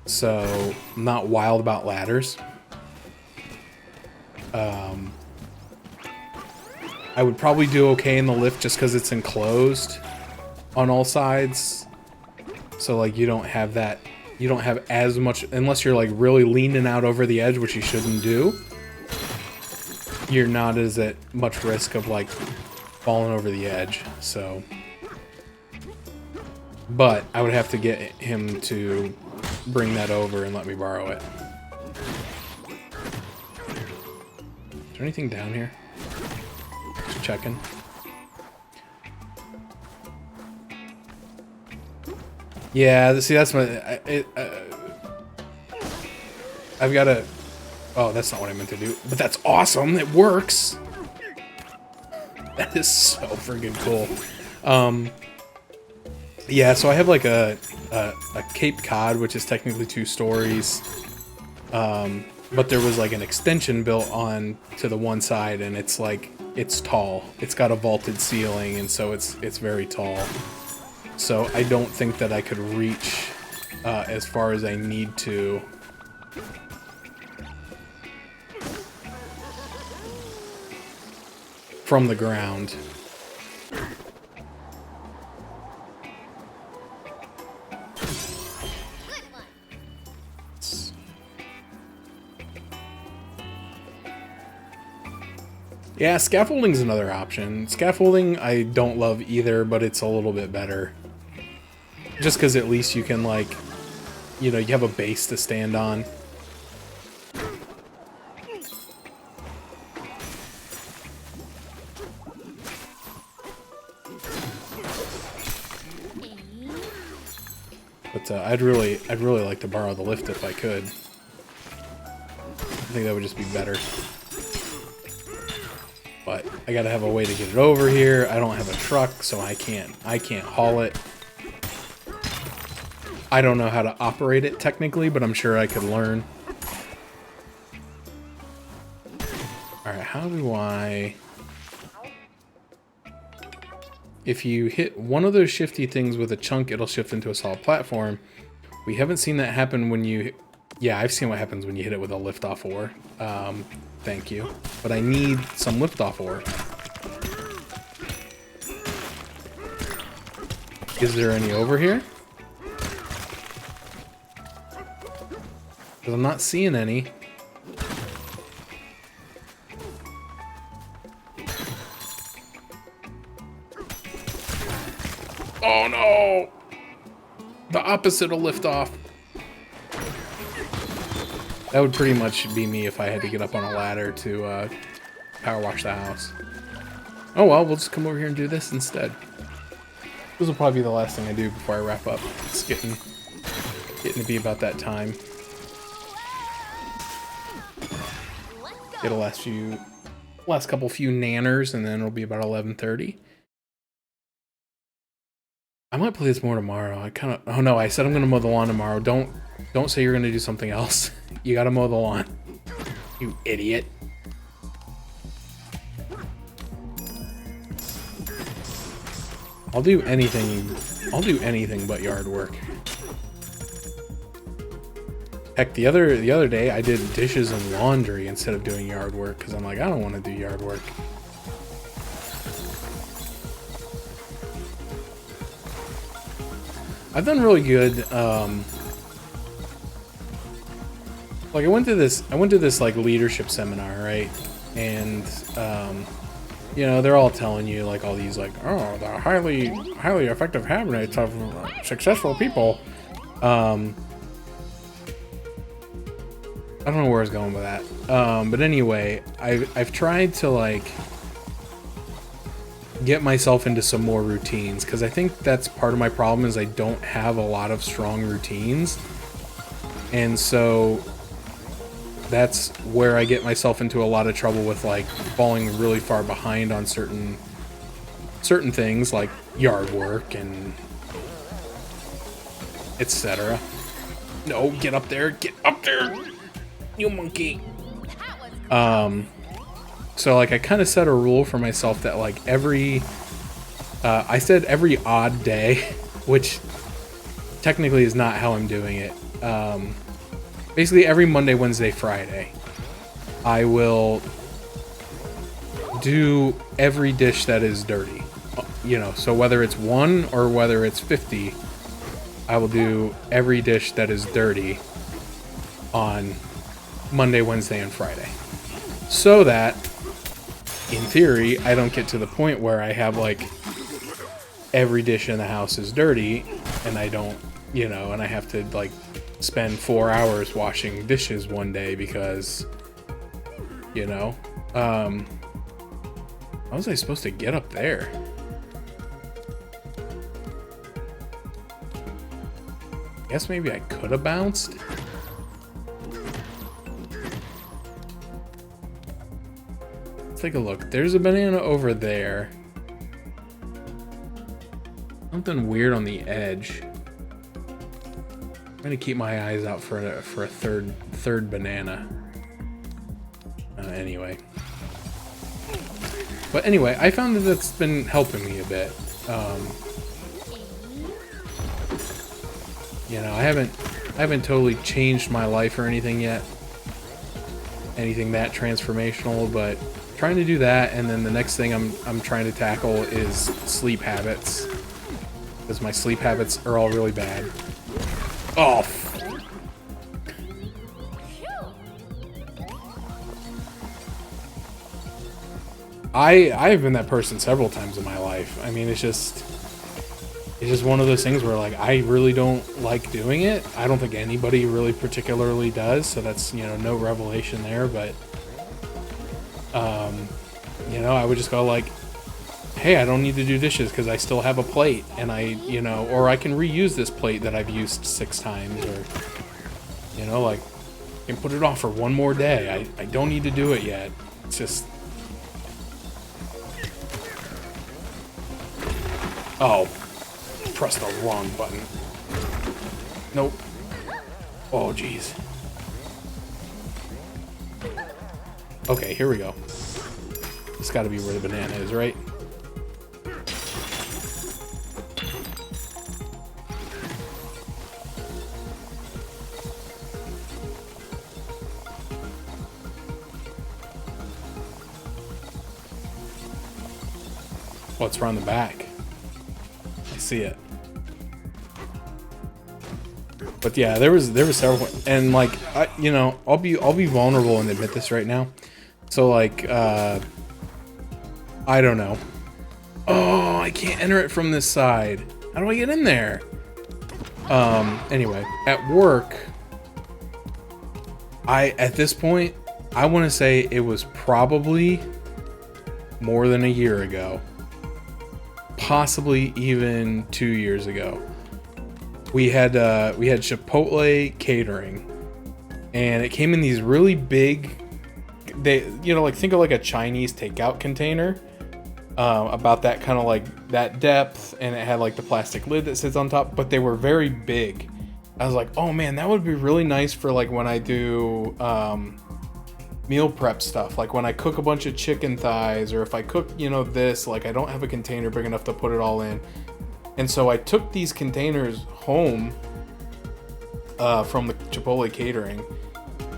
So I'm not wild about ladders. I would probably do okay in the lift just because it's enclosed on all sides. So like you don't have as much, unless you're like really leaning out over the edge, which you shouldn't do. You're not as at much risk of like falling over the edge, so. But I would have to get him to bring that over and let me borrow it. Is there anything down here? Just checking. Yeah, see, that's my... I've got to... Oh, that's not what I meant to do. But that's awesome. It works. That is so friggin' cool. Yeah, so I have like a Cape Cod, which is technically 2 stories. But there was like an extension built on to the one side, and it's like, it's tall. It's got a vaulted ceiling, and so it's very tall. So I don't think that I could reach as far as I need to. From the ground. Yeah, scaffolding's another option. Scaffolding I don't love either, but it's a little bit better. Just because at least you can, like, you know, you have a base to stand on. But I'd really like to borrow the lift if I could. I think that would just be better. But I gotta have a way to get it over here. I don't have a truck, so I can't haul it. I don't know how to operate it technically, but I'm sure I could learn. Alright, how do I... if you hit one of those shifty things with a chunk, it'll shift into a solid platform. We haven't seen that happen when you... Yeah, I've seen what happens when you hit it with a lift-off ore. Thank you. But I need some lift-off ore. Is there any over here? Because I'm not seeing any. Oh no! The opposite of lift off. That would pretty much be me if I had to get up on a ladder to power wash the house. Oh well, we'll just come over here and do this instead. This will probably be the last thing I do before I wrap up. It's getting to be about that time. Get a last couple few nanners, and then it'll be about 11:30. I might play this more tomorrow. Oh no, I said I'm gonna mow the lawn tomorrow. Don't say you're gonna do something else. You gotta mow the lawn. You idiot. I'll do anything but yard work. Heck, the other day I did dishes and laundry instead of doing yard work because I'm like, I don't want to do yard work. I've done really good. Like I went to this like leadership seminar, right? And you know, they're all telling you like all these like, oh, the highly effective habits of successful people. I don't know where I was going with that. But anyway, I've tried to like get myself into some more routines because I think that's part of my problem is I don't have a lot of strong routines. And so that's where I get myself into a lot of trouble with like falling really far behind on certain things like yard work and etc. No, get up there, you monkey. So like I kind of set a rule for myself that like I said every odd day, which technically is not how I'm doing it. Basically every Monday, Wednesday, Friday, I will do every dish that is dirty. You know, so whether it's 1 or whether it's 50, I will do every dish that is dirty on Monday, Wednesday, and Friday. So that, in theory, I don't get to the point where I have like every dish in the house is dirty and I don't, you know, and I have to like spend 4 hours washing dishes one day because, you know, how was I supposed to get up there? I guess maybe I could have bounced. Let's take a look. There's a banana over there. Something weird on the edge. I'm gonna keep my eyes out for a third banana. Anyway. But anyway, I found that that's been helping me a bit. You know, I haven't totally changed my life or anything yet. Anything that transformational, but trying to do that, and then the next thing I'm trying to tackle is sleep habits. Because my sleep habits are all really bad. Oh. I've been that person several times in my life. I mean, it's just one of those things where like I really don't like doing it. I don't think anybody really particularly does, so that's, you know, no revelation there, but you know, I would just go like, hey, I don't need to do dishes because I still have a plate, and you know, or I can reuse this plate that I've used 6 times, or, you know, like, I can put it off for one more day. I don't need to do it yet. It's just, oh, pressed the wrong button. Nope. Oh, jeez. Okay, here we go. It's got to be where the banana is, right? Oh, it's around the back. I see it. But yeah, there was several, and like I'll be vulnerable and admit this right now. So like I don't know. Oh, I can't enter it from this side. How do I get in there? Anyway, at work, at this point, I want to say it was probably more than a year ago. Possibly even 2 years ago. We had Chipotle catering, and it came in these really big, like think of like a Chinese takeout container, about that kind of like that depth, and it had like the plastic lid that sits on top, but they were very big. I was like, oh man, that would be really nice for like when I do meal prep stuff, like when I cook a bunch of chicken thighs, or if I cook this, like I don't have a container big enough to put it all in. And so I took these containers home from the Chipotle catering.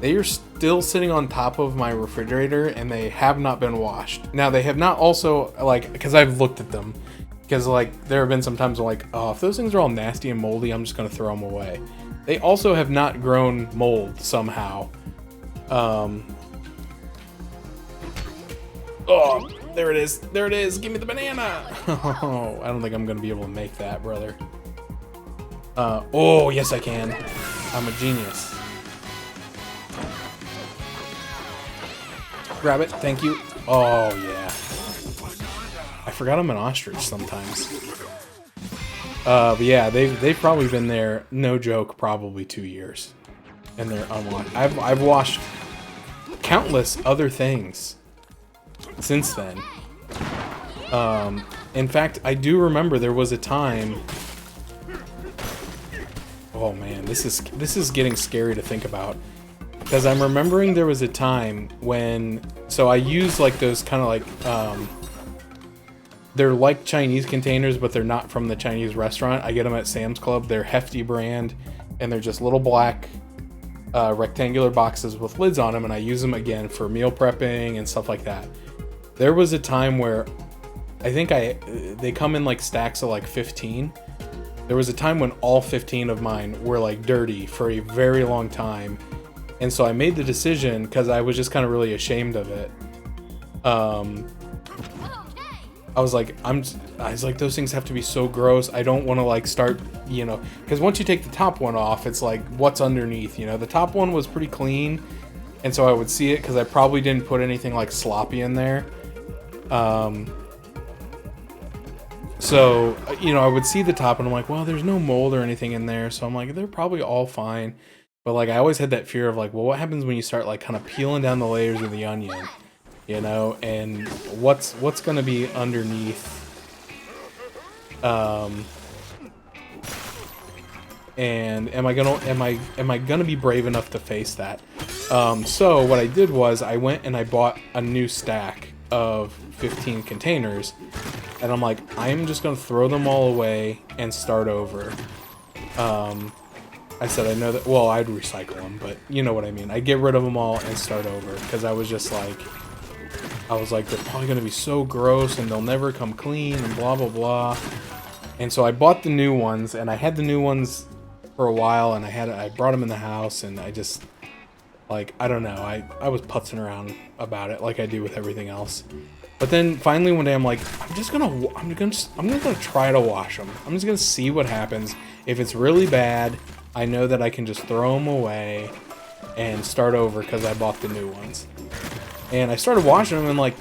They are still sitting on top of my refrigerator, and they have not been washed. Now, they have not also, like, because I've looked at them, because like there have been some times I'm like, oh, if those things are all nasty and moldy, I'm just going to throw them away. They also have not grown mold somehow. Oh, there it is. There it is. Give me the banana. Oh, I don't think I'm going to be able to make that, brother. Oh, yes, I can. I'm a genius. Grab it. Thank you. Oh, yeah. I forgot I'm an ostrich sometimes. But yeah, they've probably been there, no joke, probably 2 years. And they're unwashed. I've washed countless other things since then. In fact, I do remember there was a time. Oh man, this is getting scary to think about, because I'm remembering there was a time when, so I use like those kind of like they're like Chinese containers, but they're not from the Chinese restaurant. I get them at Sam's Club. They're Hefty brand, and they're just little black rectangular boxes with lids on them, and I use them again for meal prepping and stuff like that. There was a time where I think they come in like stacks of like 15. There was a time when all 15 of mine were like dirty for a very long time. And so I made the decision, because I was just kind of really ashamed of it. I was like, those things have to be so gross. I don't want to like start, because once you take the top one off, it's like what's underneath, the top one was pretty clean. And so I would see it, because I probably didn't put anything like sloppy in there. So, I would see the top and I'm like, well, there's no mold or anything in there. So I'm like, they're probably all fine. But like, I always had that fear of like, well, what happens when you start like kind of peeling down the layers of the onion, and what's going to be underneath. And am I going to be brave enough to face that? So what I did was I went and I bought a new stack of 15 containers, and I'm like, I'm just gonna throw them all away and start over. I said, I know that, well, I'd recycle them, but you know what I mean. I get rid of them all and start over, because I was like, they're probably gonna be so gross and they'll never come clean and blah blah blah. And so I bought the new ones, and I had the new ones for a while, and I brought them in the house, and I just, like, I don't know, I was putzing around about it like I do with everything else. But then finally one day I'm like, I'm gonna try to wash them. I'm just gonna see what happens. If it's really bad, I know that I can just throw them away and start over, because I bought the new ones. And I started washing them, and like,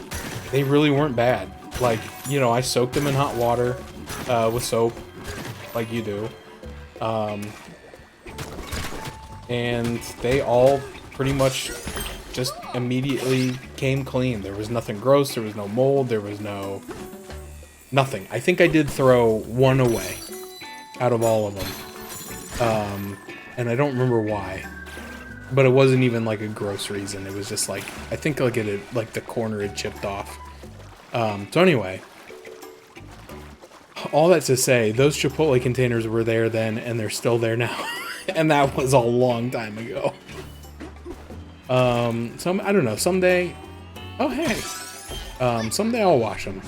they really weren't bad. Like, I soaked them in hot water with soap, like you do. And they all pretty much just immediately came clean. There was nothing gross, there was no mold, there was nothing. I think I did throw one away out of all of them. And I don't remember why. But it wasn't even like a gross reason. It was just like, I think like the corner had chipped off. So anyway, all that to say, those Chipotle containers were there then, and they're still there now. And that was a long time ago. So I don't know, someday, oh hey, someday I'll wash them.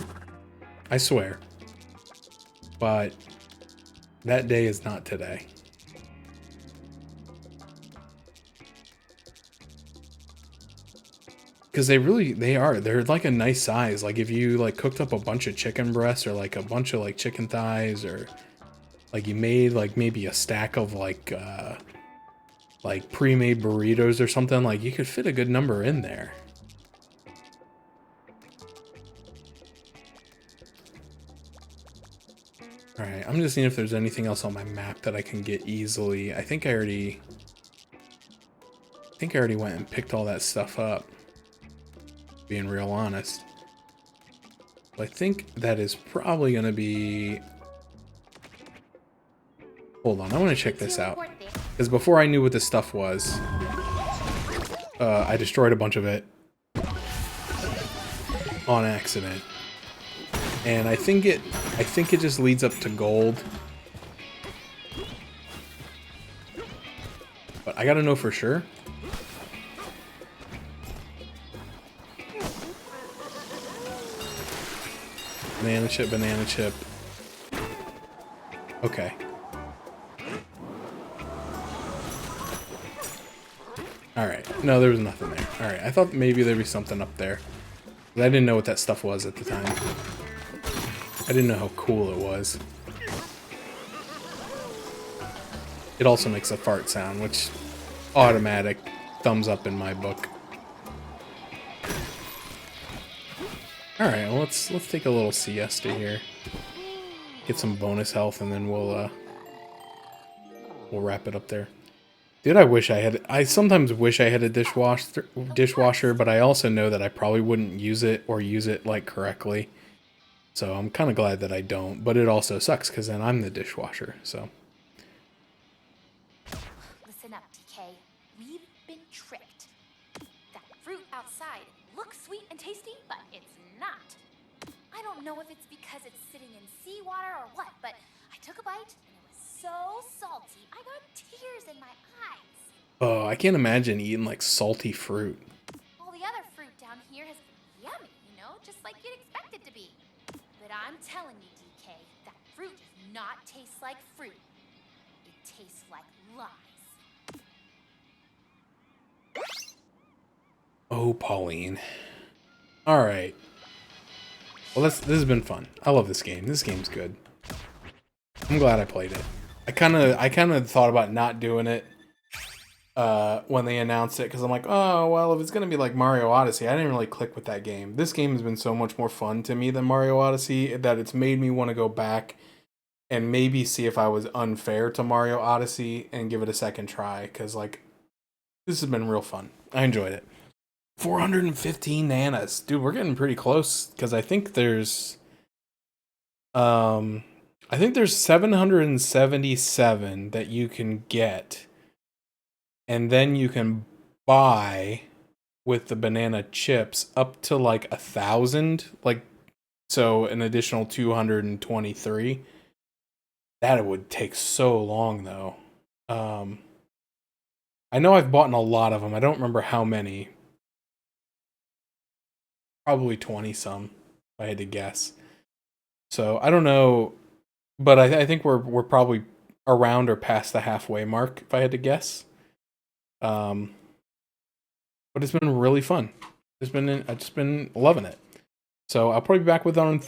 I swear. But that day is not today. Because they're like a nice size. Like if you like cooked up a bunch of chicken breasts or like a bunch of like chicken thighs, or like you made like maybe a stack of like pre-made burritos or something, like you could fit a good number in there. All right, I'm just seeing if there's anything else on my map that I can get easily. I think I already went and picked all that stuff up, being real honest. I think that is probably going to be... Hold on, I want to check this out. Because before I knew what this stuff was, I destroyed a bunch of it on accident. And I think it just leads up to gold. But I gotta know for sure. Banana chip, banana chip. Okay. Alright. No, there was nothing there. Alright, I thought maybe there'd be something up there. But I didn't know what that stuff was at the time. I didn't know how cool it was. It also makes a fart sound, which automatic thumbs up in my book. Alright, well, let's take a little siesta here. Get some bonus health, and then we'll wrap it up there. Dude, I sometimes wish I had a dishwasher, but I also know that I probably wouldn't use it or use it like correctly. So I'm kind of glad that I don't, but it also sucks because then I'm the dishwasher, so. Listen up, DK. We've been tricked. That fruit outside looks sweet and tasty, but it's not. I don't know if it's because it's sitting in seawater or what, but I took a bite and it was so salty, I got tears in my eyes. Oh, I can't imagine eating like salty fruit. All the other fruit down here has been yummy, just like you'd expect it to be. But I'm telling you, DK, that fruit does not taste like fruit. It tastes like lies. Oh, Pauline. Alright. Well, this has been fun. I love this game. This game's good. I'm glad I played it. I kind of thought about not doing it when they announced it, because I'm like, oh, well, if it's going to be like Mario Odyssey, I didn't really click with that game. This game has been so much more fun to me than Mario Odyssey that it's made me want to go back and maybe see if I was unfair to Mario Odyssey and give it a second try, because, like, this has been real fun. I enjoyed it. 415 nanas. Dude, we're getting pretty close, because I think there's 777 that you can get. And then you can buy with the banana chips up to like 1,000, like, so an additional 223. That would take so long though. I know I've bought a lot of them. I don't remember how many. Probably 20 some, if I had to guess. So I don't know, but I think we're probably around or past the halfway mark, if I had to guess. But it's been really fun. I've just been loving it. So I'll probably be back with on